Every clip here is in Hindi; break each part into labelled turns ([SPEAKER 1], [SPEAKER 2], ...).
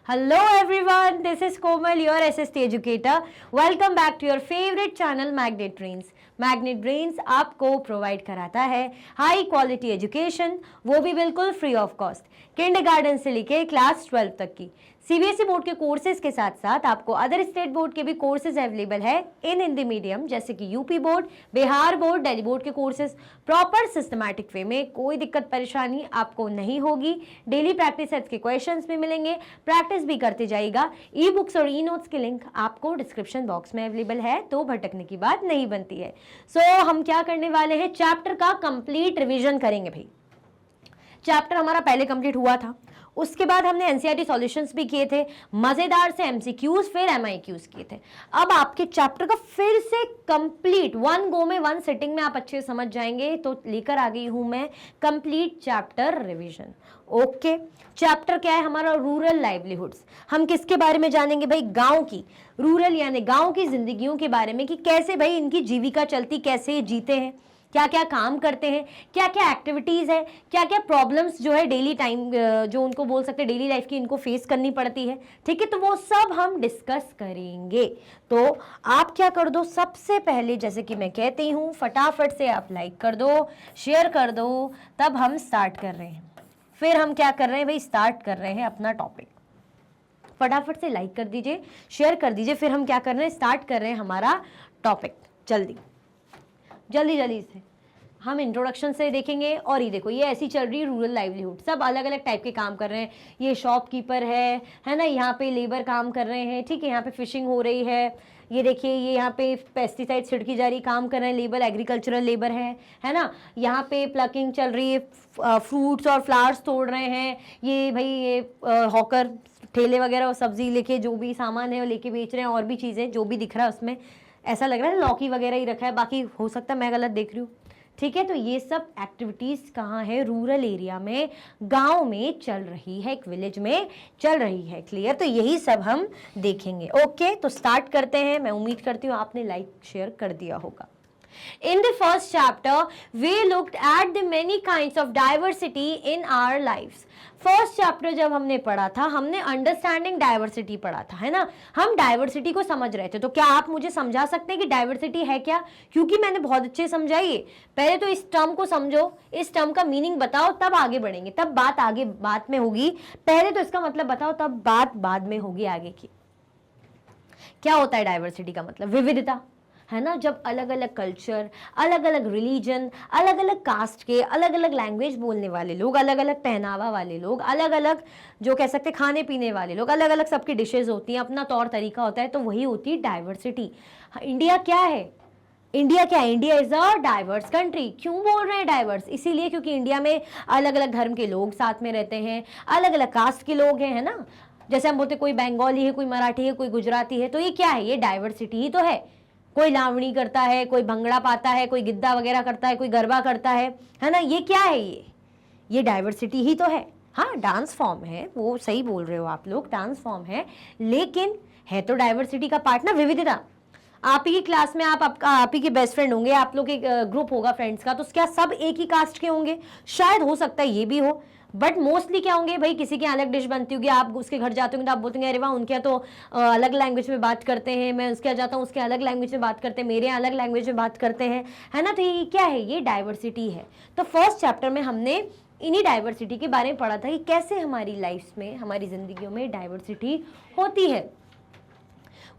[SPEAKER 1] Hello everyone, this is Komal, your SST educator. Welcome back to your favorite channel Magnet Brains. Magnet brains आपको प्रोवाइड कराता है हाई क्वालिटी एजुकेशन, वो भी बिल्कुल फ्री ऑफ कॉस्ट, किंडरगार्टन से लेके क्लास 12 तक की सीबीएसई बोर्ड के कोर्सेज के साथ साथ आपको अदर स्टेट बोर्ड के भी कोर्सेज अवेलेबल है इन हिंदी मीडियम, जैसे कि UP board, Bihar board, Delhi board के कोर्सेज प्रॉपर सिस्टमैटिक वे में। कोई दिक्कत परेशानी आपको नहीं होगी। डेली प्रैक्टिस सेट्स के क्वेश्चंस भी मिलेंगे, प्रैक्टिस भी करते जाइएगा। ई बुक्स और ई नोट्स के लिंक आपको डिस्क्रिप्शन बॉक्स में अवेलेबल है, तो भटकने की बात नहीं बनती है। हम क्या करने वाले हैं, चैप्टर का कंप्लीट रिवीजन करेंगे। भाई चैप्टर हमारा पहले कंप्लीट हुआ था, उसके बाद हमने एनसीईआरटी सॉल्यूशंस भी किए थे, मजेदार से एमसीक्यूज, फिर एमआईक्यूज किए थे। अब आपके चैप्टर का फिर से कंप्लीट वन गो में, वन सिटिंग में आप अच्छे से समझ जाएंगे, तो लेकर आ गई हूं मैं complete chapter revision. Okay, chapter क्या है हमारा, रूरल लाइवलीहुड्स। हम किसके बारे में जानेंगे भाई, गांव की, रूरल यानी गांव की जिंदगियों के बारे में, कि कैसे भाई इनकी जीविका चलती, कैसे जीते हैं, क्या क्या काम करते हैं, क्या क्या एक्टिविटीज है, क्या क्या प्रॉब्लम्स जो है डेली टाइम, जो उनको बोल सकते हैं डेली लाइफ की, इनको फेस करनी पड़ती है। ठीक है, तो वो सब हम डिस्कस करेंगे। तो आप क्या कर दो, सबसे पहले जैसे कि मैं कहती हूँ, फटाफट से आप लाइक कर दो, शेयर कर दो, तब हम स्टार्ट कर रहे हैं। फिर हम क्या कर रहे हैं भाई, स्टार्ट कर रहे हैं अपना टॉपिक। फटाफट से लाइक कर दीजिए, शेयर कर दीजिए, फिर हम क्या कर रहे हैं, स्टार्ट कर रहे हैं हमारा टॉपिक। जल्दी जल्दी जल्दी से हम इंट्रोडक्शन से देखेंगे। और ये देखो, ये ऐसी चल रही है रूरल लाइवलीहुड, सब अलग अलग टाइप के काम कर रहे हैं। ये शॉपकीपर है ना, यहाँ पे लेबर काम कर रहे हैं, ठीक है, यहाँ पे फिशिंग हो रही है। ये देखिए, ये यहाँ पे पेस्टिसाइड छिड़की जा रही, काम कर रहे हैं लेबर, एग्रीकल्चरल लेबर है ना। यहाँ पे प्लकिंग चल रही है, फ्रूट्स और फ्लावर्स तोड़ रहे हैं। ये भाई ये हॉकर ठेले वगैरह और सब्जी लेके, जो भी सामान है वो लेके बेच रहे हैं, और भी चीज़ें जो भी दिख रहा है उसमें, ऐसा लग रहा है लौकी वगैरह ही रखा है, बाकी हो सकता है मैं गलत देख रही हूँ। ठीक है, तो ये सब एक्टिविटीज कहाँ है, रूरल एरिया में, गांव में चल रही है, एक विलेज में चल रही है। क्लियर, तो यही सब हम देखेंगे। ओके, तो स्टार्ट करते हैं। मैं उम्मीद करती हूँ आपने लाइक शेयर कर दिया होगा। In the first chapter, we looked at the many kinds of diversity in our lives. First chapter जब हमने पढ़ा था, हमने अंडरस्टैंडिंग डाइवर्सिटी पढ़ा था, है ना। हम डाइवर्सिटी को समझ रहे थे। तो क्या आप मुझे समझा सकते हैं कि डाइवर्सिटी है क्या, क्योंकि मैंने बहुत अच्छे समझाई है। पहले तो इस टर्म को समझो, इस टर्म का मीनिंग बताओ, तब आगे बढ़ेंगे, तब बात आगे बात में होगी। पहले तो इसका मतलब बताओ, तब बात बाद में होगी आगे की। क्या होता है डाइवर्सिटी का मतलब, विविधता, है ना। जब अलग अलग कल्चर, अलग अलग रिलीजन, अलग अलग कास्ट के, अलग अलग लैंग्वेज बोलने वाले लोग, अलग अलग पहनावा वाले लोग, अलग अलग जो कह सकते खाने पीने वाले लोग, अलग अलग सबकी डिशेज होती हैं, अपना तौर तरीका होता है, तो वही होती है डाइवर्सिटी। इंडिया क्या है, इंडिया क्या है, India is a diverse country. क्यों बोल रहे हैं डाइवर्स, इसीलिए क्योंकि इंडिया में अलग अलग धर्म के लोग साथ में रहते हैं, अलग अलग कास्ट के लोग हैं, है ना। जैसे हम बोलते कोई बंगाली है, कोई मराठी है, कोई गुजराती है, तो ये क्या है, ये डाइवर्सिटी ही तो है। कोई लावणी करता है, कोई भंगड़ा पाता है, कोई गिद्दा वगैरह करता है, कोई गरबा करता है ना। ये क्या है, ये डाइवर्सिटी ही तो है। हाँ, डांस फॉर्म है, वो सही बोल रहे हो आप लोग, डांस फॉर्म है, लेकिन है तो डाइवर्सिटी का पार्ट ना, विविधता। आप ही की क्लास में आप ही के बेस्ट फ्रेंड होंगे, आप लोग एक ग्रुप होगा फ्रेंड्स का, तो क्या सब एक ही कास्ट के होंगे, शायद हो सकता है ये भी हो, बट मोस्टली क्या होंगे भाई, किसी के अलग डिश बनती होगी, आप उसके घर जाते होंगे तो आप बोलते हैं अरे वाह, उनके यहाँ तो अलग लैंग्वेज में बात करते हैं, मैं उसके यहाँ जाता हूँ उसके अलग लैंग्वेज में बात करते हैं, मेरे यहाँ अलग लैंग्वेज में बात करते हैं, है ना। तो ये क्या है, ये डाइवर्सिटी है। तो फर्स्ट चैप्टर में हमने इन्हीं डाइवर्सिटी के बारे में पढ़ा था कि कैसे हमारी लाइफ में, हमारी जिंदगियों में डाइवर्सिटी होती है।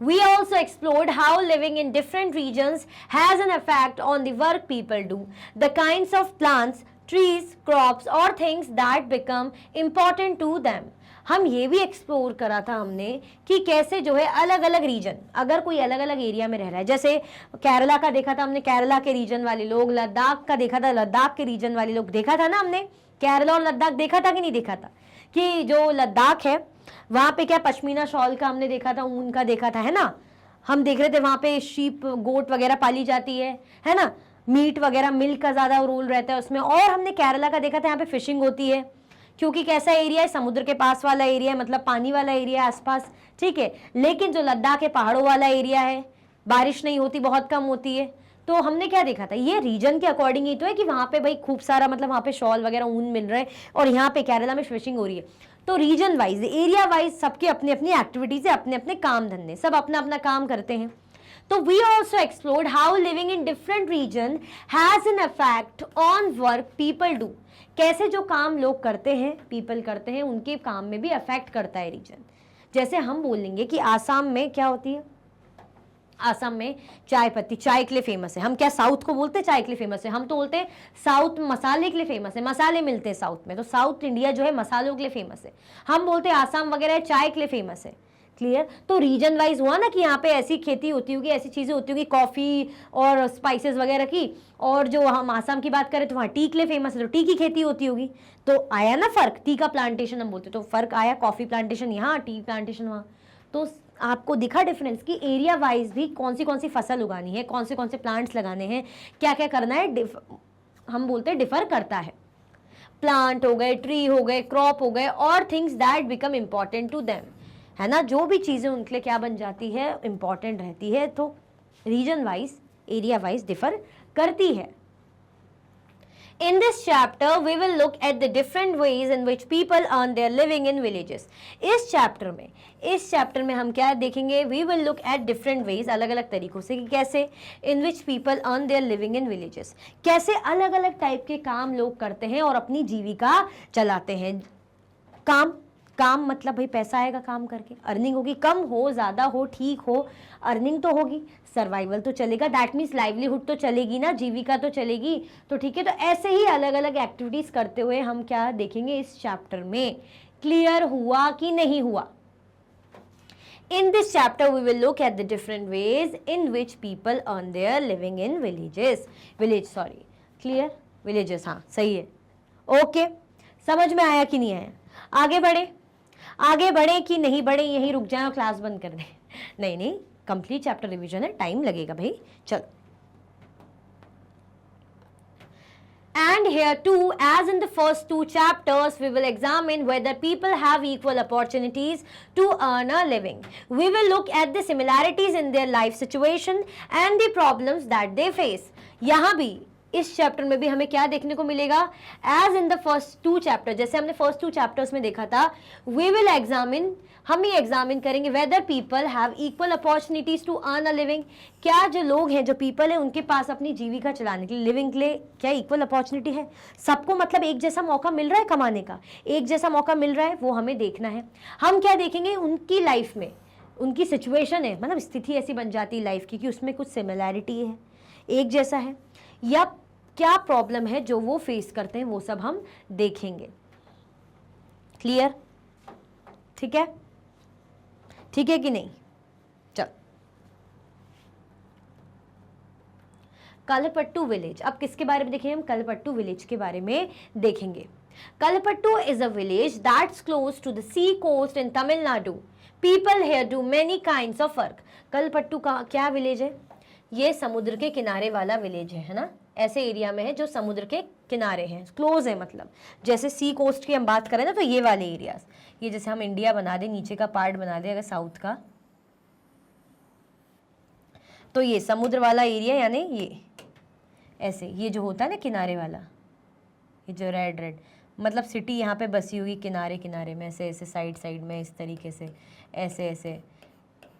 [SPEAKER 1] We also explored how living in different regions has an effect on the work people do, the kinds of plants, trees, crops or things that become important to them. हम ये भी एक्सप्लोर करा था हमने कि कैसे जो है अलग अलग रीजन, अगर कोई अलग अलग एरिया में रह रहा है, जैसे केरला का देखा था हमने, केरला के रीजन वाले लोग, लद्दाख का देखा था, लद्दाख के रीजन वाले लोग, देखा था ना हमने, केरला और लद्दाख देखा था कि नहीं देखा था, कि जो लद्दाख है वहाँ पे क्या पश्मीना शॉल का हमने देखा था, ऊन का देखा था, है ना। हम देख रहे थे वहाँ पे शीप, गोट वगैरह पाली जाती है ना, मीट वगैरह, मिल्क का ज़्यादा रोल रहता है उसमें। और हमने केरला का देखा था, यहाँ पे फिशिंग होती है, क्योंकि कैसा एरिया है, समुद्र के पास वाला एरिया है, मतलब पानी वाला एरिया है आसपास, ठीक है। लेकिन जो लद्दाख है पहाड़ों वाला एरिया है, बारिश नहीं होती, बहुत कम होती है। तो हमने क्या देखा था, ये रीजन के अकॉर्डिंग ही तो है कि वहाँ पे भाई खूब सारा, मतलब वहाँ पे शॉल वगैरह ऊन मिल रहा है, और यहाँ पे केरला में फिशिंग हो रही है। तो रीजन वाइज, एरिया वाइज सबके अपनी अपनी एक्टिविटीज है, अपने अपने काम धंधे, सब अपना अपना काम करते हैं। तो we also explored how living in different region has an effect on work people do. कैसे जो काम लोग करते हैं, पीपल करते हैं, उनके काम में भी अफेक्ट करता है रीजन। जैसे हम बोलेंगे कि आसाम में क्या होती है, आसाम में चाय पत्ती, चाय के लिए फेमस है। हम क्या साउथ को बोलते हैं चाय के लिए फेमस है? हम तो बोलते हैं साउथ मसाले के लिए फेमस है, मसाले मिलते हैं साउथ में, तो साउथ इंडिया जो है मसालों के लिए फेमस है। हम बोलते हैं आसाम वगैरह चाय के लिए फेमस है। क्लियर? तो रीजन वाइज हुआ ना कि यहाँ पे ऐसी खेती होती होगी, ऐसी चीजें होती होगी, कॉफी और स्पाइसेस वगैरह की, और जो हम आसाम की बात करें तो वहाँ टी के लिए फेमस है, तो टी की खेती होती होगी। तो आया ना फर्क, टी का प्लांटेशन हम बोलते, तो फर्क आया, कॉफी प्लांटेशन यहाँ, टी प्लांटेशन वहाँ। तो आपको दिखा डिफरेंस कि एरिया वाइज भी कौन सी फसल उगानी है, कौन से प्लांट्स लगाने हैं, क्या क्या करना है, हम बोलते हैं डिफर करता है। प्लांट हो गए, ट्री हो गए, क्रॉप हो गए, और things that become important to them, है ना, जो भी चीजें उनके लिए क्या बन जाती है, इंपॉर्टेंट रहती है। तो region wise, area wise differ करती है। In this chapter, we will look at the different ways in which people earn their living in villages. इस चैप्टर में हम क्या देखेंगे? We will look at different ways, अलग अलग तरीकों से, कि कैसे in which people earn their living in villages, कैसे अलग अलग टाइप के काम लोग करते हैं और अपनी जीविका चलाते हैं। काम मतलब भाई पैसा आएगा काम करके, अर्निंग होगी, कम हो ज़्यादा हो ठीक हो, अर्निंग तो होगी, सर्वाइवल तो चलेगा, दैट मीन्स लाइवलीहुड तो चलेगी ना, जीविका तो चलेगी। तो ठीक है, तो ऐसे ही अलग अलग एक्टिविटीज़ करते हुए हम क्या देखेंगे इस चैप्टर में। क्लियर हुआ कि नहीं हुआ? In this chapter we will look at the different ways in which people earn their living in villages, हाँ सही है। ओके, समझ में आया कि नहीं आया? आगे बढ़े कि नहीं बढ़े, यहीं रुक जाए और क्लास बंद कर दें? नहीं, कंप्लीट चैप्टर रिवीजन है, टाइम लगेगा भाई। चलो, and here too, as in the first two chapters, we will examine whether people have equal opportunities to earn a living. We will look at the similarities in their life situation and the problems that they face. यहाँ भी इस चैप्टर में भी हमें क्या देखने को मिलेगा? As in the first two chapter, जैसे हमने फर्स्ट टू चैप्टर्स में देखा था, वी विल एग्जामिन, हम ये एग्जामिन करेंगे whether people have equal opportunities to earn a living. क्या जो लोग हैं, जो पीपल है, उनके पास अपनी जीविका चलाने के लिए, लिविंग के लिए क्या इक्वल अपॉर्चुनिटी है? सबको मतलब एक जैसा मौका मिल रहा है कमाने का, एक जैसा मौका मिल रहा है, वो हमें देखना है। हम क्या देखेंगे? उनकी लाइफ में उनकी सिचुएशन है, मतलब स्थिति ऐसी बन जाती है लाइफ की कि उसमें कुछ सिमिलैरिटी है, एक जैसा है, या क्या प्रॉब्लम है जो वो फेस करते हैं, वो सब हम देखेंगे। क्लियर? ठीक है कि नहीं? चल, कलपट्टू विलेज, अब किसके बारे में देखेंगे? हम कलपट्टू विलेज के बारे में देखेंगे। Kalpattu is a village that's close to the sea coast in Tamil Nadu. People here do many kinds of work. Kalpattu का क्या विलेज है? ये समुद्र के किनारे वाला विलेज है ना, ऐसे एरिया में है जो समुद्र के किनारे हैं, क्लोज है, मतलब जैसे सी कोस्ट की हम बात करें ना, तो ये वाले एरियाज, ये जैसे हम इंडिया बना दें, नीचे का पार्ट बना दें अगर साउथ का, तो ये समुद्र वाला एरिया, यानी ये ऐसे, ये जो होता है ना किनारे वाला, ये जो रेड मतलब सिटी यहाँ पे बसी हुई किनारे में, ऐसे साइड में इस तरीके से, ऐसे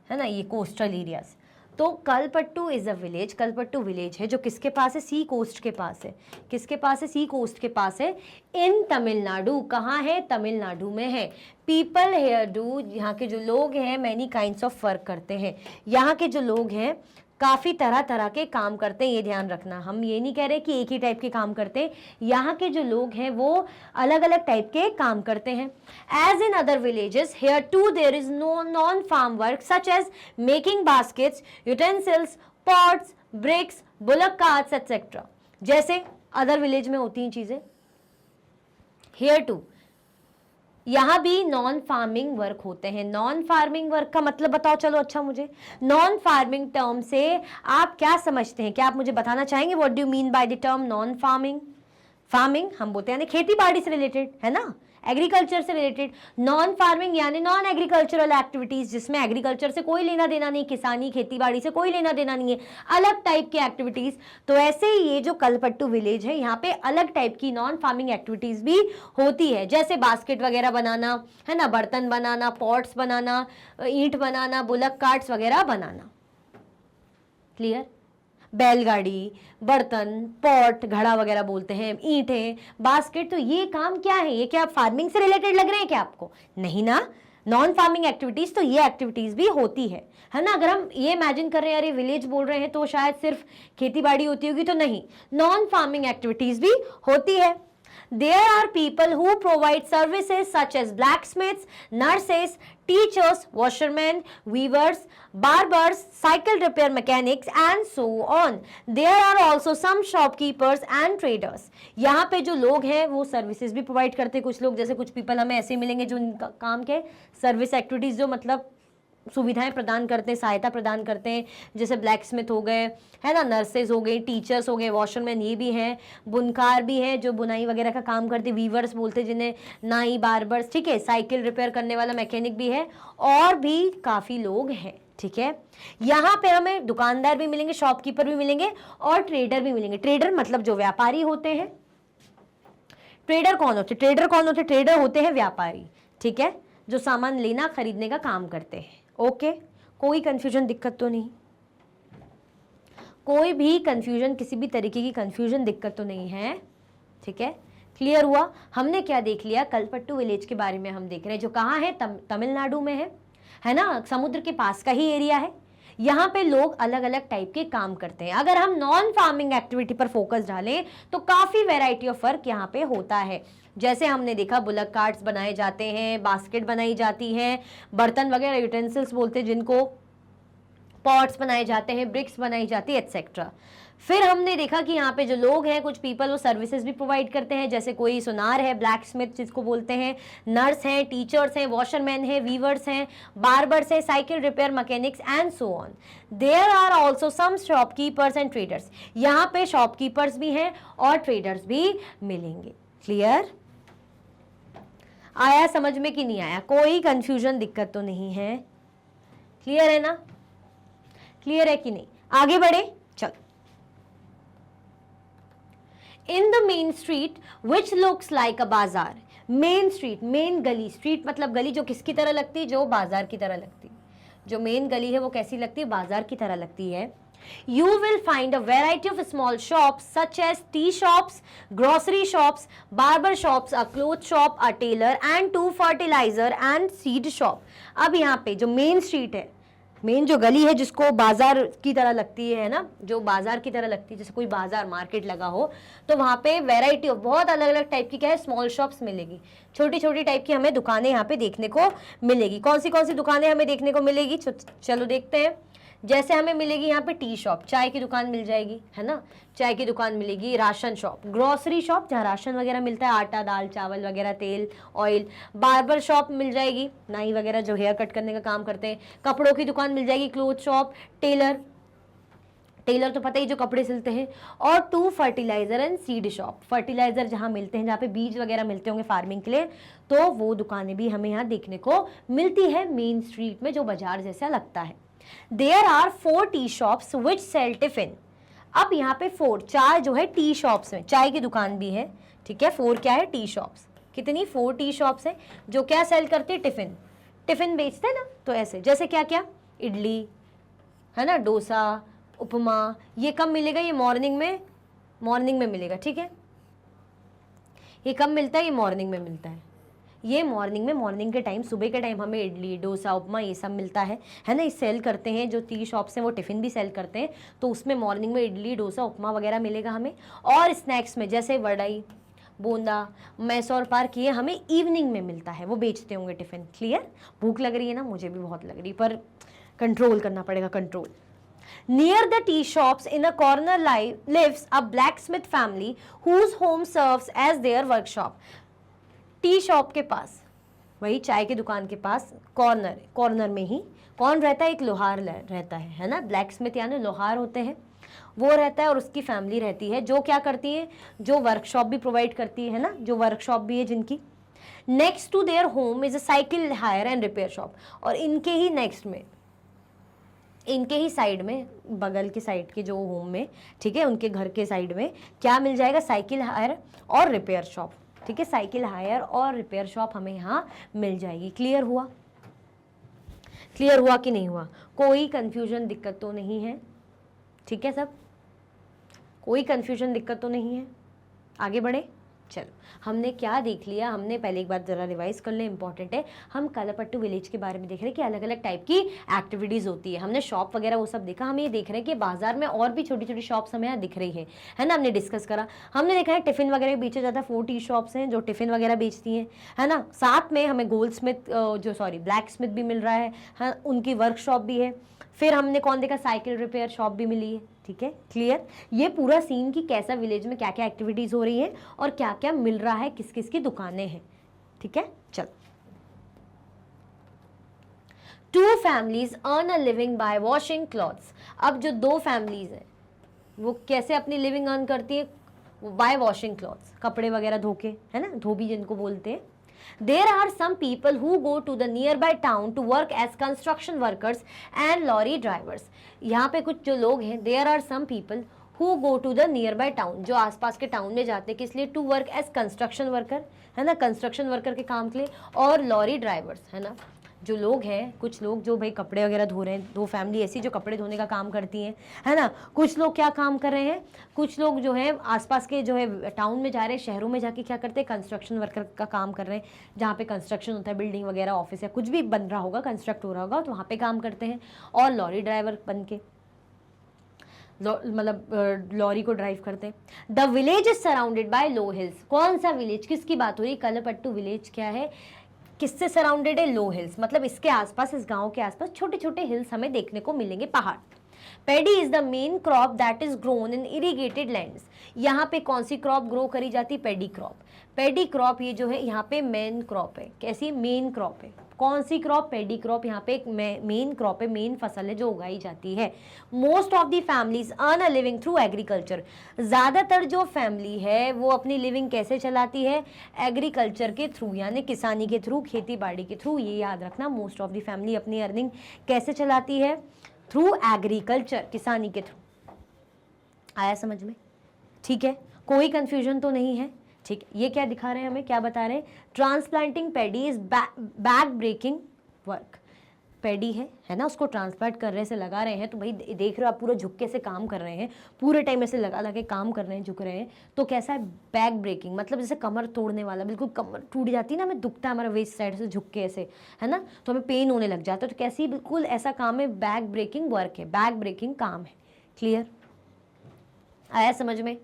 [SPEAKER 1] है ना, ये कोस्टल एरियाज। तो Kalpattu is a village, Kalpattu village है जो किसके पास है? सी कोस्ट के पास है। किसके पास है? सी कोस्ट के पास है, इन तमिलनाडु। कहाँ है? तमिलनाडु में है। पीपल हेयर डू, यहाँ के जो लोग हैं, मैनी काइंड्स ऑफ वर्क करते हैं। यहाँ के जो लोग हैं काफ़ी तरह के काम करते हैं, ये ध्यान रखना। हम ये नहीं कह रहे कि एक ही टाइप के काम करते हैं, यहाँ के जो लोग हैं वो अलग अलग टाइप के काम करते हैं। As in other villages, here too there is no non farm work such as making baskets, utensils, pots, bricks, bullock carts etcetera. जैसे अदर विलेज में होती हैं चीज़ें, हेयर टू यहाँ भी नॉन फार्मिंग वर्क होते हैं। नॉन फार्मिंग वर्क का मतलब बताओ, चलो अच्छा मुझे नॉन फार्मिंग टर्म से आप क्या समझते हैं? क्या आप मुझे बताना चाहेंगे? What do you mean by the term non farming? Farming हम बोलते हैं खेती बाड़ी से रिलेटेड, है ना, एग्रीकल्चर से रिलेटेड। नॉन फार्मिंग यानी नॉन एग्रीकल्चरल एक्टिविटीज, जिसमें एग्रीकल्चर से कोई लेना देना नहीं, किसानी खेती बाड़ी से कोई लेना देना नहीं है, अलग टाइप की एक्टिविटीज। तो ऐसे ही ये जो कलपट्टू विलेज है, यहाँ पे अलग टाइप की नॉन फार्मिंग एक्टिविटीज भी होती है, जैसे बास्केट वगैरह बनाना, है ना, बर्तन बनाना, पॉट्स बनाना, ईंट बनाना, बुलक कार्ट्स वगैरह बनाना। क्लियर? बैलगाड़ी, बर्तन, पॉट, घड़ा वगैरह बोलते हैं, ईंटें, बास्केट, तो ये काम क्या है? ये क्या फार्मिंग से रिलेटेड लग रहे हैं क्या आपको? नहीं ना। नॉन फार्मिंग एक्टिविटीज तो ये एक्टिविटीज भी होती है ना। अगर हम ये इमेजिन कर रहे हैं, अरे विलेज बोल रहे हैं तो शायद सिर्फ खेती बाड़ी होती होगी, तो नहीं, नॉन फार्मिंग एक्टिविटीज भी होती है। There are people who provide services such as blacksmiths, nurses, teachers, washermen, weavers, barbers, cycle repair mechanics and so on. There are also some shopkeepers and traders. यहाँ पे जो लोग हैं वो सर्विसेज भी प्रोवाइड करते हैं। कुछ लोग, जैसे कुछ पीपल हमें ऐसे मिलेंगे जो इनका काम के सर्विस एक्टिविटीज, जो मतलब सुविधाएं प्रदान करते हैं, सहायता प्रदान करते हैं, जैसे ब्लैकस्मिथ हो गए, है ना, नर्सेज हो गए, टीचर्स हो गए, वॉशरमैन ये भी हैं, बुनकार भी हैं जो बुनाई वगैरह का काम करते, वीवर्स बोलते हैं जिन्हें, नाई, बार्बर्स, ठीक है, साइकिल रिपेयर करने वाला मैकेनिक भी है, और भी काफ़ी लोग हैं। ठीक है, यहाँ पे हमें दुकानदार भी मिलेंगे, शॉपकीपर भी मिलेंगे और ट्रेडर भी मिलेंगे। ट्रेडर मतलब जो व्यापारी होते हैं। ट्रेडर कौन होते? ट्रेडर होते हैं व्यापारी, ठीक है, जो सामान लेना खरीदने का काम करते हैं। ओके, कोई कंफ्यूजन, दिक्कत तो नहीं? कोई भी कंफ्यूजन, किसी भी तरीके की कंफ्यूजन, दिक्कत तो नहीं है? ठीक है, क्लियर हुआ? हमने क्या देख लिया? कलपट्टू विलेज के बारे में हम देख रहे हैं, जो कहाँ है? तमिलनाडु में है ना, समुद्र के पास का ही एरिया है। यहाँ पे लोग अलग अलग टाइप के काम करते हैं। अगर हम नॉन फार्मिंग एक्टिविटी पर फोकस डालें तो काफ़ी वैरायटी ऑफ वर्क यहाँ पे होता है। जैसे हमने देखा, बुलक कार्ट्स बनाए जाते हैं, बास्केट बनाई जाती हैं, बर्तन वगैरह, यूटेंसिल्स बोलते हैं जिनको, पॉट्स बनाए जाते हैं, ब्रिक्स बनाई जाती है, एटसेट्रा। फिर हमने देखा कि यहाँ पे जो लोग हैं, कुछ पीपल वो सर्विसेज भी प्रोवाइड करते हैं, जैसे कोई सुनार है, ब्लैक स्मिथ जिसको बोलते हैं, नर्स हैं, टीचर्स हैं, वॉशरमैन हैं, वीवर्स हैं, बार्बर्स हैं, cycle repair mechanics and so on. There are also some shopkeepers and traders. यहाँ पे शॉपकीपर्स भी हैं और ट्रेडर्स भी मिलेंगे। क्लियर? आया समझ में कि नहीं आया? कोई कंफ्यूजन, दिक्कत तो नहीं है? क्लियर है ना? क्लियर है कि नहीं? आगे बढ़े, चल। In the main street which looks like अ बाजार। मेन स्ट्रीट, मेन गली, स्ट्रीट मतलब गली, जो किसकी तरह लगती है? जो बाजार की तरह लगती है। जो मेन गली है वो कैसी लगती है? बाजार की तरह लगती है। You will find a variety of small shops such as tea shops, grocery shops, barber shops, a cloth shop, a tailor and two fertilizer and seed shop. अब यहाँ पे जो मेन स्ट्रीट है, मेन जो गली है जिसको बाजार की तरह लगती है ना, जो बाजार की तरह लगती है, जैसे कोई बाजार मार्केट लगा हो, तो वहाँ पे वैरायटी ऑफ बहुत अलग अलग टाइप की क्या है? स्मॉल शॉप्स मिलेगी। छोटी छोटी टाइप की हमें दुकानें यहाँ पे देखने को मिलेगी। कौन सी दुकानें हमें देखने को मिलेगी? चलो देखते हैं। जैसे हमें मिलेगी यहाँ पे टी शॉप, चाय की दुकान मिल जाएगी, है ना, चाय की दुकान मिलेगी। राशन शॉप, ग्रोसरी शॉप जहाँ राशन वगैरह मिलता है, आटा, दाल, चावल वगैरह, तेल, ऑयल। बार्बर शॉप मिल जाएगी, नाई वगैरह जो हेयर कट करने का काम करते हैं। कपड़ों की दुकान मिल जाएगी, क्लोथ शॉप। टेलर तो पता ही, जो कपड़े सिलते हैं। और two fertiliser and seed shop, fertiliser जहाँ मिलते हैं, जहाँ पे बीज वगैरह मिलते होंगे फार्मिंग के लिए, तो वो दुकानें भी हमें यहाँ देखने को मिलती है मेन स्ट्रीट में, जो बाजार जैसा लगता है। There are 4 tea shops which sell tiffin. अब यहाँ पे 4 जो है टी शॉप्स में, चाय की दुकान भी है, ठीक है। 4 क्या है? T shops. कितनी? 4 टी शॉप्स है जो क्या सेल करती है? टिफिन बेचते हैं ना। तो ऐसे जैसे क्या क्या? इडली, है ना, डोसा, उपमा। ये कब मिलेगा? ये मॉर्निंग में मिलेगा, ठीक है। ये कब मिलता है? ये मॉर्निंग में मिलता है। ये मॉर्निंग के टाइम, सुबह के टाइम हमें इडली, डोसा, उपमा ये सब मिलता है ना। ये सेल करते हैं जो टी शॉप्स हैं, वो टिफ़िन भी सेल करते हैं, तो उसमें मॉर्निंग में इडली, डोसा, उपमा वगैरह मिलेगा हमें। और स्नैक्स में जैसे वड़ाई, बोंदा, मैसूर पाक, ये हमें इवनिंग में मिलता है, वो बेचते होंगे टिफ़िन। क्लियर? भूख लग रही है ना? मुझे भी बहुत लग रही, पर कंट्रोल करना पड़ेगा, control. Near the tea shops in a corner lives a blacksmith family whose home serves as their workshop. Tea shop के पास, वही चाय की दुकान के पास कॉर्नर में ही कौन रहता है? एक लोहार रहता है ना। ब्लैक स्मिथ यानी लोहार होते हैं, वो रहता है और उसकी फैमिली रहती है, जो क्या करती है? जो वर्कशॉप भी प्रोवाइड करती है ना, जो वर्कशॉप भी है जिनकी। Next to their home is a cycle hire and repair shop, और इनके ही नेक्स्ट में, इनके ही साइड में, बगल के साइड के जो होम में, ठीक है, उनके घर के साइड में क्या मिल जाएगा, साइकिल हायर और रिपेयर शॉप, ठीक है, साइकिल हायर और रिपेयर शॉप हमें यहाँ मिल जाएगी। क्लियर हुआ? क्लियर हुआ कि नहीं हुआ? कोई कंफ्यूजन, दिक्कत तो नहीं है? ठीक है सब, कोई कंफ्यूजन, दिक्कत तो नहीं है? आगे बढ़े। चलो, हमने क्या देख लिया, हमने पहले एक बार जरा रिवाइज कर ले, इंपॉर्टेंट है। हम कालापट्टू विलेज के बारे में देख रहे हैं कि अलग अलग टाइप की एक्टिविटीज़ होती है। हमने शॉप वगैरह वो सब देखा, हम ये देख रहे हैं कि बाजार में और भी छोटी छोटी शॉप्स हमें यहाँ दिख रही है ना, हमने डिस्कस करा। हमने देखा है टिफ़िन वगैरह बेचे जाता है, 4 टी शॉप्स हैं जो टिफ़िन वगैरह बेचती हैं, है ना। साथ में हमें गोल्ड स्मिथ ब्लैक स्मिथ भी मिल रहा है, उनकी वर्कशॉप भी है। फिर हमने कौन देखा, साइकिल रिपेयर शॉप भी मिली है, ठीक है। क्लियर? ये पूरा सीन कि कैसा विलेज में क्या क्या एक्टिविटीज़ हो रही है और क्या क्या मिल रहा है, किस किस की दुकानें हैं, ठीक है। चलो, 2 families earn a living by washing clothes। अब जो 2 families हैं वो कैसे अपनी लिविंग अर्न करती है, बाय वॉशिंग क्लॉथ्स, कपड़े वगैरह धोके, है ना, धोबी जिनको बोलते हैं। There are some people who go to the nearby town to work as construction workers and lorry drivers। यहाँ पे कुछ जो लोग हैं, there are some people who go to the nearby town, जो आसपास के टाउन में जाते हैं, किस लिए, to work as construction worker, है ना, कंस्ट्रक्शन वर्कर के काम के लिए, और लॉरी ड्राइवर्स, है ना, जो लोग हैं, कुछ लोग जो भाई कपड़े वगैरह धो रहे हैं, 2 फैमिली ऐसी जो कपड़े धोने का काम करती हैं, है ना। कुछ लोग क्या काम कर रहे हैं, कुछ लोग जो है आसपास के जो है टाउन में जा रहे हैं, शहरों में जाके क्या करते हैं, कंस्ट्रक्शन वर्कर का काम कर रहे हैं, जहाँ पे कंस्ट्रक्शन होता है, बिल्डिंग वगैरह, ऑफिस या कुछ भी बन रहा होगा, कंस्ट्रक्ट हो रहा होगा, तो वहाँ पे काम करते हैं। और लॉरी ड्राइवर बन के मतलब लॉरी को ड्राइव करते हैं। The village is surrounded by low hills. कौन सा विलेज, किसकी बात हो रही, कालापट्टू विलेज क्या है, किससे सराउंडेड है, लो हिल्स, मतलब इसके आसपास, इस गांव के आसपास छोटे छोटे हिल्स हमें देखने को मिलेंगे, पहाड़। Paddy is the main crop that is grown in irrigated lands. यहाँ पे कौन सी क्रॉप ग्रो करी जाती है, पैडी क्रॉप। पैडी क्रॉप ये जो है यहाँ पे मेन क्रॉप है, कैसी, मेन क्रॉप है। कौन सी क्रॉप, पैडी क्रॉप, यहाँ पे एक मेन क्रॉप है, मेन फसल है जो उगाई जाती है। Most of the families earn a living through agriculture. ज़्यादातर जो फैमिली है वो अपनी लिविंग कैसे चलाती है, एग्रीकल्चर के थ्रू, यानी किसानी के थ्रू, खेती बाड़ी के थ्रू। ये याद रखना, मोस्ट ऑफ दी फैमिली अपनी अर्निंग कैसे चलाती है, थ्रू एग्रीकल्चर, किसानी के थ्रू। आया समझ में? ठीक है, कोई कंफ्यूजन तो नहीं है? ठीक, ये क्या दिखा रहे हैं हमें, क्या बता रहे हैं, transplanting paddy is back breaking work. Paddy है ना, उसको ट्रांसप्लांट कर रहे से लगा रहे हैं, तो भाई देख रहे हो आप, पूरा झुक्के से काम कर रहे हैं, पूरे टाइम ऐसे लगा लगे काम कर रहे हैं, झुक रहे हैं, तो कैसा है, बैक ब्रेकिंग, मतलब जैसे कमर तोड़ने वाला, बिल्कुल कमर टूट जाती है ना, हमें दुखता है हमारा वेस्ट साइड से झुक के ऐसे, है ना, तो हमें पेन होने लग जाता है, तो कैसी, बिल्कुल ऐसा काम है, बैक ब्रेकिंग वर्क है, बैक ब्रेकिंग काम है। क्लियर? आया समझ में?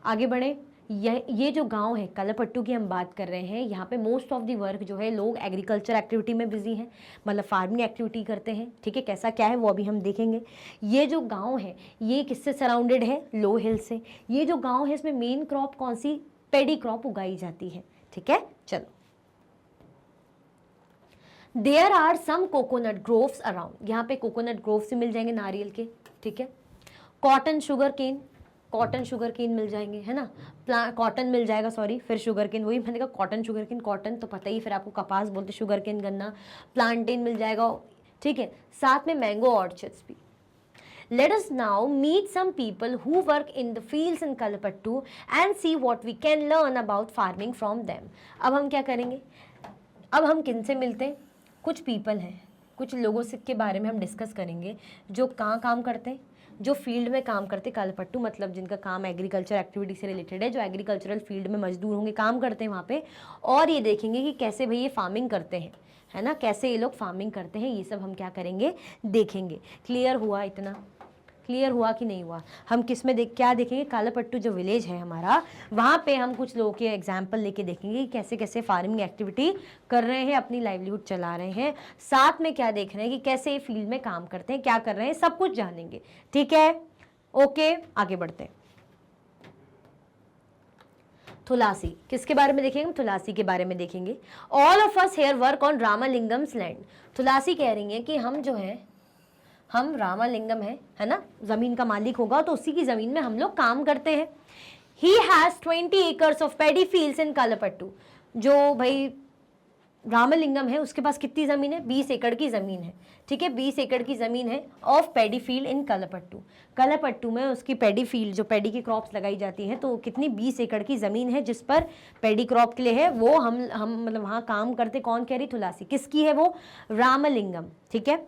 [SPEAKER 1] आगे बढ़े। ये जो गांव है कालापट्टू की हम बात कर रहे हैं, यहाँ पे मोस्ट ऑफ दी वर्क जो है लोग एग्रीकल्चर एक्टिविटी में बिजी हैं, मतलब फार्मिंग एक्टिविटी करते हैं, ठीक है। कैसा क्या है वो अभी हम देखेंगे। ये जो गांव है ये किससे सराउंडेड है, लो हिल से। ये जो गांव है इसमें मेन क्रॉप कौन सी, पेडी क्रॉप उगाई जाती है, ठीक है। चलो, there are some coconut groves around. यहाँ पे कोकोनट ग्रोव्स मिल जाएंगे, नारियल के, ठीक है। Cotton sugar cane, cotton sugar cane मिल जाएंगे, है ना, कॉटन मिल जाएगा, सॉरी, फिर शुगर केन, वही मैंने कहा कॉटन शुगर केन, कॉटन तो पता ही, फिर आपको कपास बोलते, शुगर केन गन्ना, प्लांटेन मिल जाएगा, ठीक है। साथ में मैंगो ऑर्चर्ड्स भी। Let us now meet some people who work in the fields in Kalapattu and see what we can learn about farming from them। अब हम क्या करेंगे, अब हम किन से मिलते हैं, कुछ पीपल हैं, कुछ लोगों से के बारे में हम डिस्कस करेंगे जो कहाँ काम करते हैं, जो फील्ड में काम करते हैं। कालापट्टू मतलब जिनका काम एग्रीकल्चर एक्टिविटी से रिलेटेड है, जो एग्रीकल्चरल फील्ड में मजदूर होंगे, काम करते हैं वहाँ पे, और ये देखेंगे कि कैसे भाई ये फार्मिंग करते हैं, है ना, कैसे ये लोग फार्मिंग करते हैं, ये सब हम क्या करेंगे, देखेंगे। क्लियर हुआ? इतना क्लियर हुआ कि नहीं हुआ? हम किस में क्या देखेंगे, कालापट्टू जो विलेज है हमारा, वहाँ पे हम कुछ लोगों के एग्जाम्पल लेके देखेंगे कि कैसे कैसे फार्मिंग एक्टिविटी कर रहे हैं, अपनी लाइवलीहुड चला रहे हैं। साथ में क्या देख रहे हैं कि कैसे ये फील्ड में काम करते हैं, क्या कर रहे हैं, सब कुछ जानेंगे, ठीक है। ओके, आगे बढ़ते हैं। थुलासी, किसके बारे में देखेंगे, थुलासी के बारे में देखेंगे। All of us here work on Ramalingam's land. Thulasi कह रही है कि हम जो है, हम रामालिंगम है ना, जमीन का मालिक होगा तो उसी की जमीन में हम लोग काम करते हैं। He has 20 acres of paddy fields in कालापट्टू। जो भाई रामलिंगम है उसके पास कितनी ज़मीन है, 20 एकड़ की ज़मीन है, ठीक है, 20 एकड़ की ज़मीन है ऑफ पैडी फील्ड इन कलपट्टू। कलपट्टू में उसकी पैडी फील्ड, जो पैडी की क्रॉप्स लगाई जाती हैं, तो कितनी 20 एकड़ की ज़मीन है जिस पर पैडी क्रॉप के लिए है, वो हम मतलब वहाँ काम करते। कौन कह रही, तुलसी। किसकी है वो, रामलिंगम, ठीक है।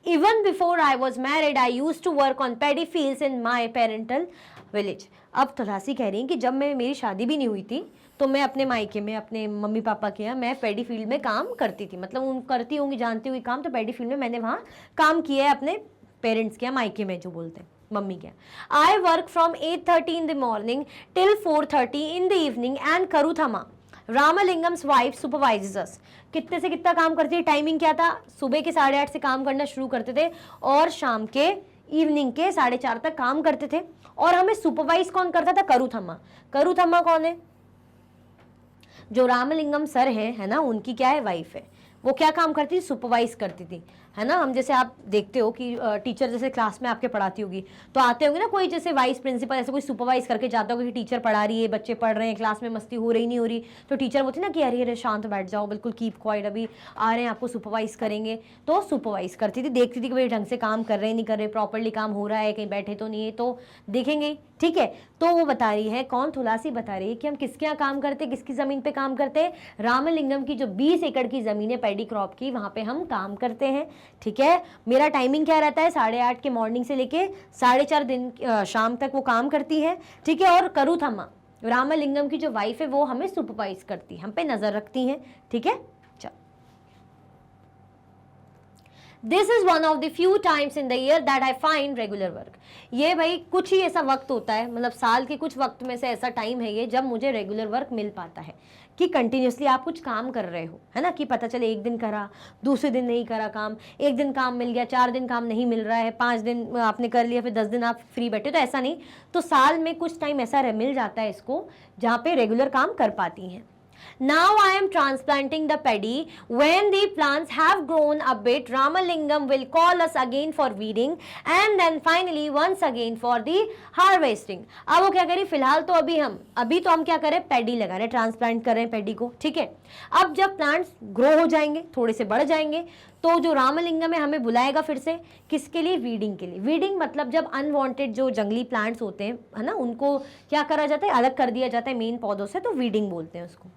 [SPEAKER 1] Even before I was married, I used to work on paddy fields in my parental village. अब तुलसी कह रही हैं कि जब मेरी शादी भी नहीं हुई थी तो मैं अपने मायके में, अपने मम्मी पापा के यहाँ, मैं पैडी फील्ड में काम करती थी। मतलब उन करती होंगी, जानती हुई काम, तो पैडी फील्ड में मैंने वहाँ काम किया है अपने पेरेंट्स के यहाँ, मायके में जो बोलते हैं, मम्मी के यहाँ। I work from 8:30 in the morning till 4:30 in the evening and Karuthama, Ramalingam's wife, supervises us. कितने से कितना काम करती है, टाइमिंग क्या था, सुबह के 8:30 से काम करना शुरू करते थे और शाम के इवनिंग के 4:30 तक काम करते थे। और हमें सुपरवाइज कौन करता था, करुथम्मा। करुथम्मा कौन है, जो रामलिंगम सर है ना, उनकी क्या है, वाइफ है। वो क्या काम करती थी, सुपरवाइज करती थी, है ना। हम जैसे आप देखते हो कि टीचर जैसे क्लास में आपके पढ़ाती होगी, तो आते होंगे ना कोई, जैसे वाइस प्रिंसिपल ऐसे कोई सुपरवाइज करके जाता होगा कि टीचर पढ़ा रही है, बच्चे पढ़ रहे हैं, क्लास में मस्ती हो रही नहीं हो रही, तो टीचर बोलती ना कि अरे शांत बैठ जाओ, बिल्कुल कीप क्वाइट, अभी आ रहे हैं आपको सुपरवाइज करेंगे। तो सुपरवाइज करती थी, देखती थी कि भाई ढंग से काम कर रहे हैं, नहीं कर रहे, प्रॉपरली काम हो रहा है, कहीं बैठे तो नहीं है, तो देखेंगे, ठीक है। तो वो बता रही है, कौन, तुलसी बता रही है कि हम किसके यहाँ काम करते, किसकी ज़मीन पे काम करते हैं, रामलिंगम की जो 20 एकड़ की ज़मीन है पैडी क्रॉप की, वहाँ पे हम काम करते हैं, ठीक है। मेरा टाइमिंग क्या रहता है, 8:30 के मॉर्निंग से लेके 4:30 दिन शाम तक वो काम करती है, ठीक है। और करुथम्मा, रामलिंगम की जो वाइफ है, वो हमें सुपरवाइज करती है, हम पे नज़र रखती हैं, ठीक है। This is one of the few times in the year that I find regular work. ये भाई कुछ ही ऐसा वक्त होता है, मतलब साल के कुछ वक्त में से ऐसा टाइम है ये, जब मुझे रेगुलर वर्क मिल पाता है, कि कंटिन्यूसली आप कुछ काम कर रहे हो, है ना, कि पता चले एक दिन करा, दूसरे दिन नहीं करा काम, एक दिन काम मिल गया, 4 दिन काम नहीं मिल रहा है, 5 दिन आपने कर लिया, फिर 10 दिन आप फ्री बैठे, तो ऐसा नहीं। तो साल में कुछ टाइम ऐसा मिल जाता है इसको जहाँ पे रेगुलर काम कर पाती हैं। Now I am transplanting the paddy. When the plants have grown a bit, Ramalingam will call us again for weeding and then finally once again for the harvesting. अब वो क्या करें, फिलहाल तो अभी तो हम क्या करें, पैडी लगा रहे हैं, ट्रांसप्लांट कर रहे हैं पैडी को, ठीक है। अब जब प्लांट्स ग्रो हो जाएंगे, थोड़े से बढ़ जाएंगे, तो जो रामलिंगम है हमें बुलाएगा फिर से, किसके लिए, वीडिंग के लिए। वीडिंग मतलब जब अनवांटेड जो जंगली प्लांट्स होते हैं, है ना, उनको क्या करा जाता है, अलग कर दिया जाता है मेन पौधों से, तो वीडिंग बोलते हैं उसको।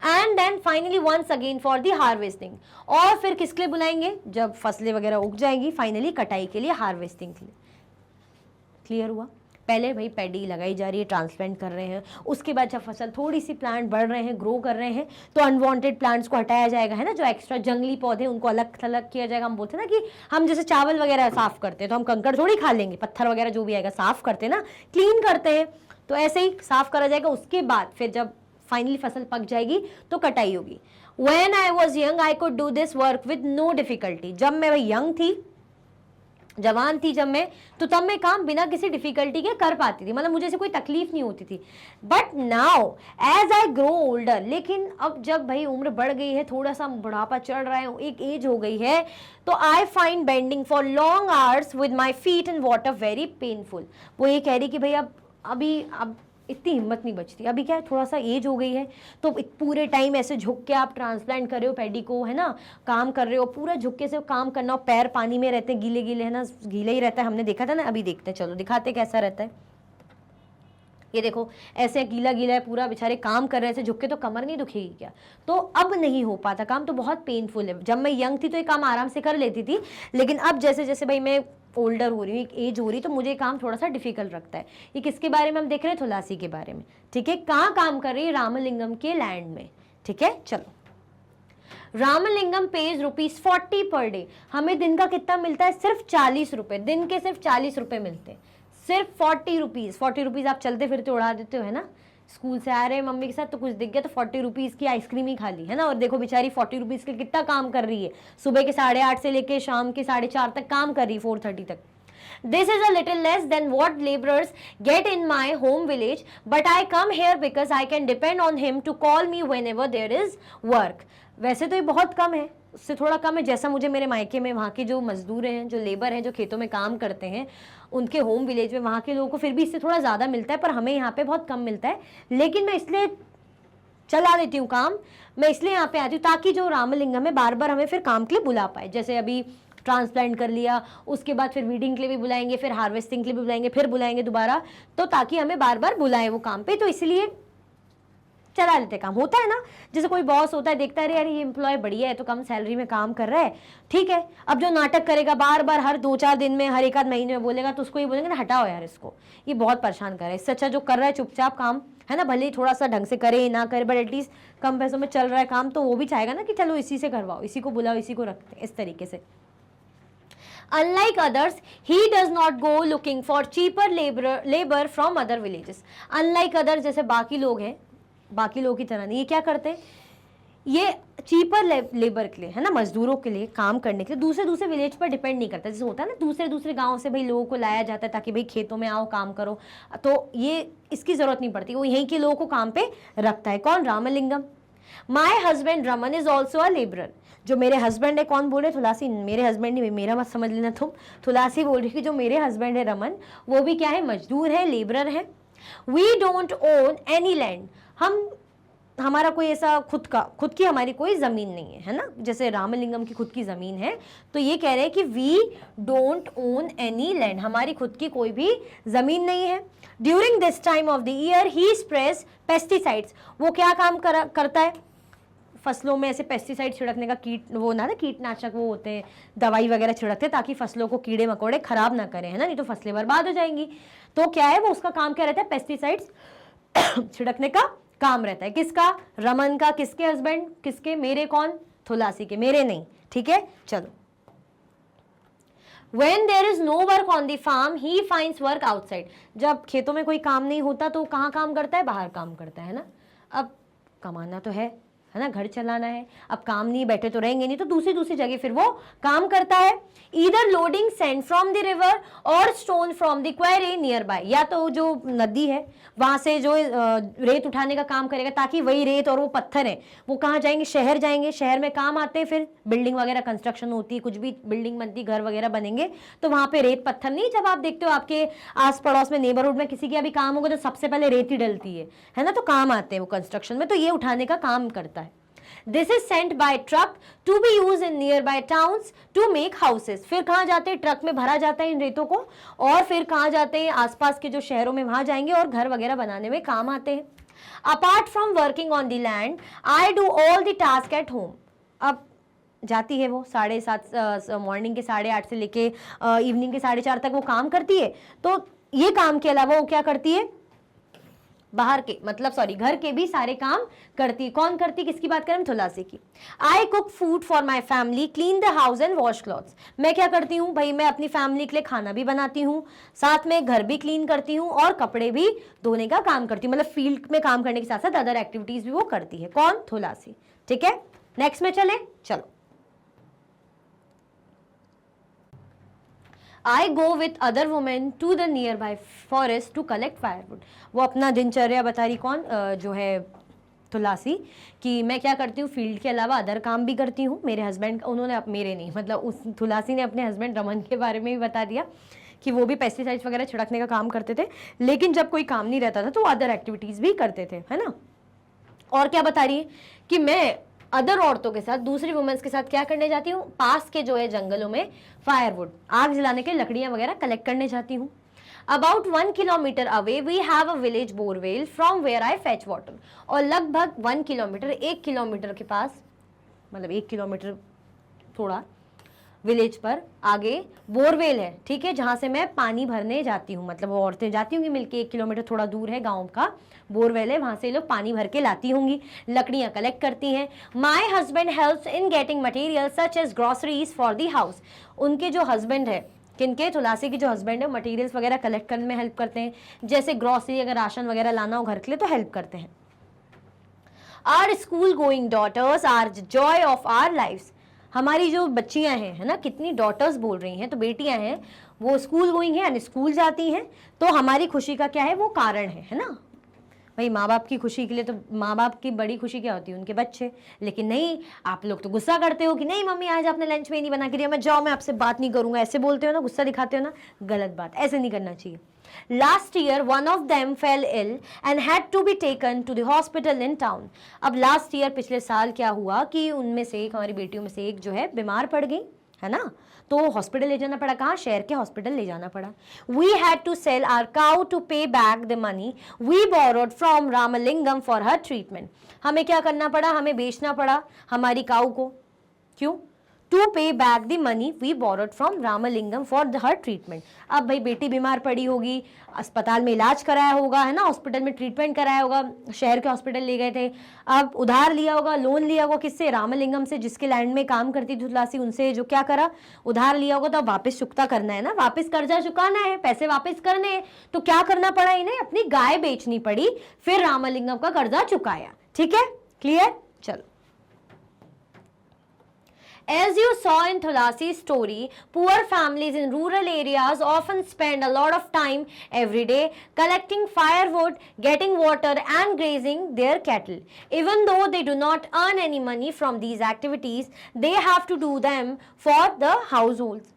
[SPEAKER 1] And then finally once again for the harvesting. और फिर किसके लिए बुलाएंगे, जब फसलें वगैरह उग जाएंगी, फाइनली कटाई के लिए, हार्वेस्टिंग के लिए। क्लियर हुआ। पहले भाई पैडी लगाई जा रही है, ट्रांसप्लांट कर रहे हैं, उसके बाद जब फसल थोड़ी सी प्लांट बढ़ रहे हैं, ग्रो कर रहे हैं, तो अनवांटेड प्लांट्स को हटाया जाएगा, है ना, जो एक्स्ट्रा जंगली पौधे उनको अलग थलग किया जाएगा। हम बोलते हैं ना कि हम जैसे चावल वगैरह साफ करते हैं, तो हम कंकड़ थोड़ी खा लेंगे, पत्थर वगैरह जो भी आएगा साफ करते हैं ना, क्लीन करते हैं, तो ऐसे ही साफ करा जाएगा। उसके बाद फिर जब फाइनली फसल पक जाएगी तो कटाई होगी। When I was young, I could do this work with no difficulty. जब मैं यंग थी, जवान थी जब मैं, तो तब मैं काम बिना किसी डिफिकल्टी के कर पाती थी, मतलब मुझे से कोई तकलीफ नहीं होती थी। But now as I grow older, लेकिन अब जब भाई उम्र बढ़ गई है, थोड़ा सा बुढ़ापा चढ़ रहा है, एक एज हो गई है, तो I find bending for long hours with my feet in water very painful. वो ये कह रही कि भाई अब इतनी हिम्मत नहीं बचती, अभी क्या है, थोड़ा सा एज हो गई है, तो पूरे टाइम ऐसे झुक के आप ट्रांसप्लांट कर रहे हो पैडी को, है ना, काम कर रहे हो, पूरा झुक के से काम करना, और पैर पानी में रहते हैं, गीले गीले, है ना, गीले ही रहता है, हमने देखा था ना, अभी देखते हैं, चलो दिखाते कैसा रहता है। ये देखो ऐसे गीला गीला है पूरा, बेचारे काम कर रहे थे झुक के, तो कमर नहीं दुखेगी क्या। तो अब नहीं हो पाता काम, तो बहुत पेनफुल है। जब मैं यंग थी तो ये काम आराम से कर लेती थी, लेकिन अब जैसे जैसे भाई मैं ओल्डर हो रही हूँ, एक एज हो रही, तो मुझे काम थोड़ा सा डिफिकल्ट रखता है। ये किसके बारे में हम देख रहे हैं, तुलसी के बारे में, ठीक है। कहाँ काम कर रही है, रामलिंगम के लैंड में, ठीक है। चलो, रामलिंगम पेज ₹40 पर डे। हमें दिन का कितना मिलता है, सिर्फ 40 रुपए, दिन के सिर्फ 40 रुपए मिलते हैं, सिर्फ 40 रुपीज़ आप चलते फिरते उड़ा देते हो, है ना। स्कूल से आ रहे हैं मम्मी के साथ, तो कुछ दिख गया तो 40 रुपीज़ की आइसक्रीम ही खा ली, है ना। और देखो बेचारी 40 रुपीज़ के कितना काम कर रही है, सुबह के 8:30 से लेके शाम के 4:30 तक काम कर रही है, 4:30 तक। This is a little less than what laborers get in my home village, but I come here because I can depend on him to call me whenever there is work. वैसे तो ये बहुत कम है, उससे थोड़ा कम है, जैसा मुझे मेरे मायके में वहाँ के जो मजदूर हैं, जो लेबर हैं, जो खेतों में काम करते हैं, उनके होम विलेज में वहाँ के लोगों को फिर भी इससे थोड़ा ज़्यादा मिलता है, पर हमें यहाँ पे बहुत कम मिलता है। लेकिन मैं इसलिए चला देती हूँ काम। मैं इसलिए यहाँ पे आती हूँ ताकि जो रामलिंगम है बार बार हमें फिर काम के लिए बुला पाए। जैसे अभी ट्रांसप्लांट कर लिया, उसके बाद फिर वीडिंग के लिए भी बुलाएंगे, फिर हार्वेस्टिंग के लिए भी बुलाएंगे, फिर बुलाएंगे दोबारा, तो ताकि हमें बार बार बुलाए वो काम पे, तो इसलिए चला लेते काम। होता है ना, जैसे कोई बॉस होता है, देखता है यार ये एम्प्लॉय बढ़िया है तो कम सैलरी में काम कर रहा है, ठीक है, अब जो नाटक करेगा बार बार हर 2-4 दिन में, हर 1-आध महीने में बोलेगा, तो उसको ये बोलेंगे ना हटाओ यार इसको, ये बहुत परेशान कर रहा है। इससे अच्छा जो कर रहा है चुपचाप काम, है ना, भले ही थोड़ा सा ढंग से करे ना करे, बट एटलीस्ट कम पैसों में चल रहा है काम, तो वो भी चाहेगा ना कि चलो इसी से करवाओ, इसी को बुलाओ, इसी को रखते हैं, इस तरीके से। Unlike others, he does not go looking for cheaper labor from other villages. Unlike others, जैसे बाकी लोग हैं, बाकी लोगों की तरह नहीं, ये क्या करते हैं, ये चीपर लेबर के लिए, है ना, मजदूरों के लिए, काम करने के लिए दूसरे विलेज पर डिपेंड नहीं करता। जैसे होता है ना दूसरे गांव से भाई लोगों को लाया जाता है ताकि भाई खेतों में आओ काम करो, तो ये इसकी जरूरत नहीं पड़ती, वो यहीं के लोगों को काम पे रखता है। कौन? Ramalingam. My husband Raman is also a labourer. जो मेरे हस्बैंड है, कौन बोल रहे? तुलसी। मेरे हस्बैंड नहीं, मेरा मत समझ लेना तुम, तुलसी बोल रही कि जो मेरे हस्बैंड है रमन, वो भी क्या है? मजदूर है, लेबरर है। We don't own any land. हमारा कोई ऐसा खुद की हमारी कोई ज़मीन नहीं है, है ना, जैसे रामलिंगम की खुद की ज़मीन है, तो ये कह रहे हैं कि we don't own any land, हमारी खुद की कोई भी ज़मीन नहीं है। During this time of the year he sprays pesticides. वो क्या काम करता है? फसलों में ऐसे पेस्टिसाइड छिड़कने का, कीटनाशक वो होते हैं, दवाई वगैरह छिड़कते हैं ताकि फसलों को कीड़े मकोड़े खराब ना करें, है ना, नहीं तो फसलें बर्बाद हो जाएंगी। तो क्या है वो, उसका काम क्या रहता है? पेस्टिसाइड्स छिड़कने का काम रहता है। किसका? रमन का। किसके हस्बैंड? किसके? मेरे। कौन? तुलसी के, मेरे नहीं, ठीक है। चलो, When there is no work on the farm, he finds work outside. जब खेतों में कोई काम नहीं होता तो कहाँ काम करता है? बाहर काम करता है ना। अब कमाना तो है ना, घर चलाना है, अब काम नहीं, बैठे तो रहेंगे नहीं, तो दूसरी जगह फिर वो काम करता है। Either loading sand from the river और stone from the quarry nearby. या तो जो नदी है वहां से जो रेत उठाने का काम करेगा, ताकि वही रेत और वो पत्थर है वो कहाँ जाएंगे? शहर जाएंगे, शहर में काम आते हैं, फिर बिल्डिंग वगैरह कंस्ट्रक्शन होती है, कुछ भी बिल्डिंग बनती, घर वगैरह बनेंगे, तो वहां पे रेत पत्थर नहीं, जब आप देखते हो आपके आस पड़ोस में नेबरहुड में किसी की अभी काम होगा तो सबसे पहले रेत ही डलती है ना, तो काम आते हैं वो कंस्ट्रक्शन में, तो ये उठाने का काम करता है। This is sent by truck to be used in nearby towns to make houses. फिर कहाँ जाते हैं? ट्रक में भरा जाता है इन रेतों को, और फिर कहाँ जाते हैं? आसपास के जो शहरों में, वहां जाएंगे और घर वगैरह बनाने में काम आते हैं। Apart from working on the land, I do all the task at home. अब जाती है वो 7:30 मॉर्निंग के 8:30 से लेके इवनिंग के 4:30 तक वो काम करती है। तो ये काम के अलावा वो क्या करती है? बाहर के, मतलब सॉरी, घर के भी सारे काम करती। कौन करती? किसकी बात करें? तुलसी की। I cook food for my family, clean the house and wash clothes. मैं क्या करती हूँ भाई? मैं अपनी फैमिली के लिए खाना भी बनाती हूँ, साथ में घर भी क्लीन करती हूँ और कपड़े भी धोने का काम करती हूँ। मतलब फील्ड में काम करने के साथ साथ अदर एक्टिविटीज भी वो करती है। कौन? तुलसी, ठीक है। नेक्स्ट में चले, चलो। I go with other women to the nearby forest to collect firewood. वो अपना दिनचर्या बता रही, कौन? जो है तुलसी, कि मैं क्या करती हूँ, फील्ड के अलावा अदर काम भी करती हूँ। मेरे हस्बैंड, उन्होंने, मेरे नहीं, मतलब उस तुलसी ने अपने हस्बैंड रमन के बारे में भी बता दिया कि वो भी पेस्टिसाइड्स वगैरह छिड़कने का काम करते थे, लेकिन जब कोई काम नहीं रहता था तो अदर एक्टिविटीज़ भी करते थे, है ना। और क्या बता रही है कि मैं अदर औरतों के साथ, दूसरी वुमेन्स के साथ क्या करने जाती हूँ? पास के जो है जंगलों में फायरवुड, आग जलाने के लकड़ियाँ वगैरह कलेक्ट करने जाती हूँ। About 1 kilometer away we have a village borewell from where I fetch water. और लगभग 1 किलोमीटर, 1 किलोमीटर के पास, मतलब 1 किलोमीटर थोड़ा विलेज पर आगे बोरवेल है, ठीक है, जहाँ से मैं पानी भरने जाती हूँ। मतलब वो औरतें जाती होंगी मिलके, 1 किलोमीटर थोड़ा दूर है, गाँव का बोरवेल है, वहाँ से लोग पानी भर के लाती होंगी, लकड़ियाँ कलेक्ट करती हैं। My husband helps in getting material such as groceries for the house. उनके जो हस्बैंड है, किनके? तुलसी के जो हस्बैंड है, मटेरियल्स वगैरह कलेक्ट करने में हेल्प करते हैं, जैसे ग्रॉसरी, अगर राशन वगैरह लाना हो घर के लिए तो हेल्प करते हैं। Our school going daughters are joy of our lifes. हमारी जो बच्चियां हैं, है ना, कितनी डॉटर्स बोल रही हैं, तो बेटियां हैं, वो स्कूल गोइंग है, यानी स्कूल जाती हैं, तो हमारी खुशी का क्या है? वो कारण है ना। भाई माँ बाप की खुशी के लिए तो माँ बाप की बड़ी खुशी क्या होती है, उनके बच्चे। लेकिन नहीं, आप लोग तो गुस्सा करते हो कि नहीं मम्मी आज आपने लंच में नहीं बना के दिया, मैं जाओ मैं आपसे बात नहीं करूंगा, ऐसे बोलते हो ना, गुस्सा दिखाते हो ना, गलत बात, ऐसे नहीं करना चाहिए। Last year, one of them fell ill and had to be taken to the hospital in town. अब last year पिछले साल क्या हुआ कि उनमें से एक, हमारी बेटियों में से एक जो है बीमार पड़ गई, है ना, तो हॉस्पिटल ले जाना पड़ा। कहाँ? शहर के हॉस्पिटल ले जाना पड़ा। We had to sell our cow to pay back the money we borrowed from Ramalingam for her treatment. हमें क्या करना पड़ा? हमें बेचना पड़ा हमारी काऊ को। क्यों? To pay back the money we borrowed from Ramalingam for her treatment. अब भाई बेटी बीमार पड़ी होगी, अस्पताल में इलाज कराया होगा, है ना, हॉस्पिटल में ट्रीटमेंट कराया होगा, शहर के हॉस्पिटल ले गए थे, अब उधार लिया होगा, लोन लिया होगा, किससे? रामलिंगम से, जिसके लैंड में काम करती थी तुलसी, उनसे जो क्या करा, उधार लिया होगा, तो अब वापस चुकता करना है ना, वापस कर्जा चुकाना है, पैसे वापस करने हैं, तो क्या करना पड़ा इन्हें? अपनी गाय बेचनी पड़ी, फिर रामलिंगम का कर्जा चुकाया। ठीक है, क्लियर? चलो, as you saw in Tulasi's story, poor families in rural areas often spend a lot of time every day collecting firewood, getting water and grazing their cattle. Even though they do not earn any money from these activities, they have to do them for the households.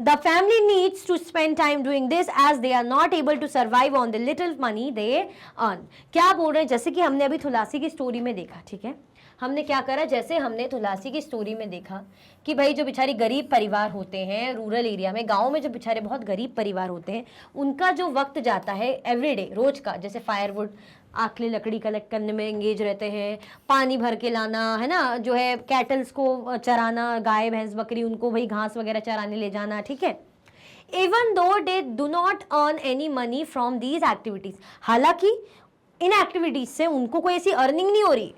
[SPEAKER 1] The family needs to spend time doing this as they are not able to survive on the little money they earn. क्या बोल रहे हैं? जैसे कि हमने अभी तुलसी की स्टोरी में देखा, ठीक है, हमने क्या करा, जैसे हमने तुलसी की स्टोरी में देखा कि भाई जो बेचारे गरीब परिवार होते हैं रूरल एरिया में, गाँव में जो बेचारे बहुत गरीब परिवार होते हैं, उनका जो वक्त जाता है एवरीडे, रोज का, जैसे फायरवुड, आखली लकड़ी कलेक्ट करने में एंगेज रहते हैं, पानी भर के लाना, है ना, जो है कैटल्स को चराना, गाय भैंस बकरी, उनको भाई घास वगैरह चराने ले जाना, ठीक है। Even though they do not earn any money from these activities, हालांकि इन एक्टिविटीज से उनको कोई ऐसी अर्निंग नहीं हो रही,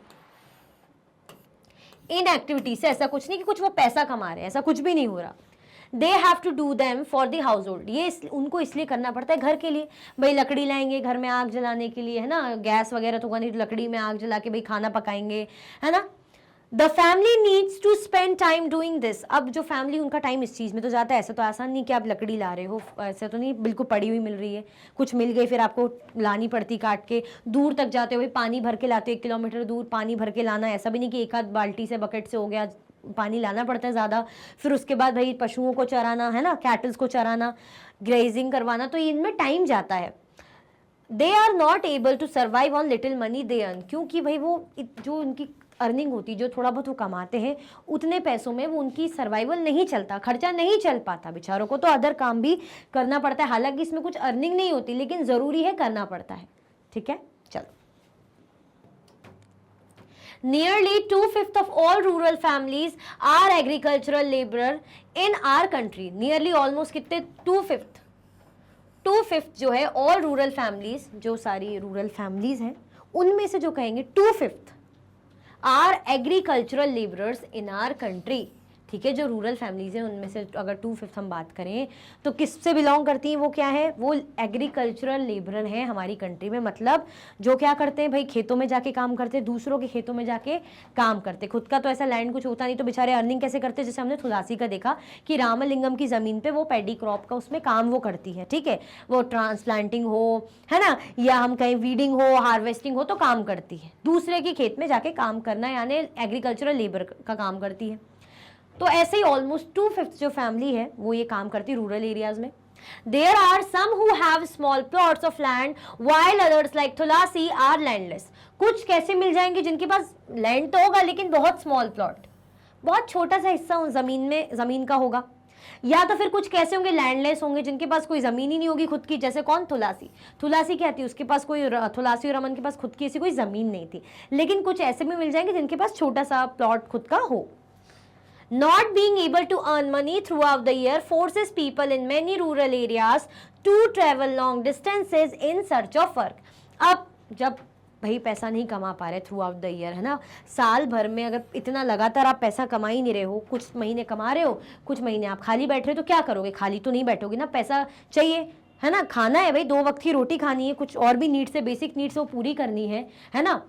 [SPEAKER 1] इन एक्टिविटीज से ऐसा कुछ नहीं कि कुछ वो पैसा कमा रहे हैं, ऐसा कुछ भी नहीं हो रहा। They have to do them for the household, ये उनको इसलिए करना पड़ता है घर के लिए, भाई लकड़ी लाएंगे घर में आग जलाने के लिए, है ना, गैस वगैरह तो नहीं, लकड़ी में आग जला के भाई खाना पकाएंगे, है ना। The family needs to spend time doing this, अब जो फैमिली, उनका टाइम इस चीज़ में तो जाता है, ऐसा तो आसान नहीं कि आप लकड़ी ला रहे हो, ऐसा तो नहीं बिल्कुल पड़ी हुई मिल रही है, कुछ मिल गई फिर आपको लानी पड़ती काट के, दूर तक जाते हो भाई पानी भर के लाते हो, 1 किलोमीटर दूर पानी भर के लाना, ऐसा भी नहीं कि एक आध बाल्टी से बकेट से हो गया, पानी लाना पड़ता है ज़्यादा, फिर उसके बाद भाई पशुओं को चराना, है ना, कैटल्स को चराना, ग्रेजिंग करवाना, तो इनमें टाइम जाता है। They are not able to survive on little money they earn, क्योंकि भाई वो जो उनकी अर्निंग होती, जो थोड़ा बहुत वो कमाते हैं, उतने पैसों में वो उनकी सर्वाइवल नहीं चलता, खर्चा नहीं चल पाता, बेचारों को तो अदर काम भी करना पड़ता है, हालांकि इसमें कुछ अर्निंग नहीं होती, लेकिन ज़रूरी है, करना पड़ता है। ठीक है, चलो। Nearly 2/5 of all rural families are agricultural laborer in our country. Nearly almost कितने? 2/5 जो है all rural families, जो सारी rural families हैं, उनमें से जो कहेंगे 2/5 are agricultural laborers in our country. ठीक है, जो रूरल फैमिलीज हैं उनमें से अगर 2/5 हम बात करें तो किससे बिलोंग करती हैं? वो क्या है? वो एग्रीकल्चरल लेबरर हैं हमारी कंट्री में, मतलब जो क्या करते हैं भाई, खेतों में जाके काम करते हैं, दूसरों के खेतों में जाके काम करते हैं, खुद का तो ऐसा लैंड कुछ होता नहीं, तो बेचारे अर्निंग कैसे करते हैं? जैसे हमने तुलसी का देखा कि रामलिंगम की ज़मीन पर वो पैडी क्रॉप का उसमें काम वो करती है, ठीक है, वो ट्रांसप्लांटिंग हो, है ना, या हम कहीं वीडिंग हो, हार्वेस्टिंग हो, तो काम करती है, दूसरे के खेत में जाके काम करना, यानी एग्रीकल्चरल लेबर का काम करती है। तो ऐसे ही ऑलमोस्ट 2/5 जो फैमिली है वो ये काम करती है रूरल एरियाज में। There are some who have small plots of land while others like Tulsi are landless. कुछ कैसे मिल जाएंगे जिनके पास लैंड तो होगा लेकिन बहुत स्मॉल प्लॉट, बहुत छोटा सा हिस्सा जमीन का होगा, या तो फिर कुछ कैसे होंगे, लैंडलेस होंगे, जिनके पास कोई जमीन ही नहीं होगी खुद की, जैसे कौन? तुलसी कहती है, उसके पास कोई, तुलसी और रमन के पास खुद की ऐसी कोई जमीन नहीं थी। लेकिन कुछ ऐसे भी मिल जाएंगे जिनके पास छोटा सा प्लॉट खुद का हो। Not being able to earn money throughout the year forces people in many rural areas to travel long distances in search of work. अब जब भाई पैसा नहीं कमा पा रहे थ्रू आउट द ईयर, है ना, साल भर में अगर इतना लगातार आप पैसा कमा ही नहीं रहे हो, कुछ महीने कमा रहे हो, कुछ महीने आप खाली बैठ रहे हो, तो क्या करोगे? खाली तो नहीं बैठोगे ना, पैसा चाहिए, है ना, खाना है भाई, 2 वक्त की रोटी खानी है, कुछ और भी नीड्स है, बेसिक नीड्स वो पूरी करनी है ना।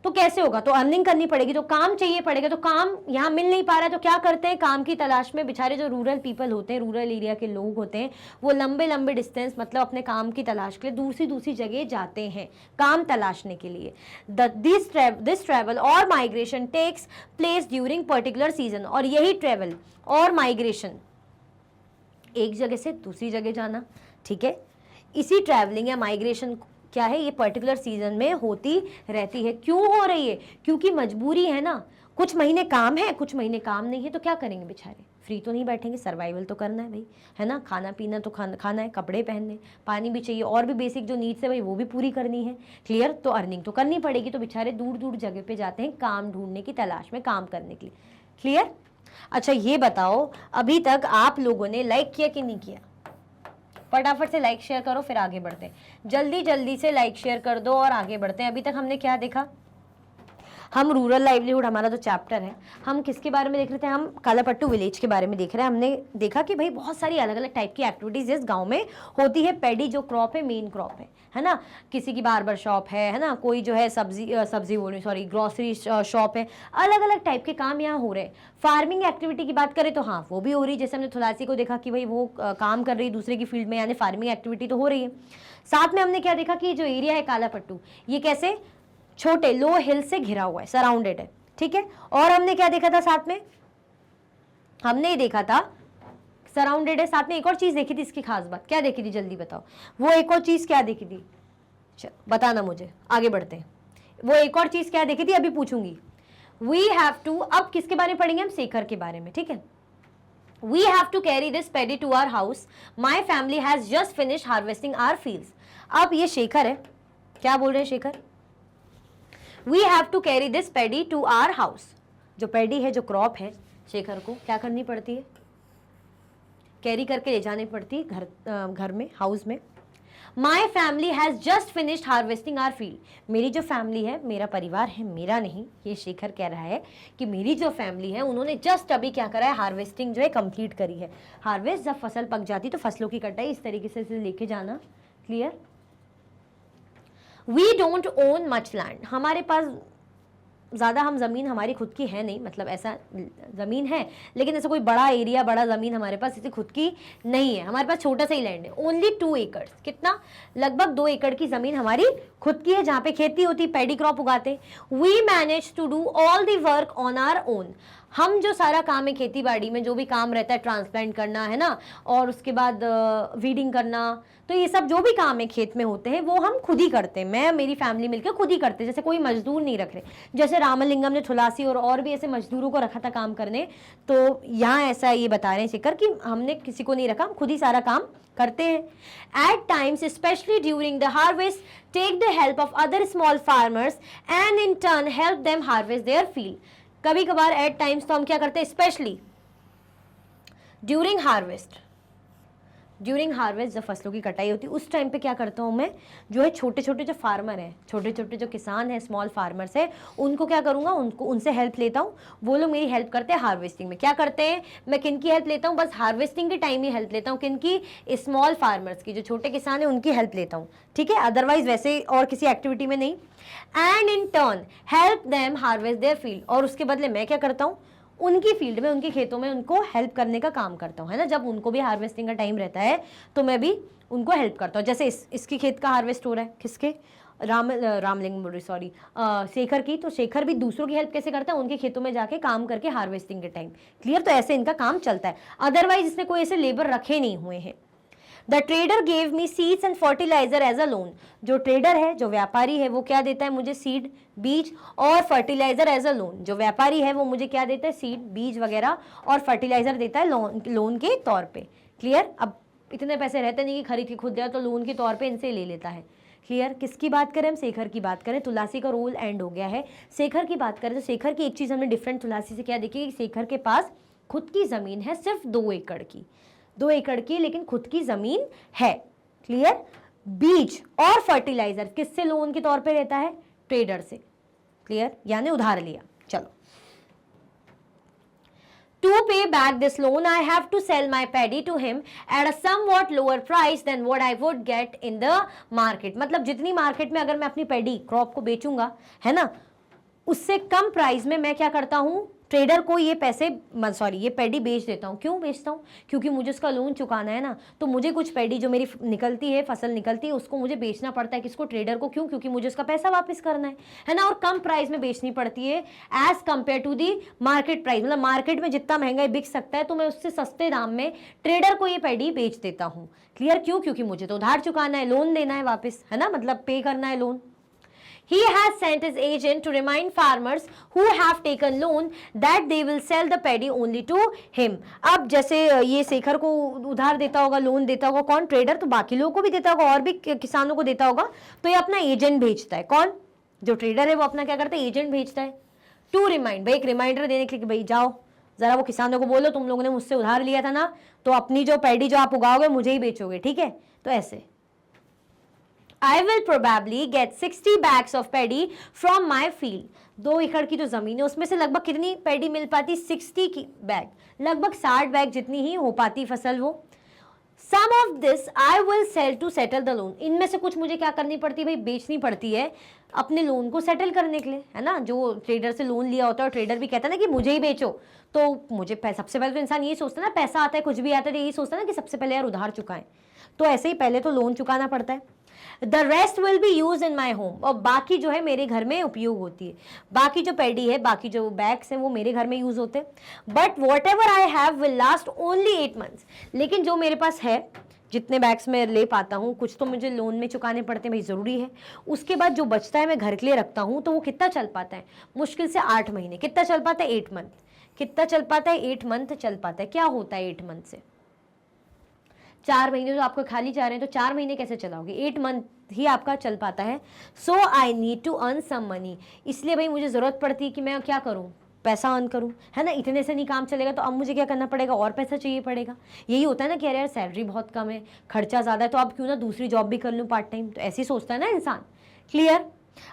[SPEAKER 1] तो कैसे होगा, तो अर्निंग करनी पड़ेगी, तो काम चाहिए पड़ेगा, तो काम यहाँ मिल नहीं पा रहा है तो क्या करते हैं, काम की तलाश में बेचारे जो रूरल पीपल होते हैं, रूरल एरिया के लोग होते हैं, वो लंबे लंबे डिस्टेंस मतलब अपने काम की तलाश के लिए दूसरी दूसरी जगह जाते हैं काम तलाशने के लिए। दिस ट्रैवल और migration takes place during particular season, और यही ट्रैवल और माइग्रेशन, एक जगह से दूसरी जगह जाना, ठीक है, इसी ट्रैवलिंग या माइग्रेशन क्या है, ये पर्टिकुलर सीजन में होती रहती है। क्यों हो रही है, क्योंकि मजबूरी है ना, कुछ महीने काम है कुछ महीने काम नहीं है, तो क्या करेंगे बेचारे, फ्री तो नहीं बैठेंगे, सर्वाइवल तो करना है भाई, है ना, खाना पीना तो खाना है, कपड़े पहनने, पानी भी चाहिए, और भी बेसिक जो नीड्स है भाई वो भी पूरी करनी है, क्लियर, तो अर्निंग तो करनी पड़ेगी, तो बेचारे दूर दूर जगह पे जाते हैं काम ढूंढने की तलाश में, काम करने के लिए, क्लियर। अच्छा ये बताओ अभी तक आप लोगों ने लाइक किया कि नहीं किया, फटाफट से लाइक शेयर करो, फिर आगे बढ़ते हैं, जल्दी जल्दी से लाइक शेयर कर दो और आगे बढ़ते हैं। अभी तक हमने क्या देखा, हम रूरल लाइवलीहुड हमारा जो चैप्टर है, हम किसके बारे में देख रहे थे, हम कालापट्टू विलेज के बारे में देख रहे हैं। हमने देखा कि भाई बहुत सारी अलग अलग टाइप की एक्टिविटीज इस गांव में होती है। पैडी जो क्रॉप है, मेन क्रॉप है ना, किसी की बार्बर शॉप है ना, कोई जो है सब्जी बोल रही सॉरी ग्रोसरी शॉप है, अलग अलग टाइप के काम यहाँ हो रहे हैं। फार्मिंग एक्टिविटी की बात करें तो हाँ वो भी हो रही है, जैसे हमने थुलासी को देखा कि भाई वो काम कर रही है दूसरे की फील्ड में, यानी फार्मिंग एक्टिविटी तो हो रही है। साथ में हमने क्या देखा कि जो एरिया है कालापट्टू, ये कैसे छोटे लो हिल से घिरा हुआ है, सराउंडेड है, ठीक है। और हमने क्या देखा था साथ में, हमने ये देखा था सराउंडेड है, साथ में एक और चीज देखी थी, इसकी खास बात क्या देखी थी, जल्दी बताओ, वो एक और चीज क्या देखी थी, बताना मुझे, आगे बढ़ते हैं। वो एक और चीज क्या देखी थी अभी पूछूंगी। वी हैव टू, अब किसके बारे में पढ़ेंगे हम, शेखर के बारे में, ठीक है। We have to carry this paddy to our house, my family has just finish harvesting our fields. अब ये शेखर है, क्या बोल रहे हैं Shekhar, we have to carry this paddy to our house, जो पैडी है जो क्रॉप है शेखर को क्या करनी पड़ती है, कैरी करके ले जानी पड़ती है घर में, हाउस में। My family has just finished harvesting our field, मेरी जो फैमिली है, मेरा परिवार है, मेरा नहीं, ये शेखर कह रहा है कि मेरी जो फैमिली है उन्होंने जस्ट अभी क्या करा है, हार्वेस्टिंग जो है कंप्लीट करी है। हार्वेस्ट जब फसल पक जाती तो फसलों की कटाई इस तरीके से लेके जाना, clear. We don't own much land, हमारे पास ज़्यादा हम ज़मीन हमारी खुद की है नहीं, मतलब ऐसा ज़मीन है लेकिन ऐसा कोई बड़ा एरिया, बड़ा ज़मीन हमारे पास इतनी खुद की नहीं है, हमारे पास छोटा सा ही लैंड है, ओनली 2 एकड़, कितना, लगभग 2 एकड़ की ज़मीन हमारी खुद की है, जहाँ पे खेती होती, पैडी क्रॉप उगाते। We manage to do all the work on our own, हम जो सारा काम है खेती बाड़ी में, जो भी काम रहता है, ट्रांसप्लांट करना है ना, और उसके बाद वीडिंग करना, तो ये सब जो भी काम है खेत में होते हैं वो हम खुद ही करते हैं, मैं मेरी फैमिली मिलकर खुद ही करते हैं, जैसे कोई मजदूर नहीं रख रहे। जैसे रामलिंगम ने थुलासी और भी ऐसे मजदूरों को रखा था काम करने, तो यहाँ ऐसा ये बता रहे हैं शेखर कि हमने किसी को नहीं रखा, हम खुद ही सारा काम करते हैं। At times specially during the harvest take the help of other small farmers and in turn help them harvest their field, कभी कभार एट टाइम्स तो हम क्या करते हैं, specially during harvest, during harvest जब फसलों की कटाई होती है उस टाइम पे क्या करता हूँ मैं, जो है छोटे छोटे जो फार्मर हैं, छोटे छोटे जो किसान हैं, स्मॉल फार्मर्स हैं, उनको क्या करूँगा, उनको उनसे हेल्प लेता हूँ, वो लोग मेरी हेल्प करते हैं हार्वेस्टिंग में। क्या करते हैं, मैं किन की हेल्प लेता हूँ, बस हार्वेस्टिंग के टाइम ही हेल्प लेता हूँ, किन की, स्मॉल फार्मर्स की, जो छोटे किसान हैं उनकी हेल्प लेता हूँ, ठीक है, अदरवाइज वैसे और किसी एक्टिविटी में नहीं। And in turn help them harvest their field, और उसके बदले मैं क्या करता हूँ, उनकी फील्ड में, उनके खेतों में उनको हेल्प करने का काम करता हूँ, है ना। जब उनको भी हार्वेस्टिंग का टाइम रहता है तो मैं भी उनको हेल्प करता हूँ। जैसे इसकी खेत का हार्वेस्ट हो रहा है, किसके, रामलिंग सॉरी शेखर की, तो शेखर भी दूसरों की हेल्प कैसे करता है, उनके खेतों में जाके काम करके हार्वेस्टिंग के टाइम, क्लियर। तो ऐसे इनका काम चलता है, अदरवाइज इसने कोई ऐसे लेबर रखे नहीं हुए हैं। The trader gave me seeds and fertiliser as a loan, जो ट्रेडर है, जो व्यापारी है, वो क्या देता है मुझे, सीड, बीज और फर्टिलाइजर एज अ लोन। जो व्यापारी है वो मुझे क्या देता है, सीड, बीज वगैरह और फर्टिलाइजर देता है लोन के तौर पे, क्लियर। अब इतने पैसे रहते नहीं कि खरीद के खुद दिया, तो लोन के तौर पे इनसे ले लेता है, क्लियर। किसकी बात करें हम, शेखर की बात करें, तुलसी का रोल एंड हो गया है। शेखर की बात करें तो शेखर की एक चीज़ हमने डिफरेंट तुलसी से क्या देखी, शेखर के पास खुद की ज़मीन है सिर्फ 2 एकड़ की, 2 एकड़ की, लेकिन खुद की ज़मीन है, क्लियर। बीज और फर्टिलाइजर किससे लोन के तौर पे रहता है, ट्रेडर से, क्लियर, यानी उधार लिया। चलो, to pay back this loan I have to sell my paddy to him at a somewhat lower price than what I would get in the market, मतलब जितनी मार्केट में अगर मैं अपनी पैडी क्रॉप को बेचूंगा, है ना, उससे कम प्राइस में मैं क्या करता हूँ, ट्रेडर को ये पैसे ये पैडी बेच देता हूँ। क्यों बेचता हूँ? क्योंकि मुझे उसका लोन चुकाना है ना, तो मुझे कुछ पैडी जो मेरी निकलती है, फसल निकलती है, उसको मुझे बेचना पड़ता है। किसको? ट्रेडर को। क्यों? क्योंकि मुझे उसका पैसा वापस करना है ना, और कम प्राइस में बेचनी पड़ती है as compared to the market price. मतलब मार्केट में जितना महंगा बिक सकता है तो मैं उससे सस्ते दाम में ट्रेडर को ये पैडी बेच देता हूँ। क्लियर? क्यों? क्योंकि मुझे तो उधार चुकाना है, लोन देना है वापस, है ना, मतलब पे करना है loan. He has sent his agent to remind farmers who have taken loan that they will sell the paddy only to him. अब जैसे ये शेखर को उधार देता होगा, लोन देता होगा कौन? ट्रेडर। तो बाकी लोगों को भी देता होगा और भी किसानों को देता होगा, तो ये अपना एजेंट भेजता है। कौन? जो ट्रेडर है वो अपना क्या करता है? एजेंट भेजता है टू रिमाइंड, भाई एक रिमाइंडर देने के लिए कि भाई जाओ जरा वो किसानों को बोलो तुम लोगों ने मुझसे उधार लिया था ना, तो अपनी जो पैडी जो आप उगाओगे मुझे ही बेचोगे, ठीक है? तो ऐसे I will probably get 60 bags of paddy from my field. 2 एकड़ की जो जमीन है उसमें से लगभग कितनी पैडी मिल पाती? 60 की बैग, लगभग 60 बैग जितनी ही हो पाती फसल वो। Some of this I will sell to settle the loan. इनमें से कुछ मुझे क्या करनी पड़ती है भाई? बेचनी पड़ती है अपने लोन को सेटल करने के लिए, है ना। जो ट्रेडर से लोन लिया होता है और ट्रेडर भी कहता है ना कि मुझे ही बेचो, तो मुझे सबसे पहले तो इंसान यही सोचता है ना, पैसा आता है कुछ भी आता है तो यही सोचता है ना कि सबसे पहले यार उधार चुकाएं। तो ऐसे ही पहले तो लोन चुकाना पड़ता है। The rest will be use in my home, और बाकी जो है मेरे घर में उपयोग होती है। बाकी जो पैडी है, बाकी जो बैग्स हैं वो मेरे घर में यूज होते हैं। But what ever I have will last only 8 months। लेकिन जो मेरे पास है, जितने बैग्स में ले पाता हूँ, कुछ तो मुझे लोन में चुकाने पड़ते हैं भाई, ज़रूरी है। उसके बाद जो बचता है मैं घर के लिए रखता हूँ, तो वो कितना चल पाता है? मुश्किल से 8 महीने। कितना चल पाता है? 8 month। कितना चल पाता है? 8 month चल पाता है। क्या होता है 8 month से? 4 महीने तो आपको खाली जा रहे हैं, तो 4 महीने कैसे चलाओगे? 8 month ही आपका चल पाता है। So I need to earn some money, इसलिए भाई मुझे ज़रूरत पड़ती है कि मैं क्या करूँ? पैसा अर्न करूँ, है ना। इतने से नहीं काम चलेगा, तो अब मुझे क्या करना पड़ेगा? और पैसा चाहिए पड़ेगा। यही होता है ना कि अरे यार सैलरी बहुत कम है, खर्चा ज़्यादा है, तो अब क्यों ना दूसरी जॉब भी कर लूँ पार्ट टाइम। तो ऐसे ही सोचता है ना इंसान। क्लियर?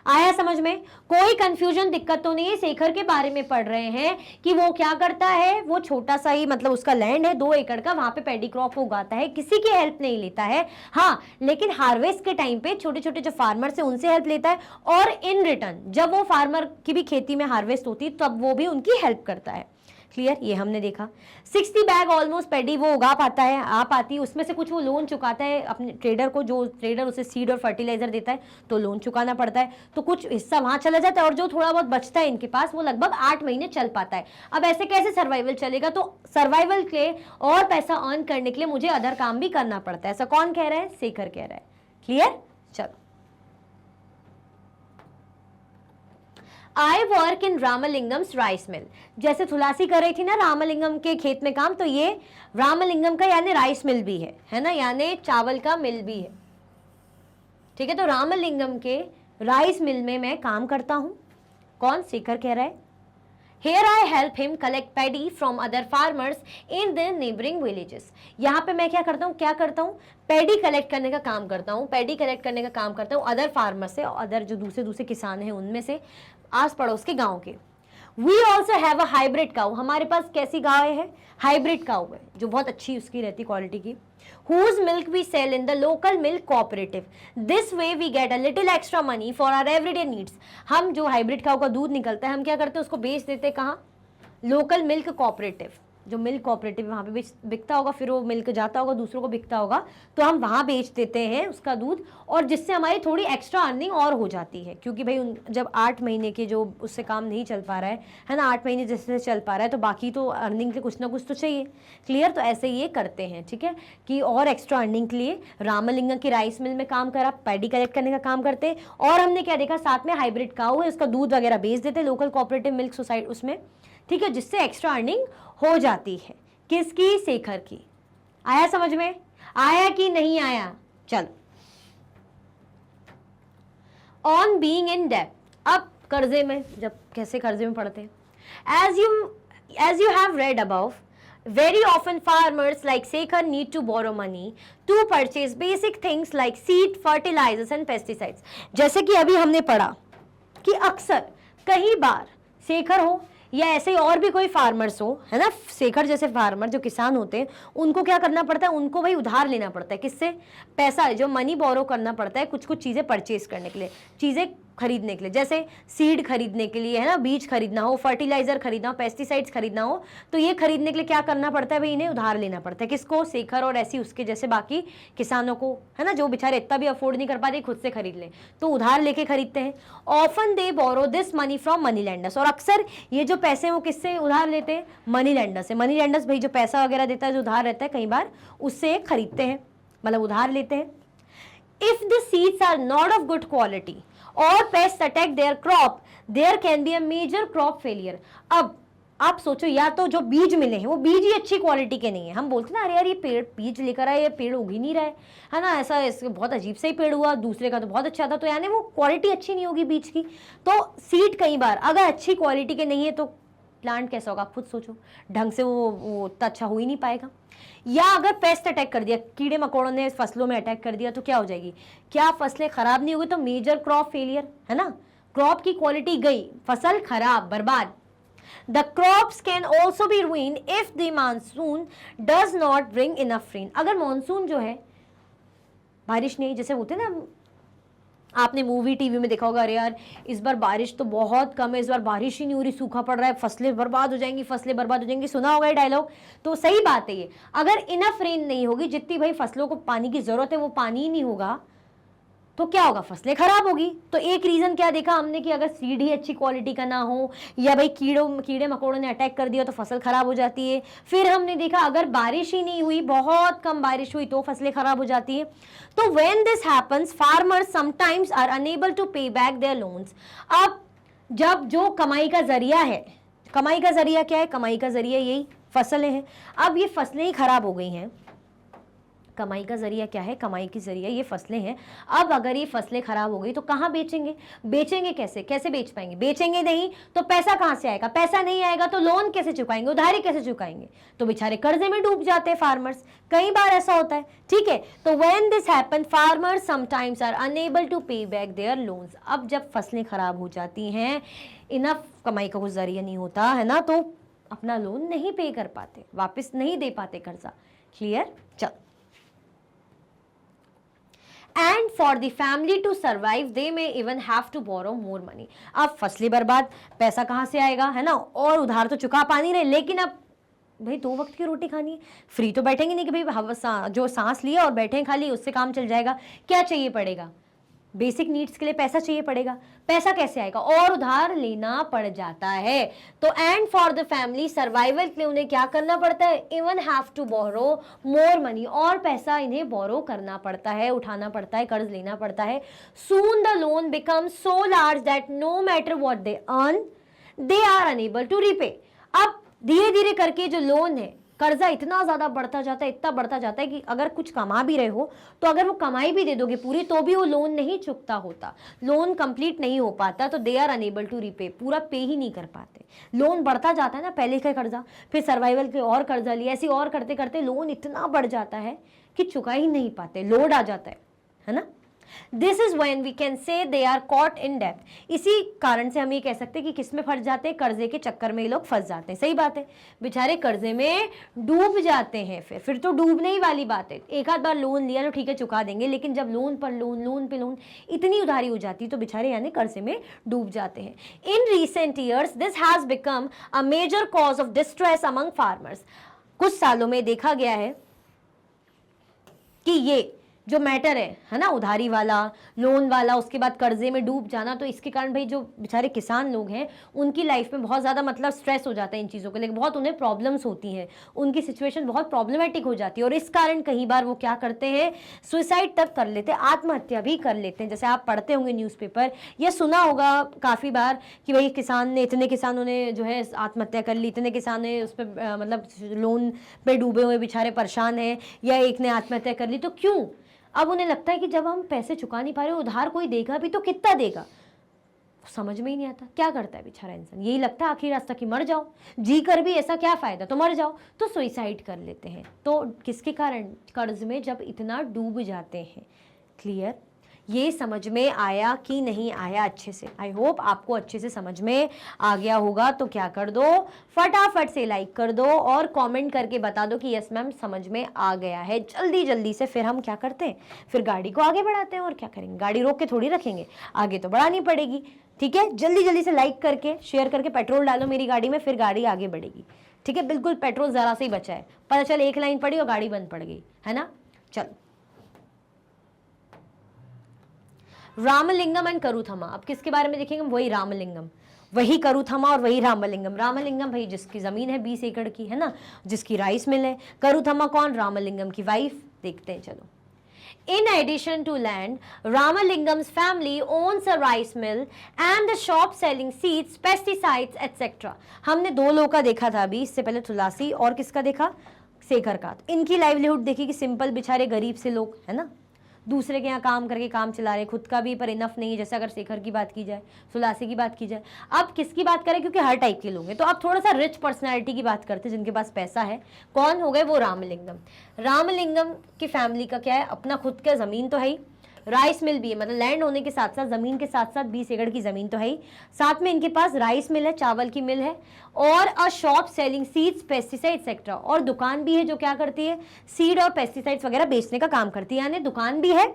[SPEAKER 1] आया समझ में? कोई कंफ्यूजन, दिक्कत तो नहीं है। शेखर के बारे में पढ़ रहे हैं कि वो क्या करता है, वो छोटा सा ही मतलब उसका लैंड है 2 एकड़ का, वहां पे पैडी क्रॉप उगाता है, किसी की हेल्प नहीं लेता है। हाँ, लेकिन हार्वेस्ट के टाइम पे छोटे छोटे जो फार्मर्स है उनसे हेल्प लेता है, और इन रिटर्न जब वो फार्मर की भी खेती में हार्वेस्ट होती है तब वो भी उनकी हेल्प करता है। क्लियर? ये हमने देखा। 60 बैग ऑलमोस्ट पैडी वो उगा पाता है, आ पाती है। उसमें से कुछ वो लोन चुकाता है अपने ट्रेडर को, जो ट्रेडर उसे सीड और फर्टिलाइजर देता है तो लोन चुकाना पड़ता है, तो कुछ हिस्सा वहां चला जाता है, और जो थोड़ा बहुत बचता है इनके पास वो लगभग 8 महीने चल पाता है। अब ऐसे कैसे सर्वाइवल चलेगा? तो सर्वाइवल के लिए और पैसा अर्न करने के लिए मुझे अदर काम भी करना पड़ता है। ऐसा कौन कह रहा है? शेखर कह रहा है। क्लियर? चलो, I work in Ramalingam's rice mill. जैसे तुलसी कर रही थी ना रामलिंगम के खेत में काम, तो ये रामलिंगम का यानी राइस मिल भी है ना, यानी चावल का मिल भी है। ठीक है, तो रामलिंगम के राइस मिल में मैं काम करता हूं। कौन? शेखर कह रहा है। Here I help him collect paddy from other farmers in the neighboring villages. यहाँ पे मैं क्या करता हूँ? पैडी कलेक्ट करने का काम करता हूँ। पैडी कलेक्ट करने का काम करता हूँ अदर फार्मर से, अदर जो दूसरे किसान हैं उनमें से, आस पड़ोस के गांव के। We also have a hybrid cow. हमारे पास कैसी गाय है? हाइब्रिड काउ है, जो बहुत अच्छी उसकी रहती क्वालिटी की। Whose milk we sell in the local milk cooperative. This way we get a little extra money for our everyday needs. हम जो हाइब्रिड काउ का दूध निकलता है हम क्या करते हैं? उसको बेच देते हैं कहाँ? Local milk cooperative. जो मिल्क कोऑपरेटिव वहाँ पे बिकता होगा, फिर वो मिल्क जाता होगा दूसरों को बिकता होगा, तो हम वहाँ बेच देते हैं उसका दूध, और जिससे हमारी थोड़ी एक्स्ट्रा अर्निंग और हो जाती है। क्योंकि भाई जब 8 महीने के जो उससे काम नहीं चल पा रहा है ना, 8 महीने जैसे चल पा रहा है, तो बाकी तो अर्निंग के कुछ ना कुछ तो चाहिए। क्लियर? तो ऐसे ये करते हैं, ठीक है, कि और एक्स्ट्रा अर्निंग के लिए रामलिंगम की राइस मिल में काम करा, पैडी कलेक्ट करने का काम करते, और हमने क्या देखा? साथ में हाइब्रिड काऊ है, उसका दूध वगैरह बेच देते लोकल कोऑपरेटिव मिल्क सोसाइटी उसमें, ठीक है, जिससे एक्स्ट्रा अर्निंग हो जाती है। किसकी? शेखर की। आया समझ में? आया कि नहीं आया? चलो, ऑन बीइंग इन डेट। अब कर्जे में, जब कैसे कर्जे में पड़ते हैं, as you have read above, very often farmers like Shekhar need to borrow money to purchase basic things like seed, fertilizers and pesticides. जैसे कि अभी हमने पढ़ा कि अक्सर कई बार शेखर हो या ऐसे ही और भी कोई फार्मर्स हो, है ना, शेखर जैसे फार्मर जो किसान होते हैं, उनको क्या करना पड़ता है? उनको भाई उधार लेना पड़ता है। किससे? पैसा, जो मनी बोरो करना पड़ता है कुछ कुछ चीज़ें परचेज करने के लिए, चीज़ें खरीदने के लिए, जैसे सीड खरीदने के लिए, है ना, बीज खरीदना हो, फर्टिलाइजर खरीदना हो, पेस्टिसाइड्स खरीदना हो, तो ये खरीदने के लिए क्या करना पड़ता है भाई, इन्हें उधार लेना पड़ता है। किसको? शेखर और ऐसी उसके जैसे बाकी किसानों को, है ना, जो बेचारे इतना भी अफोर्ड नहीं कर पाते खुद से खरीद ले, तो उधार लेके खरीदते हैं। Often they borrow this money from money lenders, और अक्सर ये जो पैसे हैं वो किससे उधार लेते हैं? मनी लैंडर से। मनी लैंडर्स भाई जो पैसा वगैरह देता है, जो उधार रहता है, कई बार उससे खरीदते हैं, मतलब उधार लेते हैं। If the seeds are not of good quality or pests attack their crop, there can be a major crop failure. अब आप सोचो, या तो जो बीज मिले हैं वो बीज ही अच्छी क्वालिटी के नहीं है। हम बोलते ना, अरे यार ये पेड़ बीज लेकर आए, ये पेड़ उग ही नहीं रहा है ना, ऐसा इसके बहुत अजीब से ही पेड़ हुआ, दूसरे का तो बहुत अच्छा था, तो यानी वो क्वालिटी अच्छी नहीं होगी बीज की। तो सीड कई बार अगर अच्छी क्वालिटी के नहीं है तो प्लांट कैसा होगा, आप खुद सोचो, ढंग से वो उतना अच्छा हो ही नहीं पाएगा। या अगर पेस्ट अटैक कर दिया, कीड़े मकोड़ों ने फसलों में अटैक कर दिया, तो क्या हो जाएगी? क्या फसलें खराब नहीं होगी? तो मेजर क्रॉप फेलियर, है ना, क्रॉप की क्वालिटी गई, फसल खराब, बर्बाद। The crops can also be ruined if the monsoon does not bring enough rain. अगर मानसून जो है, बारिश नहीं, जैसे होते ना, आपने मूवी टीवी में देखा होगा, अरे यार इस बार बारिश तो बहुत कम है, इस बार बारिश ही नहीं हो रही, सूखा पड़ रहा है, फसलें बर्बाद हो जाएंगी, फसलें बर्बाद हो जाएंगी, सुना होगा ये डायलॉग। तो सही बात है ये, अगर इनफ रेन नहीं होगी, जितनी भाई फसलों को पानी की जरूरत है वो पानी ही नहीं होगा, तो क्या होगा? फसलें खराब होगी। तो एक रीजन क्या देखा हमने कि अगर सीड ही अच्छी क्वालिटी का ना हो, या भाई कीड़े मकोड़ों ने अटैक कर दिया तो फसल खराब हो जाती है। फिर हमने देखा अगर बारिश ही नहीं हुई, बहुत कम बारिश हुई, तो फसलें खराब हो जाती है। तो when this happens, farmers sometimes are unable to pay back their loans. अब जब जो कमाई का जरिया है, कमाई का जरिया क्या है? कमाई का जरिया यही फसलें हैं। अब ये फसलें ही खराब हो गई हैं, कमाई का जरिया क्या है? कमाई की जरिया ये फसलें हैं। अब अगर ये फसलें खराब हो गई तो कहाँ बेचेंगे? बेचेंगे कैसे? कैसे बेच पाएंगे? बेचेंगे नहीं तो पैसा कहाँ से आएगा? पैसा नहीं आएगा तो लोन कैसे चुकाएंगे? उधारी कैसे चुकाएंगे? तो बेचारे कर्जे में डूब जाते हैं फार्मर्स। कई बार ऐसा होता है, ठीक है। तो when this happen, farmers sometimes are unable to pay back their loans. अब जब फसलें खराब हो जाती हैं, इनफ कमाई का कुछ जरिया नहीं होता है ना, तो अपना लोन नहीं पे कर पाते, वापस नहीं दे पाते कर्जा। क्लियर? चल। And for the family to survive, they may even have to borrow more money. अब फसलें बर्बाद, पैसा कहाँ से आएगा, है ना, और उधार तो चुका पा नहीं रहे, लेकिन अब भाई 2 वक्त की रोटी खानी है, फ्री तो बैठेंगे नहीं कि भाई जो सांस लिया और बैठे खाली उससे काम चल जाएगा। क्या चाहिए पड़ेगा? बेसिक नीड्स के लिए पैसा चाहिए पड़ेगा। पैसा कैसे आएगा? और उधार लेना पड़ जाता है। तो and for the family survival के लिए उन्हें क्या करना पड़ता है? Even have to borrow more money, और पैसा इन्हें बोरो करना पड़ता है, उठाना पड़ता है, कर्ज लेना पड़ता है। Soon the loan become so large that no matter what they earn they are unable to repay. अब धीरे धीरे करके जो लोन है, कर्जा इतना ज्यादा बढ़ता जाता है, इतना बढ़ता जाता है कि अगर कुछ कमा भी रहे हो तो अगर वो कमाई भी दे दोगे पूरी, तो भी वो लोन नहीं चुकता होता, लोन कंप्लीट नहीं हो पाता, तो they are unable to repay, पूरा पे ही नहीं कर पाते। लोन बढ़ता जाता है ना, पहले का कर्जा, फिर सर्वाइवल के और कर्जा लिया, ऐसे और करते करते लोन इतना बढ़ जाता है कि चुका ही नहीं पाते, लोड आ जाता है ना। This is when we can say they are caught in डेब्ट। इसी कारण से हम ये कह सकते हैं कि किस में फंस जाते हैं? कर्जे के चक्कर में ये लोग फंस जाते हैं। सही बात है, बेचारे कर्जे में डूब जाते हैं। फिर तो डूबने ही वाली बात है। एक आध बार लोन लिया तो ठीक है चुका देंगे, लेकिन जब लोन पर लोन, लोन पे लोन, इतनी उधारी हो जाती है तो बेचारे यानी कर्जे में डूब जाते हैं। In recent years this has become a major cause of distress among farmers. कुछ सालों में देखा गया है कि ये जो मैटर है ना, उधारी वाला, लोन वाला, उसके बाद कर्जे में डूब जाना, तो इसके कारण भाई जो बेचारे किसान लोग हैं उनकी लाइफ में बहुत ज़्यादा मतलब स्ट्रेस हो जाता है इन चीज़ों को लेकर, बहुत उन्हें प्रॉब्लम्स होती हैं, उनकी सिचुएशन बहुत प्रॉब्लमेटिक हो जाती है, और इस कारण कई बार वो क्या करते हैं? सुसाइड तक कर लेते हैं, आत्महत्या भी कर लेते हैं। जैसे आप पढ़ते होंगे न्यूज़पेपर या सुना होगा काफ़ी बार कि भाई इतने किसानों ने जो है आत्महत्या कर ली, इतने किसान ने उस पर मतलब लोन पे डूबे हुए बेचारे परेशान हैं, या एक ने आत्महत्या कर ली। तो क्यों? अब उन्हें लगता है कि जब हम पैसे चुका नहीं पा रहे, उधार कोई देगा भी तो कितना देगा, समझ में ही नहीं आता। क्या करता है बेचारा इंसान? यही लगता है आखिर रास्ता कि मर जाओ, जी कर भी ऐसा क्या फायदा, तो मर जाओ, तो सुसाइड कर लेते हैं। तो किसके कारण? कर्ज में जब इतना डूब जाते हैं। क्लियर? ये समझ में आया कि नहीं आया अच्छे से? आई होप आपको अच्छे से समझ में आ गया होगा। तो क्या कर दो, फटाफट से लाइक कर दो और कमेंट करके बता दो कि यस मैम समझ में आ गया है। जल्दी जल्दी से फिर हम क्या करते हैं, फिर गाड़ी को आगे बढ़ाते हैं। और क्या करेंगे, गाड़ी रोक के थोड़ी रखेंगे, आगे तो बढ़ानी पड़ेगी। ठीक है, जल्दी जल्दी से लाइक करके शेयर करके पेट्रोल डालो मेरी गाड़ी में, फिर गाड़ी आगे बढ़ेगी। ठीक है, बिल्कुल पेट्रोल जरा से ही बचा है, पता चल एक लाइन पड़ी और गाड़ी बंद पड़ गई, है ना। चलो, रामलिंगम एंड करूथमा, अब किसके बारे में देखेंगे, वही रामलिंगम, वही करूथमा और वही रामलिंगम। रामलिंगम भाई जिसकी जमीन है 20 एकड़ की, है ना, जिसकी राइस मिल है। करूथमा कौन, रामलिंगम की वाइफ। देखते हैं, चलो। In addition to land, Ramalingam's family owns a rice mill and a shop selling seeds, pesticides, etc. हमने दो लोगों का देखा था अभी, इससे पहले तुलसी और किसका देखा, शेखर का। इनकी लाइवलीहुड देखी कि सिंपल बेचारे गरीब से लोग, है ना, दूसरे के यहाँ काम करके काम चला रहे, खुद का भी पर इनफ नहीं है। जैसे अगर शेखर की बात की जाए, तुलसी की बात की जाए। अब किसकी बात करें, क्योंकि हर टाइप के लोग हैं, तो अब थोड़ा सा रिच पर्सनालिटी की बात करते हैं जिनके पास पैसा है। कौन हो गए, वो रामलिंगम। रामलिंगम की फैमिली का क्या है, अपना खुद का जमीन तो है ही, राइस मिल भी है, मतलब लैंड होने के साथ साथ जमीन के साथ साथ 20 एकड़ की जमीन तो है ही, साथ में इनके पास राइस मिल है, चावल की मिल है, और a shop selling seeds, pesticide etcetera, और दुकान भी है जो क्या करती है, सीड और पेस्टिसाइड्स वगैरह बेचने का काम करती है। यानी दुकान भी है,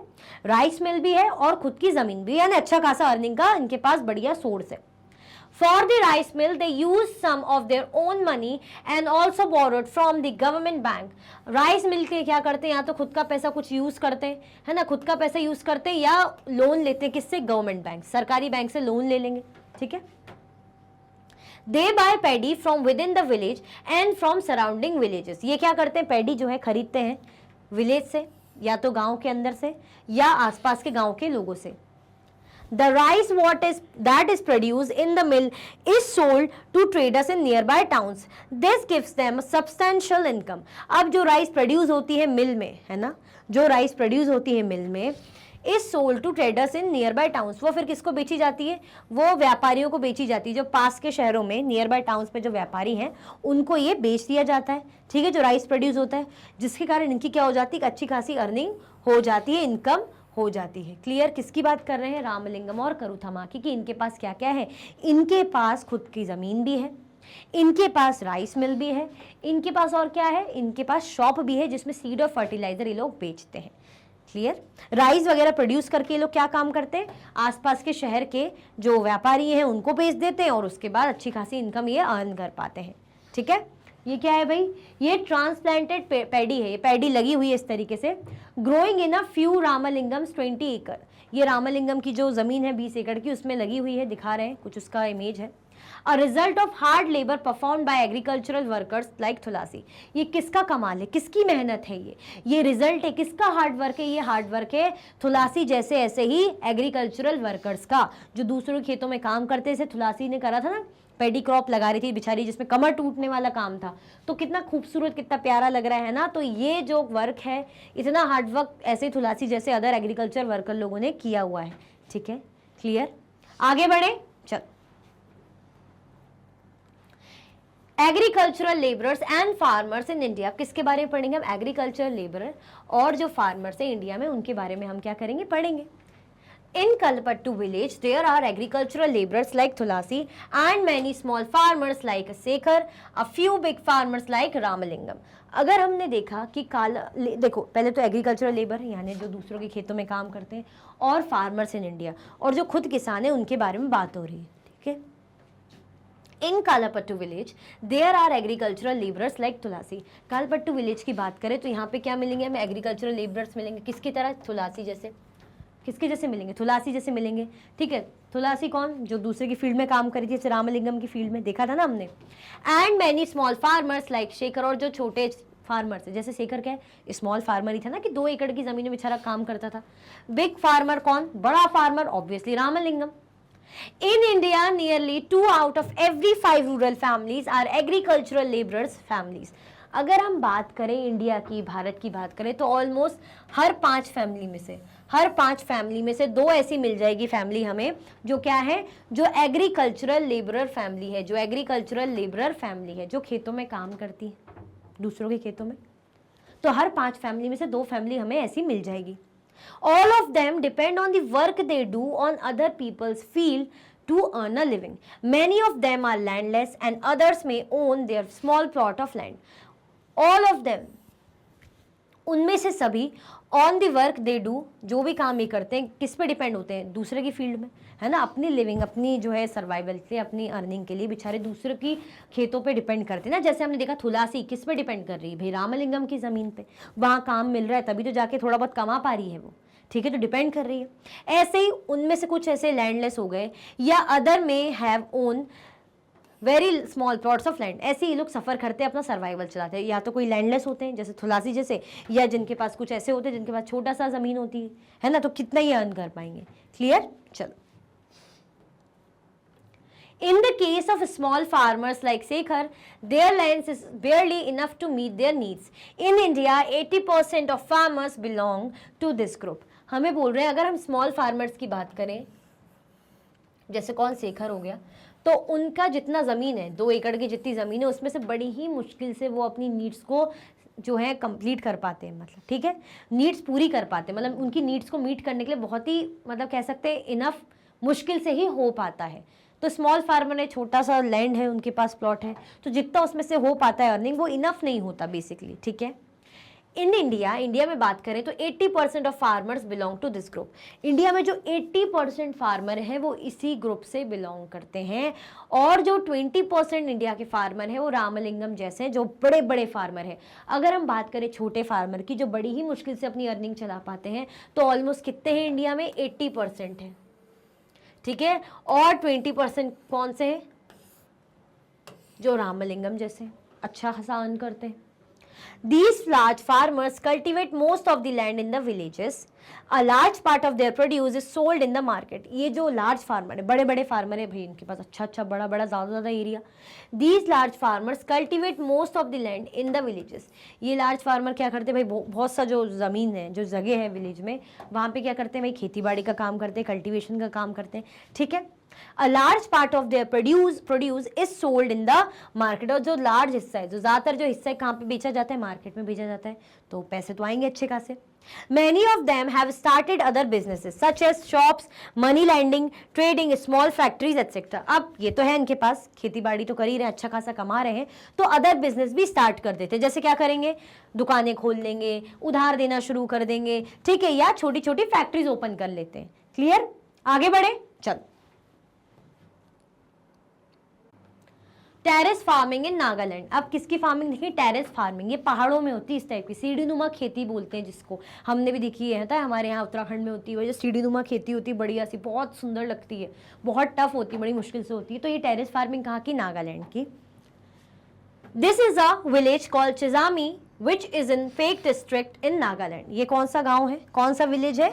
[SPEAKER 1] राइस मिल भी है और खुद की जमीन भी है, यानी अच्छा खासा अर्निंग का इनके पास बढ़िया सोर्स है। For the rice mill, they used some of their own money and also borrowed from the government bank. Rice mill के क्या करते हैं, या तो खुद का पैसा कुछ यूज करते हैं, है ना, खुद का पैसा यूज करते हैं, या लोन लेते हैं, किससे, गवर्नमेंट बैंक, सरकारी बैंक से लोन ले लेंगे। ठीक है, They buy paddy from within the village and from surrounding villages. ये क्या करते हैं, पैडी जो है खरीदते हैं विलेज से, या तो गांव के अंदर से, या आसपास के गांव के लोगों से। The rice that is produced in the mill is sold to traders in nearby towns. This gives them substantial income. अब जो राइस प्रोड्यूस होती है मिल में, है ना, जो राइस प्रोड्यूस होती है मिल में, is sold to traders in nearby towns. वो फिर किसको बेची जाती है, वो व्यापारियों को बेची जाती है, जो पास के शहरों में नियर बाय टाउन्स में जो व्यापारी हैं उनको ये बेच दिया जाता है। ठीक है, जो राइस प्रोड्यूस होता है, जिसके कारण इनकी क्या हो जाती है, अच्छी खासी अर्निंग हो जाती है, इनकम हो जाती है। क्लियर, किसकी बात कर रहे हैं, रामलिंगम और करूथमा की, कि इनके पास क्या क्या है, इनके पास खुद की ज़मीन भी है, इनके पास राइस मिल भी है, इनके पास और क्या है, इनके पास शॉप भी है जिसमें सीड और फर्टिलाइजर ये लोग बेचते हैं। क्लियर, राइस वगैरह प्रोड्यूस करके ये लोग क्या काम करते हैं, आसपास के शहर के जो व्यापारी हैं उनको बेच देते हैं, और उसके बाद अच्छी खासी इनकम ये अर्न कर पाते हैं। ठीक है, ये क्या है भाई, ये ट्रांसप्लांटेड पैडी है, ये पैडी लगी हुई है इस तरीके से, growing in a few Ramalingam's 20 एकड़। ये रामलिंगम की जो जमीन है 20 एकड़ की, उसमें लगी हुई है, दिखा रहे हैं कुछ उसका इमेज है। A result of hard labour perform by agricultural workers like Tulsi. ये किसका कमाल है, किसकी मेहनत है, ये रिजल्ट है किसका, हार्ड वर्क है, ये हार्ड वर्क है तुलसी जैसे ऐसे ही एग्रीकल्चरल वर्कर्स का, जो दूसरों के खेतों में काम करते थे। तुलसी ने करा था ना, पेडी क्रॉप लगा रही थी बेचारी, जिसमें कमर टूटने वाला काम था, तो कितना खूबसूरत, कितना प्यारा लग रहा है ना। तो ये जो वर्क है, इतना हार्ड वर्क ऐसे तुलसी जैसे अदर एग्रीकल्चर वर्कर लोगों ने किया हुआ है। ठीक है, क्लियर, आगे बढ़े, चल। Agricultural labourers and farmers in India, किसके बारे में पढ़ेंगे हम, एग्रीकल्चरल लेबरर और जो फार्मर्स है इंडिया में, उनके बारे में हम क्या करेंगे, पढ़ेंगे। In Kalpattu village, there are agricultural laborers like Tulasi and many small farmers like Sekhar, a few big farmers like Ramalingam. अगर हमने देखा कि देखो पहले तो एग्रीकल्चरल लेबर यानी जो दूसरों के खेतों में काम करते हैं, और फार्मर्स इन इंडिया, और जो खुद किसान है उनके बारे में बात हो रही है। ठीक है, in Kalapattu village there are agricultural labourers like Tulsi. Kalapattu village की बात करें तो यहाँ पे क्या मिलेंगे हमें, एग्रीकल्चरल लेबरर्स मिलेंगे, किसकी तरह, तुलसी जैसे, किसके जैसे मिलेंगे, तुलसी जैसे मिलेंगे। ठीक है, तुलसी कौन, जो दूसरे की फील्ड में काम करी थी, जैसे रामलिंगम की फील्ड में देखा था ना हमने। And many small farmers like Shekhar, और जो छोटे फार्मर्स है, जैसे शेखर क्या है, स्मॉल फार्मर ही था ना, कि 2 एकड़ की जमीन में बेचारा काम करता था। बिग फार्मर कौन, बड़ा farmer, obviously Ramalingam. In India, nearly 2 out of every 5 rural families are agricultural laborers families. अगर हम बात करें इंडिया की, भारत की बात करें, तो ऑलमोस्ट हर 5 फैमिली में से 2 ऐसी मिल जाएगी फैमिली हमें, जो क्या है, जो एग्रीकल्चरल लेबरर फैमिली है, जो एग्रीकल्चरल लेबरर फैमिली है, जो खेतों में काम करती है दूसरों के खेतों में। तो हर 5 फैमिली में से 2 फैमिली हमें ऐसी मिल जाएगी। All of them depend on the work they do on other people's field to earn a living. Many of them are landless and others may own their small plot of land. All of them, उनमें से सभी on the work they do, जो भी काम ये करते हैं किस पे डिपेंड होते हैं, दूसरे की फील्ड में, है ना, अपनी लिविंग, अपनी जो है सर्वाइवल के लिए, अपनी अर्निंग के लिए बेचारे दूसरे की खेतों पे डिपेंड करते हैं ना। जैसे हमने देखा तुलसी किस पे डिपेंड कर रही है भाई, रामलिंगम की ज़मीन पे, वहाँ काम मिल रहा है तभी तो जाके थोड़ा बहुत कमा पा रही है वो, ठीक है, तो डिपेंड कर रही है। ऐसे ही उनमें से कुछ ऐसे लैंडलेस हो गए, या अदर में have own very small plots of land, ऐसे ही लोग सफ़र करते हैं, अपना सर्वाइवल चलाते हैं। या तो कोई लैंडलेस होते हैं जैसे तुलसी जैसे, या जिनके पास कुछ ऐसे होते हैं जिनके पास छोटा सा ज़मीन होती है ना, तो कितना ही अर्न कर पाएंगे। क्लियर? चलो, in the case of small farmers like Shekhar, their lands is barely enough to meet their needs. In India, 80% of farmers belong to this group. हमें बोल रहे हैं अगर हम स्मॉल फार्मर्स की बात करें, जैसे कौन, शेखर हो गया, तो उनका जितना ज़मीन है, 2 एकड़ की जितनी ज़मीन है, उसमें से बड़ी ही मुश्किल से वो अपनी नीड्स को जो है कंप्लीट कर पाते हैं, मतलब ठीक है, नीड्स पूरी कर पाते हैं, मतलब उनकी नीड्स को मीट करने के लिए बहुत ही, मतलब कह सकते हैं इनफ मुश्किल से ही हो पाता है। तो स्मॉल फार्मर है, छोटा सा लैंड है, उनके पास प्लॉट है, तो जितना उसमें से हो पाता है अर्निंग, वो इनफ नहीं होता बेसिकली, ठीक है। इन इंडिया में बात करें तो 80% of farmers belong to this group. India में जो 80% फार्मर हैं वो इसी ग्रुप से बिलोंग करते हैं, और जो 20% इंडिया के फार्मर हैं वो रामलिंगम जैसे हैं, जो बड़े बड़े फार्मर हैं। अगर हम बात करें छोटे फार्मर की, जो बड़ी ही मुश्किल से अपनी अर्निंग चला पाते हैं, तो ऑलमोस्ट कितने हैं इंडिया में, 80% हैं, ठीक है। और 20% कौन से हैं, जो रामलिंगम जैसे अच्छा खासा अर्न करते हैं। These large farmers cultivate most of the land in the villages. A large part of their produce is sold in the market. ये जो large farmer है, बड़े बड़े farmer है भाई, इनके पास अच्छा अच्छा बड़ा बड़ा ज़्यादा area. These large farmers cultivate most of the land in the villages. ये large farmer क्या करते हैं भाई, बहुत सा जो ज़मीन है, जो जगह है विलेज में, वहाँ पे क्या करते हैं भाई, खेती बाड़ी का काम करते हैं, कल्टिवेशन का काम करते हैं, ठीक है। A large part of their produce is sold in the market. और जो लार्ज हिस्सा है, जो ज़्यादातर जो हिस्सा है, कहाँ पे बेचा जाता है, मार्केट में बेचा जाता है, तो पैसे तो आएंगे अच्छे खासे। Many of them have started other businesses such as shops, money lending, trading, small factories, etc. अब ये तो है इनके पास, खेती बाड़ी तो कर ही रहे हैं, अच्छा खासा कमा रहे हैं, तो अदर बिजनेस भी स्टार्ट कर देते हैं। जैसे क्या करेंगे, दुकानें खोल लेंगे, उधार देना शुरू कर देंगे, ठीक है, या छोटी छोटी फैक्ट्रीज ओपन कर लेते हैं। क्लियर? आगे बढ़े, चलो। Terrace farming in Nagaland. अब किसकी फार्मिंग देखिए, टेरेस फार्मिंग, ये पहाड़ों में होती है, इस टाइप की सीढ़ीनुमा खेती बोलते हैं जिसको, हमने भी देखी है, हमारे यहाँ उत्तराखंड में होती है, जो सीढ़ीनुमा खेती होती है, बढ़िया सी, बहुत सुंदर लगती है, बहुत टफ होती है, बड़ी मुश्किल से होती है। तो ये टेरेस फार्मिंग कहाँ की, नागालैंड की। This is a village called Chizami which is in Phek district in Nagaland. ये कौन सा गाँव है, कौन सा विलेज है,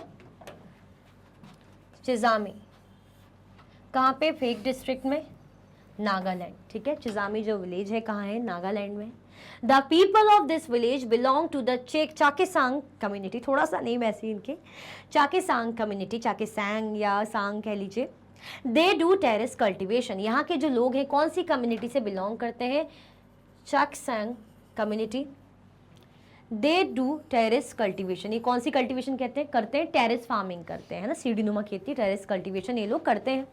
[SPEAKER 1] चिजामी, कहाँ पे, फेक डिस्ट्रिक्ट में, नागालैंड, ठीक है। चिजामी जो विलेज है कहाँ है, नागालैंड में। The people of this village belong to the Chakhesang community, थोड़ा सा नेम ऐसे इनके, चाकेसांग कम्युनिटी, चाकेसांग या सांग कह लीजिए। दे डू टेरेस कल्टिवेशन। यहाँ के जो लोग हैं कौन सी कम्युनिटी से बिलोंग करते हैं, Chakhesang community. They do terrace cultivation, ये कौन सी कल्टिवेशन कहते हैं, करते हैं टेरेस फार्मिंग करते हैं, है ना, सीढ़ीनुमा खेती, टेरेस कल्टिवेशन ये लोग करते हैं।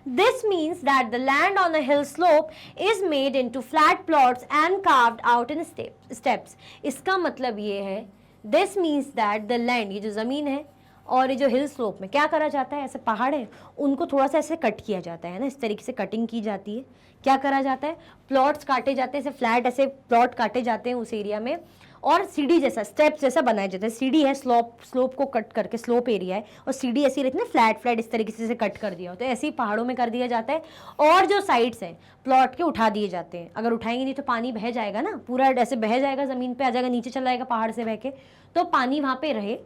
[SPEAKER 1] This means that the land on a hill slope is made into flat plots and carved out in steps. इसका मतलब ये है, this means that the land, ये जो ज़मीन है और ये जो हिल स्लोप में क्या करा जाता है, ऐसे पहाड़ है, उनको थोड़ा सा ऐसे कट किया जाता है ना, इस तरीके से कटिंग की जाती है। क्या करा जाता है, प्लॉट्स काटे जाते हैं, ऐसे फ्लैट ऐसे प्लॉट काटे जाते हैं उस एरिया में, और सीढ़ी जैसा, स्टेप जैसा बनाया जाता है। सीढ़ी है, स्लोप को कट करके, स्लोप एरिया है, और सीढ़ी ऐसी रहती है ना, फ्लैट इस तरीके से कट कर दिया हो, तो ऐसे ही पहाड़ों में कर दिया जाता है। और जो साइड्स हैं प्लॉट के उठा दिए जाते हैं, अगर उठाएंगे नहीं तो पानी बह जाएगा ना, पूरा ऐसे बह जाएगा, ज़मीन पे आ जाएगा, नीचे चला जाएगा पहाड़ से बह के, तो पानी वहाँ पे रहे,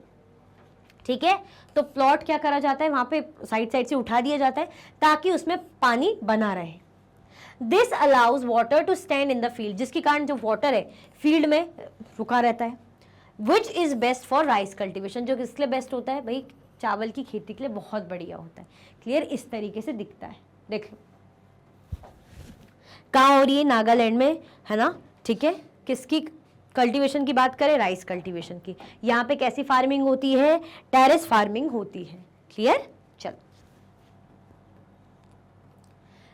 [SPEAKER 1] ठीक है। तो प्लॉट क्या करा जाता है, वहाँ पे साइड से उठा दिया जाता है ताकि उसमें पानी बना रहे। This allows water to stand in the field, जिसके कारण जो वाटर है फील्ड में रुका रहता है। Which is best for rice cultivation, जो किस लिए बेस्ट होता है भाई, चावल की खेती के लिए बहुत बढ़िया होता है। क्लियर? इस तरीके से दिखता है, देख लो कहाँ हो रही है, नागालैंड में, है ना, ठीक है। किसकी कल्टीवेशन की बात करें, राइस कल्टीवेशन की, यहाँ पे कैसी फार्मिंग होती है, टेरेस फार्मिंग होती है। क्लियर? चलो,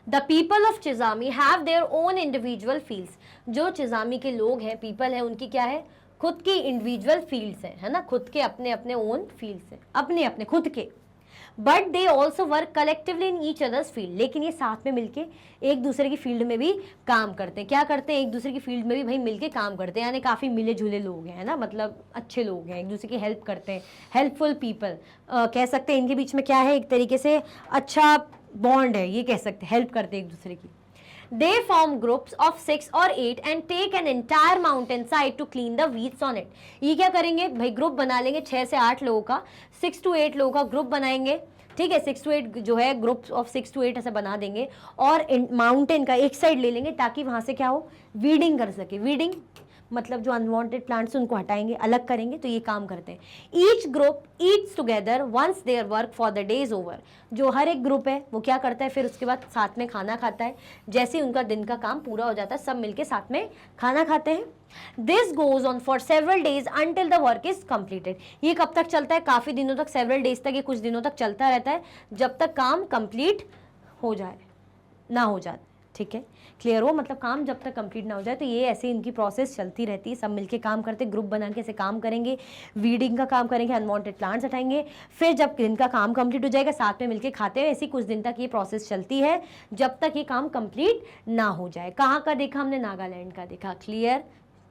[SPEAKER 1] the people of Chizami have their own individual fields. जो चिजामी के लोग हैं, पीपल है, उनकी क्या है, खुद की इंडिविजुअल फील्ड्स हैं, है ना, खुद के अपने अपने ओन फील्ड्स हैं, अपने अपने खुद के। But they also work collectively in each others field, लेकिन ये साथ में मिलके एक दूसरे की फील्ड में भी काम करते हैं। क्या करते हैं, एक दूसरे की फील्ड में भी भाई मिलके काम करते हैं, यानी काफ़ी मिले जुले लोग हैं, है ना, मतलब अच्छे लोग हैं, एक दूसरे की हेल्प करते हैं, हेल्पफुल पीपल कह सकते हैं। इनके बीच में क्या है, एक तरीके से अच्छा बॉन्ड है, ये कह सकते हैं, हेल्प करते हैं एक दूसरे की। They form groups of 6 or 8 and take an entire mountain side to clean the weeds on it. ये क्या करेंगे भाई, ग्रुप बना लेंगे 6 से 8 लोगों का, 6 to 8 लोगों का ग्रुप बनाएंगे, ठीक है, 6 to 8 जो है, ग्रुप ऑफ 6 to 8 ऐसे बना देंगे और माउंटेन का एक साइड ले लेंगे ताकि वहां से क्या हो, वीडिंग कर सके। वीडिंग मतलब जो अनवांटेड प्लांट्स उनको हटाएंगे, अलग करेंगे, तो ये काम करते हैं। Each group eats together once their work for the day is over. जो हर एक ग्रुप है वो क्या करता है, फिर उसके बाद साथ में खाना खाता है। जैसे ही उनका दिन का काम पूरा हो जाता है, सब मिलके साथ में खाना खाते हैं। This goes on for several days until the work is completed. ये कब तक चलता है, काफी दिनों तक, सेवरल डेज तक, ये कुछ दिनों तक चलता रहता है, जब तक काम कंप्लीट हो जाए ना हो जाए। ठीक है, क्लियर हो, मतलब काम जब तक कंप्लीट ना हो जाए। तो ये ऐसे इनकी प्रोसेस चलती रहती है, सब मिलके काम करते, ग्रुप बना के ऐसे काम करेंगे, वीडिंग का काम करेंगे, अनवांटेड प्लांट्स हटाएंगे, फिर जब इनका काम कंप्लीट हो जाएगा साथ में मिलके खाते हैं। ऐसी कुछ दिन तक ये प्रोसेस चलती है, जब तक ये काम कंप्लीट ना हो जाए। कहाँ का देखा हमने, नागालैंड का देखा। Clear?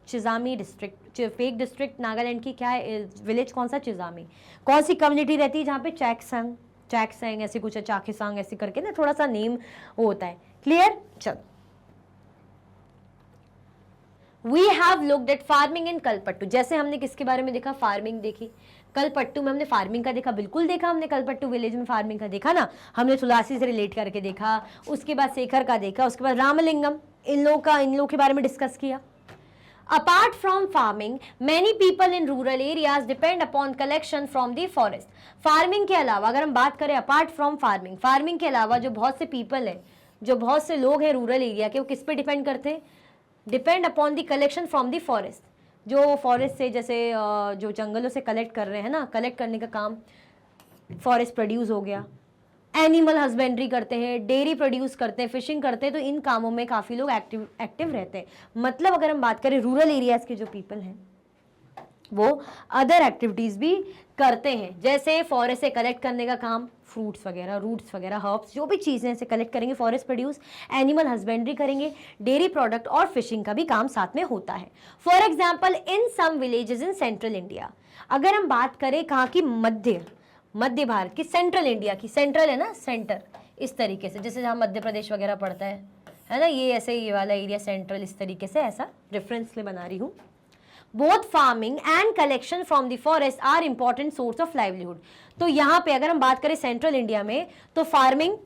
[SPEAKER 1] Chizami district, Phek district Nagaland की क्या है, विलेज कौन सा, चिजामी। कौन सी कम्युनिटी रहती है जहाँ पे, चैकसंग, चैकसंग ऐसे कुछ है, चाखेसंग ऐसे करके ना, थोड़ा सा नेम होता है। क्लियर? चलो, we have looked at farming in Kalpattu. जैसे हमने किसके बारे में देखा, फार्मिंग देखी, कलपट्टू में हमने फार्मिंग का देखा, बिल्कुल देखा हमने, कलपट्टू विलेज में फार्मिंग का देखा ना, हमने तुलसी से रिलेट करके देखा, उसके बाद शेखर का देखा, उसके बाद रामलिंगम, इन लोगों के बारे में डिस्कस किया। Apart from farming, many people in rural areas depend upon collection from the forest. Farming के अलावा अगर हम बात करें, apart from farming, farming के अलावा जो बहुत से people हैं, जो बहुत से लोग हैं रूरल एरिया के, वो किस पे डिपेंड करते हैं, depend upon the collection from the forest. जो फॉरेस्ट से, जैसे जो जंगलों से कलेक्ट कर रहे हैं ना, कलेक्ट करने का काम, फॉरेस्ट प्रोड्यूस हो गया, एनिमल हस्बेंड्री करते हैं, डेयरी प्रोड्यूस करते हैं, फिशिंग करते हैं, तो इन कामों में काफ़ी लोग एक्टिव रहते हैं। मतलब अगर हम बात करें रूरल एरियाज़ के जो पीपल हैं, वो अदर एक्टिविटीज़ भी करते हैं, जैसे फॉरेस्ट से कलेक्ट करने का काम, फ्रूट्स वगैरह, रूट्स वगैरह, हर्ब्स, जो भी चीज़ें से कलेक्ट करेंगे, फॉरेस्ट प्रोड्यूस, एनिमल हस्बेंड्री करेंगे, डेयरी प्रोडक्ट और फिशिंग का भी काम साथ में होता है। For example, in some villages in central India, अगर हम बात करें कहाँ की, मध्य भारत की, सेंट्रल इंडिया की, सेंट्रल है ना, सेंटर, इस तरीके से, जैसे जहाँ मध्य प्रदेश वगैरह पड़ता है ना, ये ऐसे, ये वाला एरिया सेंट्रल, इस तरीके से, ऐसा रेफरेंस में बना रही हूँ। Both farming and collection from the forest are important source of livelihood. तो यहाँ पे अगर हम बात करें सेंट्रल इंडिया में, तो फार्मिंग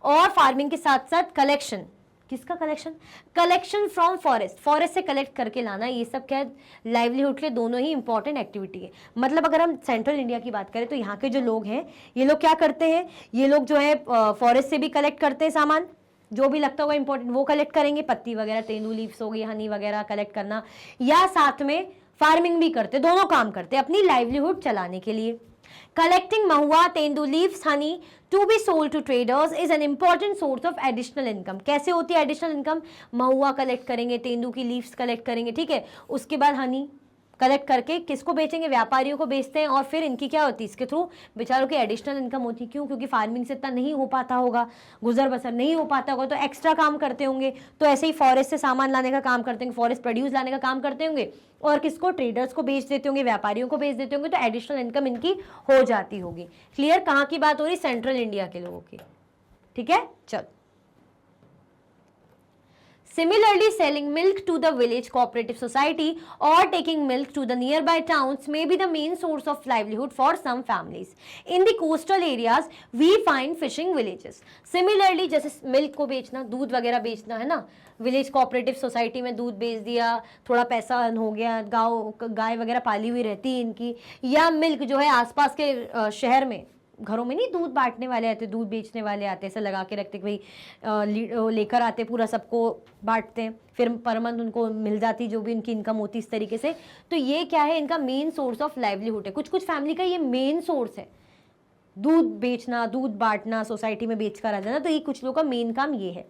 [SPEAKER 1] और फार्मिंग के साथ साथ कलेक्शन, किसका collection, collection from forest, forest से कलेक्ट करके लाना, ये सब क्या है, लाइवलीहुड के दोनों ही इंपॉर्टेंट एक्टिविटी है। मतलब अगर हम सेंट्रल इंडिया की बात करें, तो यहाँ के जो लोग हैं, ये लोग क्या करते हैं, ये लोग जो है फॉरेस्ट से भी कलेक्ट करते हैं सामान, जो भी लगता होगा इंपॉर्टेंट वो कलेक्ट करेंगे, पत्ती वगैरह, तेंदू लीव्स हो गई, हनी वगैरह कलेक्ट करना, या साथ में फार्मिंग भी करते, दोनों काम करते अपनी लाइवलीहुड चलाने के लिए। Collecting mahua, tendu leaves, honey to be sold to traders is an important source of additional income. कैसे होती है additional income? महुआ कलेक्ट करेंगे, तेंदू की लीव्स कलेक्ट करेंगे, ठीक है, उसके बाद हनी कलेक्ट करके किसको बेचेंगे, व्यापारियों को बेचते हैं, और फिर इनकी क्या होती है, इसके थ्रू बेचारों की एडिशनल इनकम होती है। क्यों? क्योंकि फार्मिंग से इतना नहीं हो पाता होगा, गुजर बसर नहीं हो पाता होगा, तो एक्स्ट्रा काम करते होंगे। तो ऐसे ही फॉरेस्ट से सामान लाने का काम करते होंगे, फॉरेस्ट प्रोड्यूस लाने का काम करते होंगे, और किसको, ट्रेडर्स को बेच देते होंगे, व्यापारियों को बेच देते होंगे, तो एडिशनल इनकम इनकी हो जाती होगी। क्लियर? कहाँ की बात हो रही? सेंट्रल इंडिया के लोगों की, ठीक है। चलो, Similarly, selling milk to the village cooperative society or taking milk to the nearby towns may be the main source of livelihood for some families. In the coastal areas, we find fishing villages. Similarly, जैसे मिल्क को बेचना, दूध वगैरह बेचना है ना, विलेज कोऑपरेटिव सोसाइटी में दूध बेच दिया, थोड़ा पैसा अर्न हो गया, गाय वगैरह पाली हुई रहती है इनकी, या मिल्क जो है आसपास के शहर में घरों में नहीं दूध बांटने वाले आते, दूध बेचने वाले आते, ऐसे लगा के रखते कि भाई लेकर आते, पूरा सबको बांटते हैं, फिर पर मंथ उनको मिल जाती जो भी उनकी इनकम होती इस तरीके से। तो ये क्या है, इनका मेन सोर्स ऑफ लाइवलीहुड है। कुछ कुछ फैमिली का ये मेन सोर्स है, दूध बेचना, दूध बांटना, सोसाइटी में बेच कर आ जाना। तो ये कुछ लोगों का मेन काम ये है।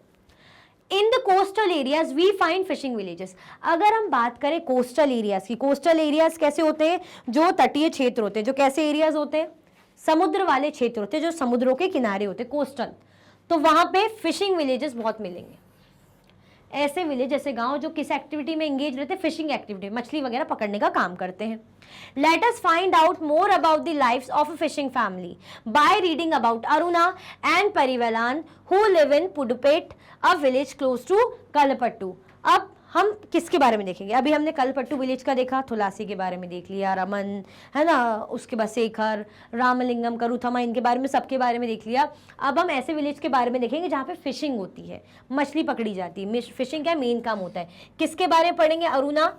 [SPEAKER 1] In the coastal areas we find fishing villages. अगर हम बात करें कोस्टल एरियाज की, कोस्टल एरियाज कैसे होते हैं, जो तटीय क्षेत्र होते हैं, जो कैसे एरियाज होते हैं, समुद्र वाले क्षेत्र होते हैं, जो समुद्रों के किनारे होते हैं, कोस्टल। तो वहां पे फिशिंग विलेजेस बहुत मिलेंगे। ऐसे विलेज, ऐसे गांव जो किस एक्टिविटी में एंगेज रहते हैं, फिशिंग एक्टिविटी, मछली वगैरह पकड़ने का काम करते हैं। Let us find out more about the lives of a fishing family by reading about Aruna and Parivelan who live in Pudupet, a village close to Kalpattu. अब हम किसके बारे में देखेंगे, अभी हमने कलपट्टू विलेज का देखा, थुलासी के बारे में देख लिया, रमन है ना, उसके बाद शेखर, रामलिंगम, करूथमा, इनके बारे में, सबके बारे में देख लिया। अब हम ऐसे विलेज के बारे में देखेंगे जहाँ पे फिशिंग होती है, मछली पकड़ी जाती है। फिशिंग का मेन काम होता है। किसके बारे में पढ़ेंगे, अरुणा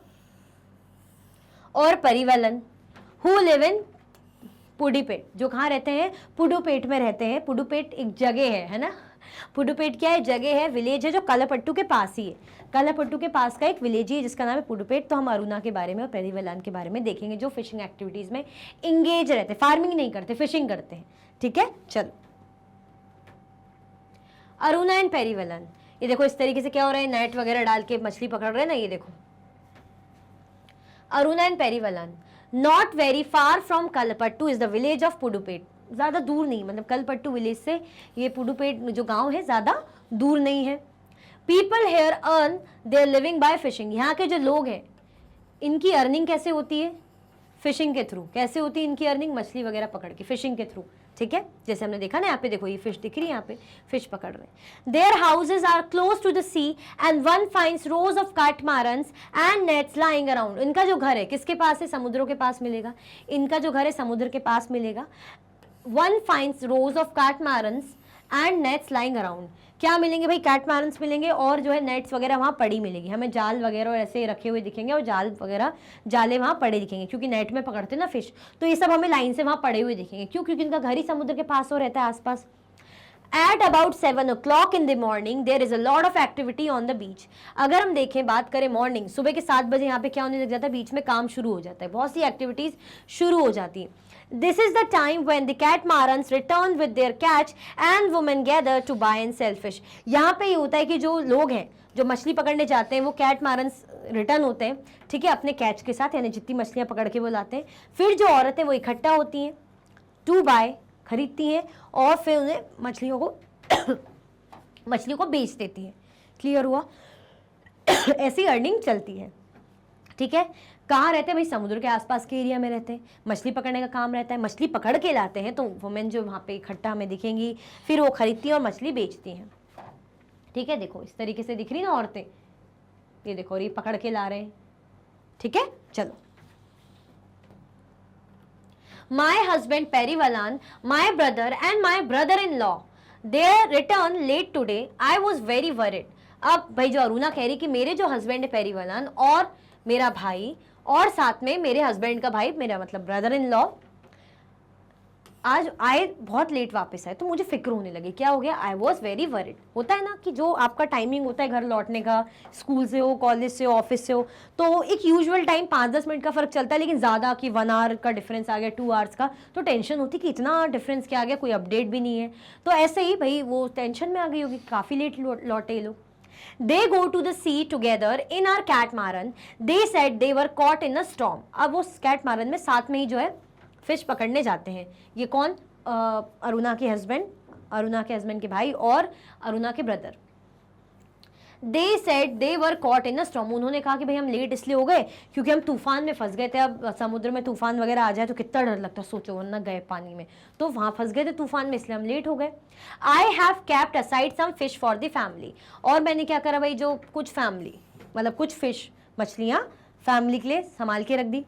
[SPEAKER 1] और परिवलन, हु लिव इन पुडुपेट, जो कहाँ रहते हैं, पुडुपेट में रहते हैं। पुडुपेट एक जगह है ना, पुडुपेट क्या है, जगह है, विलेज है, जो कलपट्टू के पास ही है। कलपट्टू के पास का एक विलेज ही है जिसका नाम है पुडुपेट। तो हम अरुणा के बारे में और परिवेलान के बारे में देखेंगे, जो फिशिंग एक्टिविटीज में इंगेज रहते, फार्मिंग नहीं करते, फिशिंग करते हैं। ठीक है, चलो। अरुणा एंड परिवेलान, ये देखो इस तरीके से क्या हो रहा है, नेट वगैरह डाल के मछली पकड़ रहे हैं ना, ये देखो। Aruna and Parivelan, not very far from Kalpattu is the village of Pudupet. ज्यादा दूर नहीं, मतलब कलपट्टू विलेज से ये पुडुपेट जो गांव है ज्यादा दूर नहीं है। People here earn their living by fishing. यहाँ के जो लोग हैं इनकी अर्निंग कैसे होती है, फिशिंग के थ्रू। कैसे होती है इनकी अर्निंग, मछली वगैरह पकड़ के, फिशिंग के थ्रू। ठीक है, जैसे हमने देखा ना, यहाँ पे देखो ये फिश दिख रही है, यहाँ पे फिश पकड़ रहे हैं। Their houses are close to the sea and one finds rows of catamarans and nets lying around. इनका जो घर है किसके पास है, समुद्रों के पास मिलेगा। इनका जो घर है समुद्र के पास मिलेगा। One finds rows of catamarans and nets lying around. क्या मिलेंगे भाई, कैटमारन्स मिलेंगे और जो है नेट्स वगैरह वहाँ पड़ी मिलेगी। हमें जाल वगैरह ऐसे रखे हुए दिखेंगे और जाल वगैरह जाले वहाँ पड़े दिखेंगे, क्योंकि नेट में पकड़ते हैं ना फिश। तो ये सब हमें लाइन से वहाँ पड़े हुए दिखेंगे। क्यों, क्योंकि इनका घर ही समुद्र के पास हो रहता है, आसपास। At about 7 o'clock in the morning, there is a lot of activity on the beach. अगर हम देखें, बात करें मॉर्निंग, सुबह के 7 बजे यहाँ पे क्या होने लग जाता है, बीच में काम शुरू हो जाता है, बहुत सी एक्टिविटीज शुरू हो जाती है। This is the time when the catamarans return with their catch and women gather to buy and sell fish. यहाँ पे ये होता है कि जो लोग हैं जो मछली पकड़ने जाते हैं वो कैटमारन्स रिटर्न होते हैं, ठीक है, अपने कैच के साथ, यानी जितनी मछलियाँ पकड़ के वो लाते हैं। फिर जो औरतें वो इकट्ठा होती हैं, टू बाय, खरीदती हैं, और फिर उन्हें मछलियों को बेच देती हैं। क्लियर हुआ? ऐसी अर्निंग चलती है। ठीक है, कहाँ रहते हैं भाई, समुद्र के आसपास के एरिया में रहते हैं, मछली पकड़ने का काम रहता है, मछली पकड़ के लाते हैं, तो वुमेन जो वहाँ पे इकट्ठा हमें दिखेंगी, फिर वो खरीदती हैं और मछली बेचती हैं। ठीक है, देखो इस तरीके से दिख रही ना औरतें, ये देखो ये पकड़ के ला रहे हैं। ठीक है, चलो। My husband Perivalan, my brother and my brother-in-law, they return late today. I was very worried. अब भाई जो अरुणा कह रही कि मेरे जो हस्बैंड है पेरीवालन और मेरा भाई और साथ में मेरे हस्बैंड का भाई, मेरा मतलब ब्रदर इन लॉ, आज आए बहुत लेट वापस आए, तो मुझे फिक्र होने लगी। क्या हो गया, आई वॉज वेरी वरिड। होता है ना कि जो आपका टाइमिंग होता है घर लौटने का, स्कूल से हो, कॉलेज से हो, ऑफिस से हो, तो एक यूजुअल टाइम 5-10 मिनट का फर्क चलता है, लेकिन ज़्यादा कि 1 आवर का डिफरेंस आ गया, 2 आवर्स का, तो टेंशन होती कि इतना डिफरेंस क्या आ गया, कोई अपडेट भी नहीं है। तो ऐसे ही भाई वो टेंशन में आ गई होगी, काफ़ी लेट लौटे लोग। They go to the sea together in our catamaran. They said they were caught in a storm. अब वो कैटमारन में साथ में ही जो है फिश पकड़ने जाते हैं। ये कौन, अरुणा के हस्बैंड के भाई और अरुणा के brother. They said they were caught in a storm. उन्होंने कहा कि भाई हम लेट इसलिए हो गए क्योंकि हम तूफान में फंस गए थे। अब समुद्र में तूफान वगैरह आ जाए तो कितना डर लगता है, सोचो, वरना गए पानी में, तो वहाँ फंस गए थे तूफान में, इसलिए हम लेट हो गए। I have kept aside some fish for the family. और मैंने क्या करा भाई, जो कुछ फैमिली मतलब कुछ फिश, मछलियाँ फैमिली के लिए संभाल के रख दी।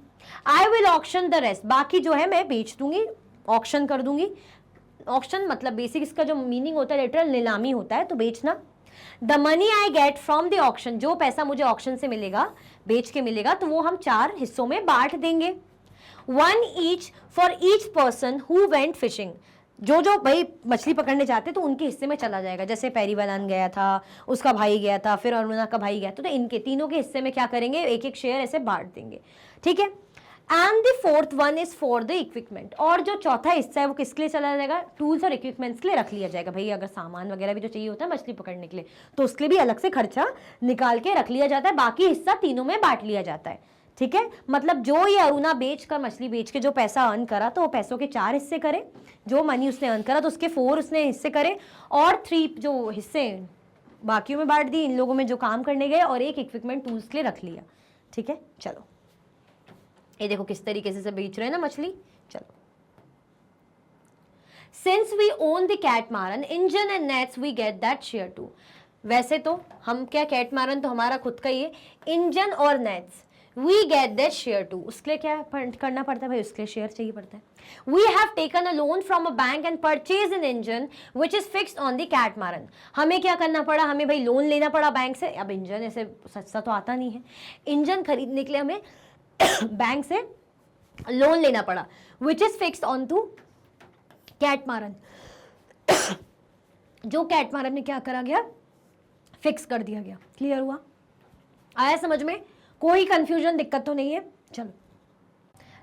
[SPEAKER 1] I will auction the rest. बाकी जो है मैं बेच दूंगी, ऑक्शन कर दूंगी। ऑक्शन मतलब बेसिक इसका जो मीनिंग होता है लिटरल नीलामी होता है, तो बेचना। The money I get from the auction, जो पैसा मुझे ऑक्शन से मिलेगा, बेच के मिलेगा, तो वो हम 4 हिस्सों में बांट देंगे। 1 each for each person who went fishing. जो जो भाई मछली पकड़ने जाते तो उनके हिस्से में चला जाएगा। जैसे पेरीवालन गया था, उसका भाई गया था, फिर अरुणा का भाई गया था, तो इनके तीनों के हिस्से में क्या करेंगे, एक एक शेयर ऐसे बांट देंगे, ठीक है। And the fourth one is for the equipment, और जो चौथा हिस्सा है वो किसके लिए चला जाएगा, टूल्स और इक्विपमेंट्स के लिए रख लिया जाएगा। भाई अगर सामान वगैरह भी जो चाहिए होता है मछली पकड़ने के लिए तो उसके लिए भी अलग से खर्चा निकाल के रख लिया जाता है, बाकी हिस्सा तीनों में बांट लिया जाता है, ठीक है। मतलब जो ये अरुणा बेच कर, मछली बेच के जो पैसा अर्न करा तो वो पैसों के 4 हिस्से करे, जो मनी उसने अर्न करा तो उसके 4 उसने हिस्से करे, और 3 जो हिस्से बाकियों में बांट दी इन लोगों में जो काम करने गए, और एक इक्विपमेंट टूल्स के लिए रख लिया, ठीक है। चलो ये देखो किस तरीके से बेच रहे हैं ना मछली। चलो, since we own the catamaran engine and nets we get that share too. वैसे तो हम क्या, कैटमारन तो हमारा खुद का ही है, इंजन और nets we get that share too, उसके लिए क्या करना पड़ता है भाई, उसके लिए शेयर चाहिए पड़ता है। We have taken a loan from a bank and purchase an engine which is fixed on the catamaran. हमें क्या करना पड़ा, हमें भाई लोन लेना पड़ा बैंक से। अब इंजन ऐसे सस्ता तो आता नहीं है, इंजन खरीदने के लिए हमें बैंक से लोन लेना पड़ा, which is fixed on to catamaran. जो कैटमारन में क्या करा गया, फिक्स कर दिया गया। क्लियर हुआ, आया समझ में, कोई कंफ्यूजन दिक्कत तो नहीं है। चलो,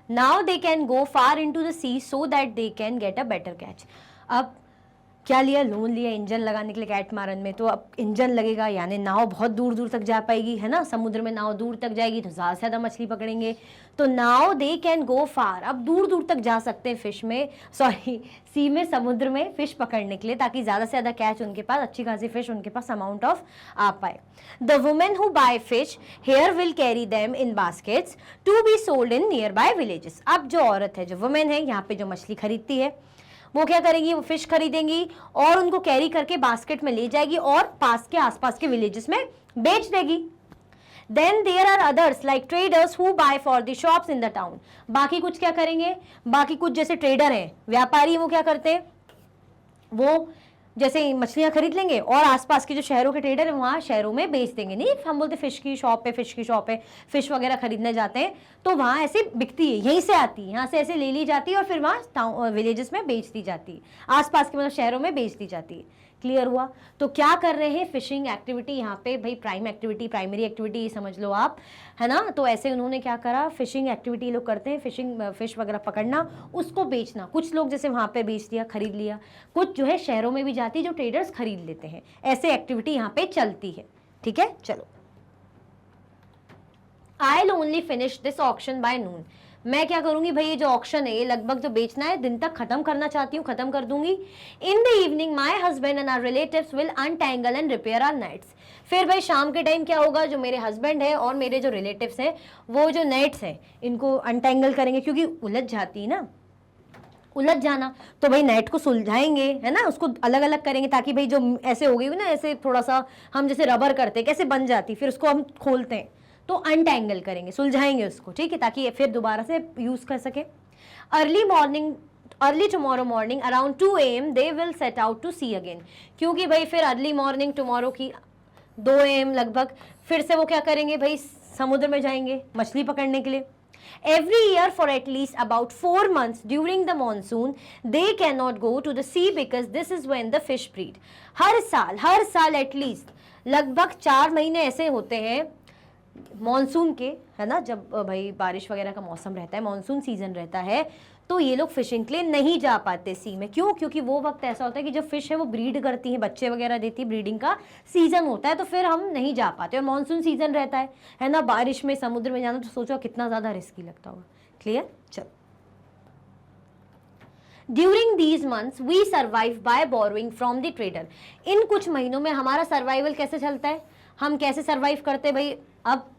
[SPEAKER 1] now they can go far into the sea so that they can get a better catch. अब क्या लिया, लोन लिया इंजन लगाने के लिए कैटमारन में, तो अब इंजन लगेगा यानी नाव बहुत दूर दूर तक जा पाएगी, है ना। समुद्र में नाव दूर तक जाएगी तो ज़्यादा से ज़्यादा मछली पकड़ेंगे। तो नाउ दे कैन गो फार, अब दूर दूर तक जा सकते हैं फिश में, सॉरी सी में, समुद्र में फिश पकड़ने के लिए, ताकि ज़्यादा से ज़्यादा कैच उनके पास, अच्छी खासी फिश उनके पास अमाउंट ऑफ आ पाए। The women who buy fish here will carry them in baskets to be sold in nearby villages. अब जो औरत है, जो वुमेन है यहाँ पे, जो मछली खरीदती है, वो क्या करेगी, वो फिश खरीदेंगी और उनको कैरी करके बास्केट में ले जाएगी और पास के आसपास के विलेजेस में बेच देगी। Then there are others like traders who buy for the shops in the town. बाकी कुछ क्या करेंगे, बाकी कुछ जैसे ट्रेडर हैं, व्यापारी, वो क्या करते हैं, वो जैसे मछलियां खरीद लेंगे और आसपास के जो शहरों के ट्रेडर है वहाँ शहरों में बेच देंगे। नहीं, हम बोलते फिश की शॉप है, फिश वगैरह खरीदने जाते हैं तो वहाँ ऐसे बिकती है, यहीं से आती है, यहाँ से ऐसे ले ली जाती है और फिर वहाँ विलेजेस में बेच दी जाती है, आसपास के मतलब शहरों में बेच दी जाती है। क्लियर हुआ। तो क्या कर रहे हैं, फिशिंग एक्टिविटी यहाँ पे भाई प्राइमरी एक्टिविटी समझ लो आप, है ना। तो ऐसे उन्होंने क्या करा, फिशिंग एक्टिविटी लोग करते हैं, फिश वगैरह पकड़ना, उसको बेचना। कुछ लोग जैसे वहाँ पे बेच दिया, खरीद लिया, कुछ जो है शहरों में भी जाती है, जो ट्रेडर्स खरीद लेते हैं। ऐसे एक्टिविटी यहाँ पे चलती है, ठीक है। चलो, I'll only finish this auction by noon. मैं क्या करूंगी भाई, ये जो ऑक्शन है ये लगभग जो बेचना है दिन तक खत्म करना चाहती हूँ, खत्म कर दूंगी। In the evening my husband and our relatives will untangle and repair our nets. फिर भाई शाम के टाइम क्या होगा, जो मेरे हस्बैंड है और मेरे जो रिलेटिव्स हैं वो जो नेट्स हैं इनको अनटैंगल करेंगे, क्योंकि उलझ जाती है ना, उलझ जाना, तो भाई नेट को सुलझाएंगे, है ना, उसको अलग अलग करेंगे ताकि भाई जो ऐसे हो गई ना, ऐसे थोड़ा सा हम जैसे रबर करते हैं कैसे बन जाती, फिर उसको हम खोलते हैं तो अनटैंगल करेंगे, सुलझाएंगे उसको, ठीक है, ताकि फिर दोबारा से यूज कर सके। Early tomorrow morning around 2 AM they will set out to sea again. क्योंकि भाई फिर अर्ली मॉर्निंग टुमारो की 2 AM लगभग फिर से वो क्या करेंगे भाई, समुद्र में जाएंगे मछली पकड़ने के लिए। Every year for at least about 4 months during the monsoon, they cannot go to the sea because this is when the fish breed. हर साल at least लगभग 4 महीने ऐसे होते हैं मॉनसून के, है ना, जब भाई बारिश वगैरह का मौसम रहता है, मॉनसून सीजन रहता है, तो ये लोग फिशिंग के लिए नहीं जा पाते सी में। क्यों? क्योंकि वो वक्त ऐसा होता है कि जब फिश है वो ब्रीड करती है, बच्चे वगैरह देती है, ब्रीडिंग का सीजन होता है, तो फिर हम नहीं जा पाते। और मॉनसून सीजन रहता है ना, बारिश में समुद्र में जाना, तो सोचो कितना ज़्यादा रिस्की लगता होगा। क्लियर। चलो, during these months we survive by borrowing from the trader. इन कुछ महीनों में हमारा सर्वाइवल कैसे चलता है, हम कैसे सर्वाइव करते हैं भाई। अब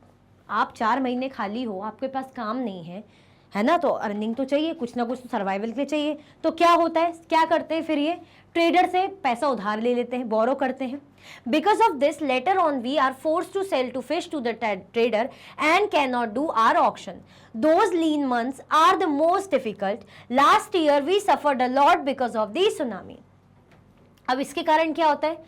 [SPEAKER 1] आप 4 महीने खाली हो, आपके पास काम नहीं है ना, तो अर्निंग तो चाहिए, कुछ ना कुछ तो सर्वाइवल के लिए चाहिए। तो क्या होता है, क्या करते हैं फिर ये ट्रेडर से पैसा उधार ले लेते हैं, बोरो करते हैं। Because of this later on we are force to sell to fish to the trader and can not do our auction. Those lean months are the most difficult. Last year we suffered a lot because of the tsunami. अब इसके कारण क्या होता है,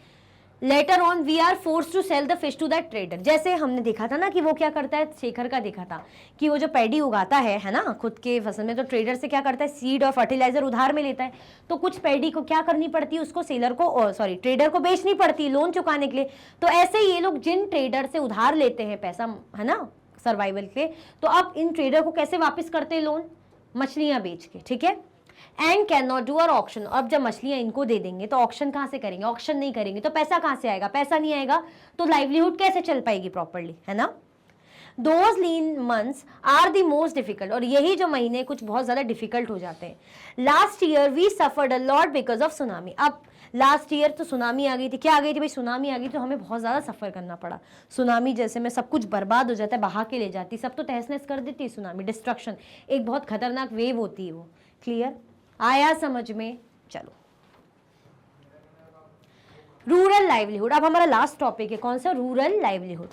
[SPEAKER 1] later on we are force to sell the fish to that trader. जैसे हमने देखा था ना कि वो क्या करता है, शेखर का देखा था कि वो जो पैडी उगाता है ना खुद के फसल में, तो ट्रेडर से क्या करता है, सीड और फर्टिलाइजर उधार में लेता है। तो कुछ पैडी को क्या करनी पड़ती है, उसको सेलर को सॉरी ट्रेडर को बेचनी पड़ती है लोन चुकाने के लिए। तो ऐसे ये लोग जिन ट्रेडर से उधार लेते हैं पैसा, है ना, सर्वाइवल के, तो अब इन ट्रेडर को कैसे वापस करते हैं लोन, मछलियां बेच के, ठीक है। And can not do our auction. अब जब मछलियां इनको दे देंगे तो ऑक्शन कहां से करेंगे, ऑक्शन नहीं करेंगे तो पैसा कहां से आएगा, पैसा नहीं आएगा तो लाइवलीहुड कैसे चल पाएगी प्रॉपरली, है ना। Those lean months are the most difficult, और यही जो महीने कुछ बहुत ज़्यादा डिफिकल्ट हो जाते हैं। Last year we suffered a lot because of tsunami. अब लास्ट ईयर तो सुनामी आ गई थी, क्या आ गई थी भाई, सुनामी आ गई, तो हमें बहुत ज़्यादा सफ़र करना पड़ा। सुनामी जैसे में सब कुछ बर्बाद हो जाता है, बहा के ले जाती, सब तो तहस नहस कर देती है सुनामी, डिस्ट्रक्शन, एक बहुत खतरनाक वेव होती है वो। क्लियर आया समझ में, चलो। रूरल लाइवलीहुड, अब हमारा लास्ट टॉपिक है, कौन सा, रूरल लाइवलीहुड।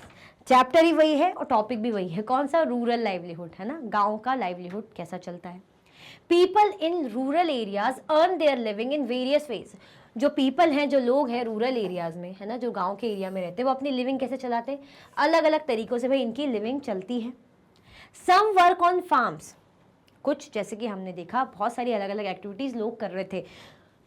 [SPEAKER 1] चैप्टर ही वही है और टॉपिक भी वही है, कौन सा, रूरल लाइवलीहुड, है ना, गांव का लाइवलीहुड कैसा चलता है। People in rural areas earn their living in various ways. जो पीपल हैं, जो लोग हैं रूरल एरियाज में, है ना, जो गांव के एरिया में रहते हैं, वो अपनी लिविंग कैसे चलाते हैं, अलग अलग तरीकों से भाई इनकी लिविंग चलती है। सम वर्क ऑन फार्म्स, कुछ जैसे कि हमने देखा बहुत सारी अलग अलग एक्टिविटीज़ लोग कर रहे थे,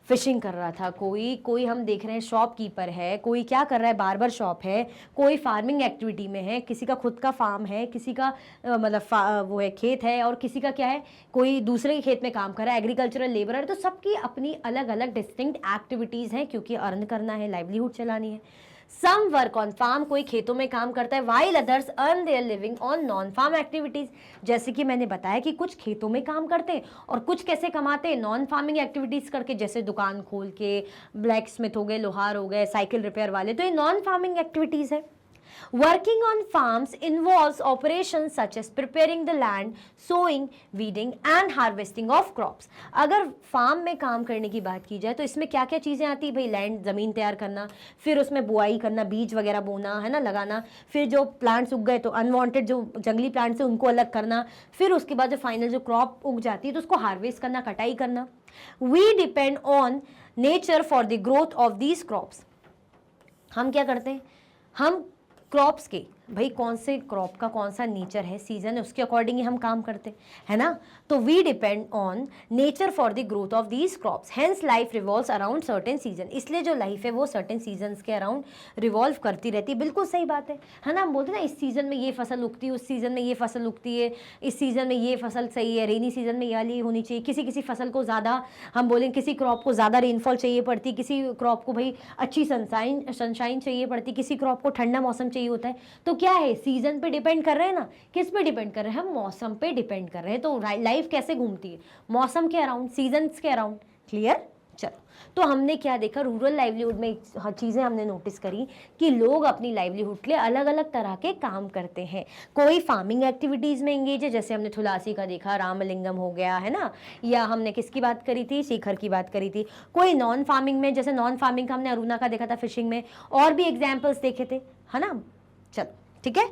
[SPEAKER 1] फिशिंग कर रहा था कोई हम देख रहे हैं शॉपकीपर है, कोई क्या कर रहा है, बार्बर शॉप है, कोई फार्मिंग एक्टिविटी में है, किसी का खुद का फार्म है, किसी का मतलब वो है खेत है, और किसी का क्या है, कोई दूसरे के खेत में काम कर रहा है, एग्रीकल्चरल लेबरर। तो सबकी अपनी अलग अलग डिस्टिंक्ट एक्टिविटीज़ हैं, क्योंकि अर्न करना है, लाइवलीहुड चलानी है। सम वर्क ऑन फार्म, कोई खेतों में काम करता है, while others earn their living on non farm activities. जैसे कि मैंने बताया कि कुछ खेतों में काम करते हैं और कुछ कैसे कमाते हैं, नॉन फार्मिंग एक्टिविटीज करके, जैसे दुकान खोल के, ब्लैक स्मिथ हो गए, लोहार हो गए, साइकिल रिपेयर वाले, तो ये नॉन फार्मिंग एक्टिविटीज है। Working on farms involves operations such as preparing the land, sowing, weeding and harvesting of crops. अगर फार्म में काम करने की बात की जाए तो इसमें क्या क्या चीज़ें आती है भाई, लैंड ज़मीन तैयार करना, फिर उसमें बुआई करना, बीज वगैरह बोना, है ना, लगाना, फिर जो प्लांट्स उग गए तो अनवांटेड जो जंगली प्लांट्स हैं उनको अलग करना, फिर उसके बाद जो फाइनल जो क्रॉप उग जाती है तो उसको हार्वेस्ट करना, कटाई करना। We depend on nature for the growth of these crops. हम क्या करते हैं, हम क्रॉप्स के, भाई कौन से क्रॉप का कौन सा नेचर है, सीजन है, उसके अकॉर्डिंग ही हम काम करते हैं, है ना। तो we depend on nature for the growth of these crops, hence life revolves around certain season. इसलिए जो लाइफ है वो सर्टेन सीजन्स के अराउंड रिवॉल्व करती रहती है। बिल्कुल सही बात है ना। हम बोलते हैं ना, इस सीज़न में ये फसल उगती है, उस सीज़न में ये फसल उगती है, इस सीज़न में ये फसल सही है, रेनी सीजन में ये वाली होनी चाहिए। किसी किसी फसल को ज़्यादा, हम बोलें किसी क्रॉप को ज़्यादा रेनफॉल चाहिए पड़ती, किसी क्रॉप को भाई अच्छी सनशाइन चाहिए पड़ती, किसी क्रॉप को ठंडा मौसम चाहिए होता है। तो क्या है, सीजन पे डिपेंड कर रहे हैं ना, किस पे डिपेंड कर रहे हैं, हम मौसम पे डिपेंड कर रहे हैं। तो लाइफ कैसे घूमती है, मौसम के अराउंड, सीजन्स के अराउंड। क्लियर, चलो। तो हमने क्या देखा, रूरल लाइवलीहुड में चीज़ें हमने नोटिस करी कि लोग अपनी लाइवलीहुड के लिए अलग अलग तरह के काम करते हैं। कोई फार्मिंग एक्टिविटीज़ में एंगेज है, जैसे हमने थुलासी का देखा, रामलिंगम हो गया, है ना, या हमने किसकी बात करी थी, शेखर की बात करी थी। कोई नॉन फार्मिंग में, जैसे नॉन फार्मिंग का हमने अरुणा का देखा था, फिशिंग में, और भी एग्जाम्पल्स देखे थे, है ना। चलो ठीक है।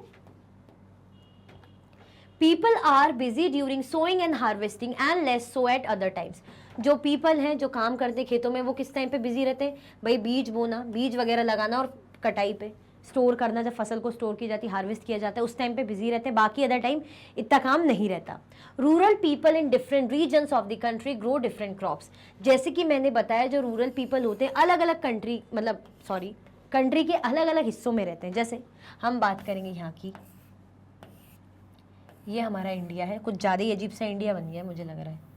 [SPEAKER 1] People are busy during sowing and harvesting and less so at other times. जो पीपल हैं, जो काम करते खेतों में, वो किस टाइम पे बिजी रहते हैं भाई, बीज बोना, बीज वगैरह लगाना, और कटाई पे, स्टोर करना, जब फसल को स्टोर की जाती है, हार्वेस्ट किया जाता है, उस टाइम पे बिजी रहते हैं। बाकी अदर टाइम इतना काम नहीं रहता। Rural people in different regions of the country grow different crops. जैसे कि मैंने बताया, जो रूरल पीपल होते हैं अलग अलग कंट्री के अलग अलग हिस्सों में रहते हैं। जैसे हम बात करेंगे यहाँ की, ये हमारा इंडिया है, कुछ ज़्यादा ही अजीब सा इंडिया बन गया है मुझे लग रहा है।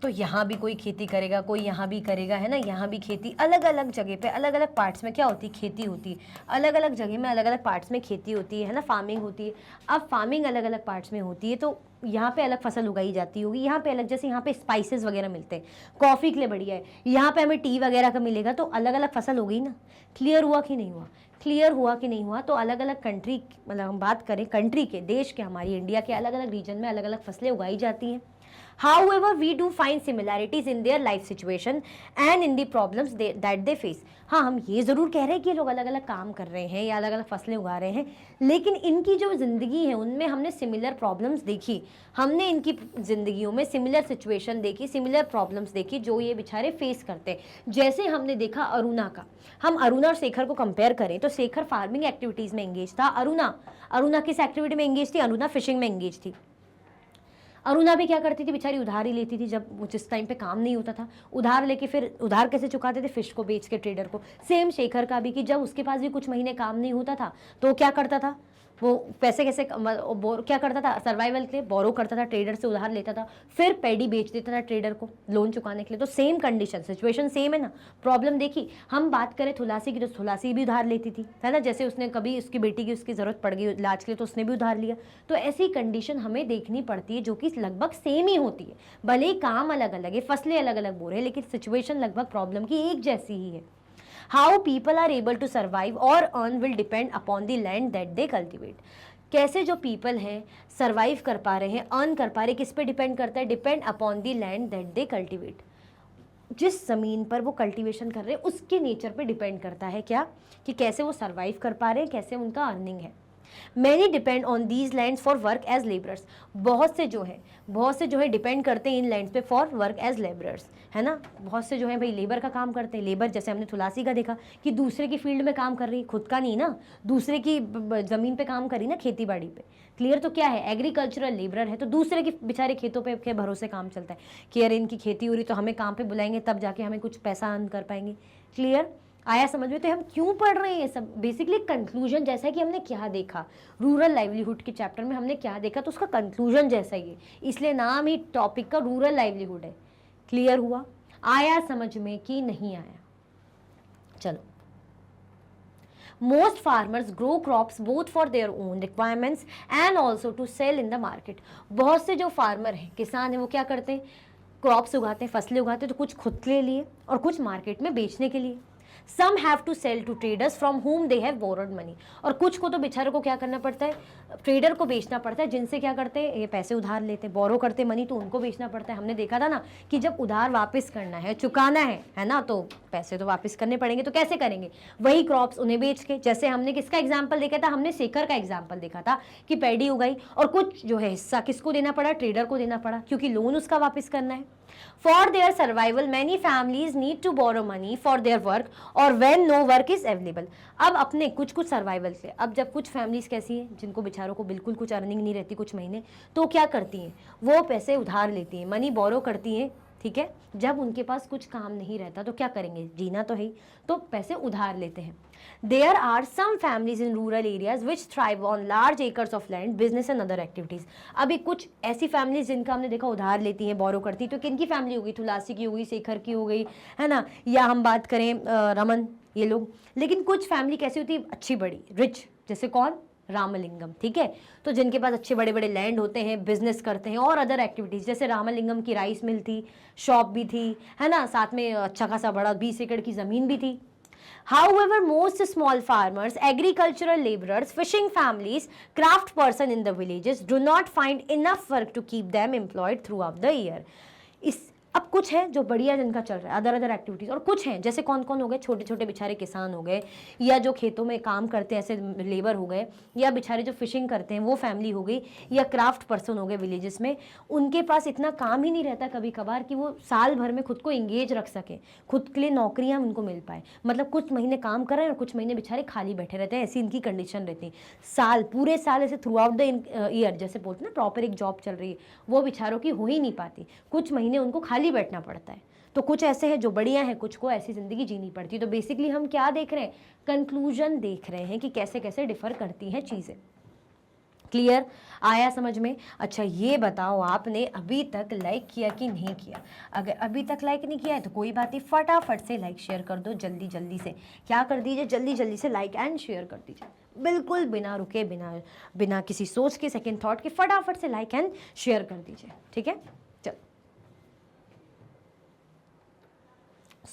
[SPEAKER 1] तो यहाँ भी कोई खेती करेगा, कोई यहाँ भी करेगा, है ना, यहाँ भी खेती, अलग अलग जगह पे अलग अलग पार्ट्स में क्या होती है, खेती होती है। अलग अलग जगह में अलग अलग पार्ट्स में खेती होती है ना, फार्मिंग होती है। अब फार्मिंग अलग अलग पार्ट्स में होती है तो यहाँ पे अलग फसल उगाई जाती होगी, यहाँ पे अलग, जैसे यहाँ पे स्पाइसेस वगैरह मिलते हैं, कॉफ़ी के लिए बढ़िया है, यहाँ पे हमें टी वगैरह का मिलेगा, तो अलग अलग फसल हो गई ना। क्लियर हुआ कि नहीं हुआ, क्लियर हुआ कि नहीं हुआ। तो अलग अलग कंट्री, मतलब हम बात करें कंट्री के, देश के, हमारी इंडिया के अलग अलग रीजन में अलग अलग फसलें उगाई जाती हैं। However, we do find similarities in their life situation and in the problems that they face. हाँ, हम ये ज़रूर कह रहे हैं कि ये लोग अलग अलग काम कर रहे हैं या अलग अलग फसलें उगा रहे हैं, लेकिन इनकी जो ज़िंदगी है उनमें हमने सिमिलर प्रॉब्लम्स देखी, हमने इनकी ज़िंदगियों में सिमिलर सिचुएशन देखी, सिमिलर प्रॉब्लम्स देखी जो ये बेचारे फेस करते हैं। जैसे हमने देखा अरुणा का, हम अरुणा और शेखर को कंपेयर करें तो शेखर फार्मिंग एक्टिविटीज़ में एंगेज था, अरुणा किस एक्टिविटी में एंगेज थी? अरुणा फिशिंग में एंगेज थी। अरुणा भी क्या करती थी बेचारी? उधार ही लेती थी, जब जिस टाइम पे काम नहीं होता था उधार लेके, फिर उधार कैसे चुकाते थे? फिश को बेच के ट्रेडर को। सेम शेखर का भी कि जब उसके पास भी कुछ महीने काम नहीं होता था तो क्या करता था? वो पैसे कैसे क्या करता था? सर्वाइवल के लिए बोरो करता था, ट्रेडर से उधार लेता था, फिर पैडी बेच देता था ट्रेडर को लोन चुकाने के लिए। तो सेम कंडीशन, सिचुएशन सेम है ना, प्रॉब्लम देखी। हम बात करें थुलासी की, तो थुलासी भी उधार लेती थी, है ना, जैसे उसने कभी उसकी बेटी की उसकी ज़रूरत पड़ गई इलाज के लिए तो उसने भी उधार लिया। तो ऐसी कंडीशन हमें देखनी पड़ती है जो कि लगभग सेम ही होती है, भले ही काम अलग अलग है, फसलें अलग अलग बोरे हैं, लेकिन सिचुएशन लगभग प्रॉब्लम की एक जैसी ही है। How people are able to survive or earn will depend upon the land that they cultivate. कैसे जो पीपल हैं सर्वाइव कर पा रहे हैं, अर्न कर पा रहे हैं, किस पे डिपेंड करता है? Depend upon the land that they cultivate. जिस ज़मीन पर वो कल्टीवेशन कर रहे हैं उसके नेचर पे डिपेंड करता है क्या, कि कैसे वो सर्वाइव कर पा रहे हैं, कैसे उनका अर्निंग है। Many depend on these lands for work as labourers. बहुत से जो है डिपेंड करते हैं इन लैंड्स पे फॉर वर्क एज लेबरर्स, है ना। बहुत से जो है भाई लेबर का काम करते हैं। लेबर जैसे हमने थुलासी का देखा कि दूसरे की फील्ड में काम कर रही, खुद का नहीं ना, दूसरे की ज़मीन पे काम करी ना, खेती बाड़ी पे। क्लियर? तो क्या है? एग्रीकल्चरल लेबरर है, तो दूसरे के बेचारे खेतों पे के भरोसे काम चलता है कि अरे इनकी खेती हो रही तो हमें काम पे बुलाएंगे तब जाके हमें कुछ पैसा अर्न कर पाएंगे। क्लियर? आया समझ में? तो हम क्यों पढ़ रहे हैं ये सब? बेसिकली कंक्लूजन जैसा है कि हमने क्या देखा रूरल लाइवलीहुड के चैप्टर में, हमने क्या देखा तो उसका कंक्लूजन जैसा ही है, इसलिए नाम ही टॉपिक का रूरल लाइवलीहुड है। क्लियर हुआ? आया समझ में कि नहीं आया? चलो, most farmers grow crops both for their own requirements and also to sell in the market. बहुत से जो फार्मर हैं, किसान हैं, वो क्या करते हैं? क्रॉप्स उगाते हैं, फसलें उगाते हैं, तो कुछ खुद के लिए और कुछ मार्केट में बेचने के लिए। Some have to sell to traders from whom they have borrowed money. और कुछ को तो बेचारों को क्या करना पड़ता है? ट्रेडर को बेचना पड़ता है, जिनसे क्या करते हैं? ये पैसे उधार लेते हैं, बोरो करते मनी, तो उनको बेचना पड़ता है। हमने देखा था ना कि जब उधार वापस करना है, चुकाना है ना, तो पैसे तो वापस करने पड़ेंगे। तो कैसे करेंगे? वही क्रॉप्स उन्हें बेच के। जैसे हमने किसका एग्जाम्पल देखा था? हमने शेखर का एग्जाम्पल देखा था कि पैडी उगाई और कुछ जो है हिस्सा किसको देना पड़ा? ट्रेडर को देना पड़ा, क्योंकि लोन उसका वापस करना है। For their survival, many families need to borrow money for their work or when no work is available. अब अपने कुछ सर्वाइवल से, अब जब कुछ फैमिलीज कैसी हैं जिनको बेचारों को बिल्कुल कुछ अर्निंग नहीं रहती कुछ महीने, तो क्या करती हैं? वो पैसे उधार लेती हैं, मनी बोरो करती हैं, ठीक है। जब उनके पास कुछ काम नहीं रहता तो क्या करेंगे? जीना तो है, तो पैसे उधार लेते हैं। There are some families in rural areas which thrive on large acres of land, business and other activities. अभी कुछ ऐसी फैमिलीज जिनका हमने देखा उधार लेती हैं, बोरो करती, तो किनकी फैमिली होगी? थुलासी की होगी, शेखर की हो गई, है ना, या हम बात करें रमन, ये लोग। लेकिन कुछ फैमिली कैसी होती है? अच्छी बड़ी रिच, जैसे कौन? रामलिंगम, ठीक है। तो जिनके पास अच्छे बड़े बड़े लैंड होते हैं, बिजनेस करते हैं और अदर एक्टिविटीज़, जैसे रामलिंगम की राइस मिल थी, शॉप भी थी, है ना, साथ में अच्छा खासा बड़ा 20 एकड़ की ज़मीन भी थी। However, most small farmers, agricultural laborers, fishing families, craft person in the villages do not find enough work to keep them employed throughout the year. अब कुछ है जो बढ़िया जिनका चल रहा है, अदर एक्टिविटीज़, और कुछ हैं जैसे कौन कौन हो गए? छोटे छोटे बेचारे किसान हो गए, या जो खेतों में काम करते हैं ऐसे लेबर हो गए, या बेचारे जो फिशिंग करते हैं वो फैमिली हो गई, या क्राफ्ट पर्सन हो गए विलेजेस में। उनके पास इतना काम ही नहीं रहता कभी कभार कि वो साल भर में खुद को इंगेज रख सकें, खुद के लिए नौकरियाँ उनको मिल पाए। मतलब कुछ महीने काम कर रहे हैं और कुछ महीने बेचारे खाली बैठे रहते हैं, ऐसी इनकी कंडीशन रहती है। पूरे साल ऐसे थ्रू आउट द ईयर, जैसे बोलते हैं ना प्रॉपर एक जॉब चल रही है, वो बेचारों की हो ही नहीं पाती, कुछ महीने उनको खाली बैठना पड़ता है। तो कुछ ऐसे हैं जो बढ़िया हैं, कुछ को ऐसी ज़िंदगी जीनी पड़ती है। तो बेसिकली हम क्या देख रहे हैं? कंक्लूजन देख रहे हैं कि कैसे कैसे डिफ़र करती हैं चीज़ें। क्लियर? आया समझ में? अच्छा, ये बताओ आपने अभी तक लाइक किया कि नहीं किया? अगर अभी तक लाइक नहीं किया है तो कोई बात नहीं, फटाफट से लाइक शेयर कर दो, जल्दी जल्दी से। क्या कर दीजिए? जल्दी जल्दी से लाइक एंड शेयर कर दीजिए, बिल्कुल बिना रुके, बिना किसी सोच के, सेकेंड थॉट के, फटाफट से लाइक एंड शेयर कर दीजिए, ठीक है।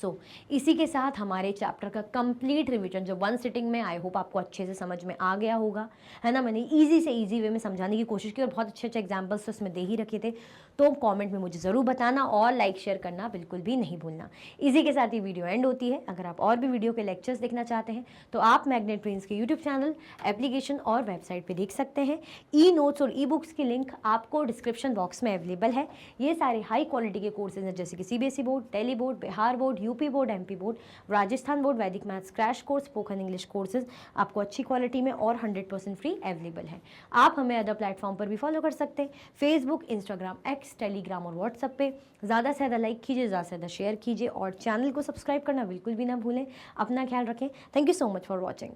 [SPEAKER 1] सो इसी के साथ हमारे चैप्टर का कंप्लीट रिवीजन जो वन सिटिंग में आई होप आपको अच्छे से समझ में आ गया होगा, है ना। मैंने इजी से इजी वे में समझाने की कोशिश की और बहुत अच्छे अच्छे एग्जाम्पल्स तो इसमें दे ही रखे थे। तो कमेंट में मुझे ज़रूर बताना और लाइक शेयर करना बिल्कुल भी नहीं भूलना। इसी के साथ ये वीडियो एंड होती है। अगर आप और भी वीडियो के लेक्चर्स देखना चाहते हैं तो आप मैग्नेट ब्रेन्स के यूट्यूब चैनल, एप्लीकेशन और वेबसाइट पर देख सकते हैं। ई नोट्स और ई बुक्स की लिंक आपको डिस्क्रिप्शन बॉक्स में अवेलेबल है। ये सारे हाई क्वालिटी के कोर्सेज हैं जैसे कि CBSE board, Delhi board, Bihar board, UP board, MP board, Rajasthan board, Vedic maths crash course, spoken English courses आपको अच्छी क्वालिटी में और 100% फ्री अवेलेबल है। आप हमें अदर प्लेटफॉर्म पर भी फॉलो कर सकते हैं, फेसबुक, इंस्टाग्राम, एक्स, टेलीग्राम और व्हाट्सएप पे। ज़्यादा से ज़्यादा लाइक कीजिए, ज़्यादा से ज़्यादा शेयर कीजिए और चैनल को सब्सक्राइब करना बिल्कुल भी ना भूलें। अपना ख्याल रखें। Thank you so much for watching.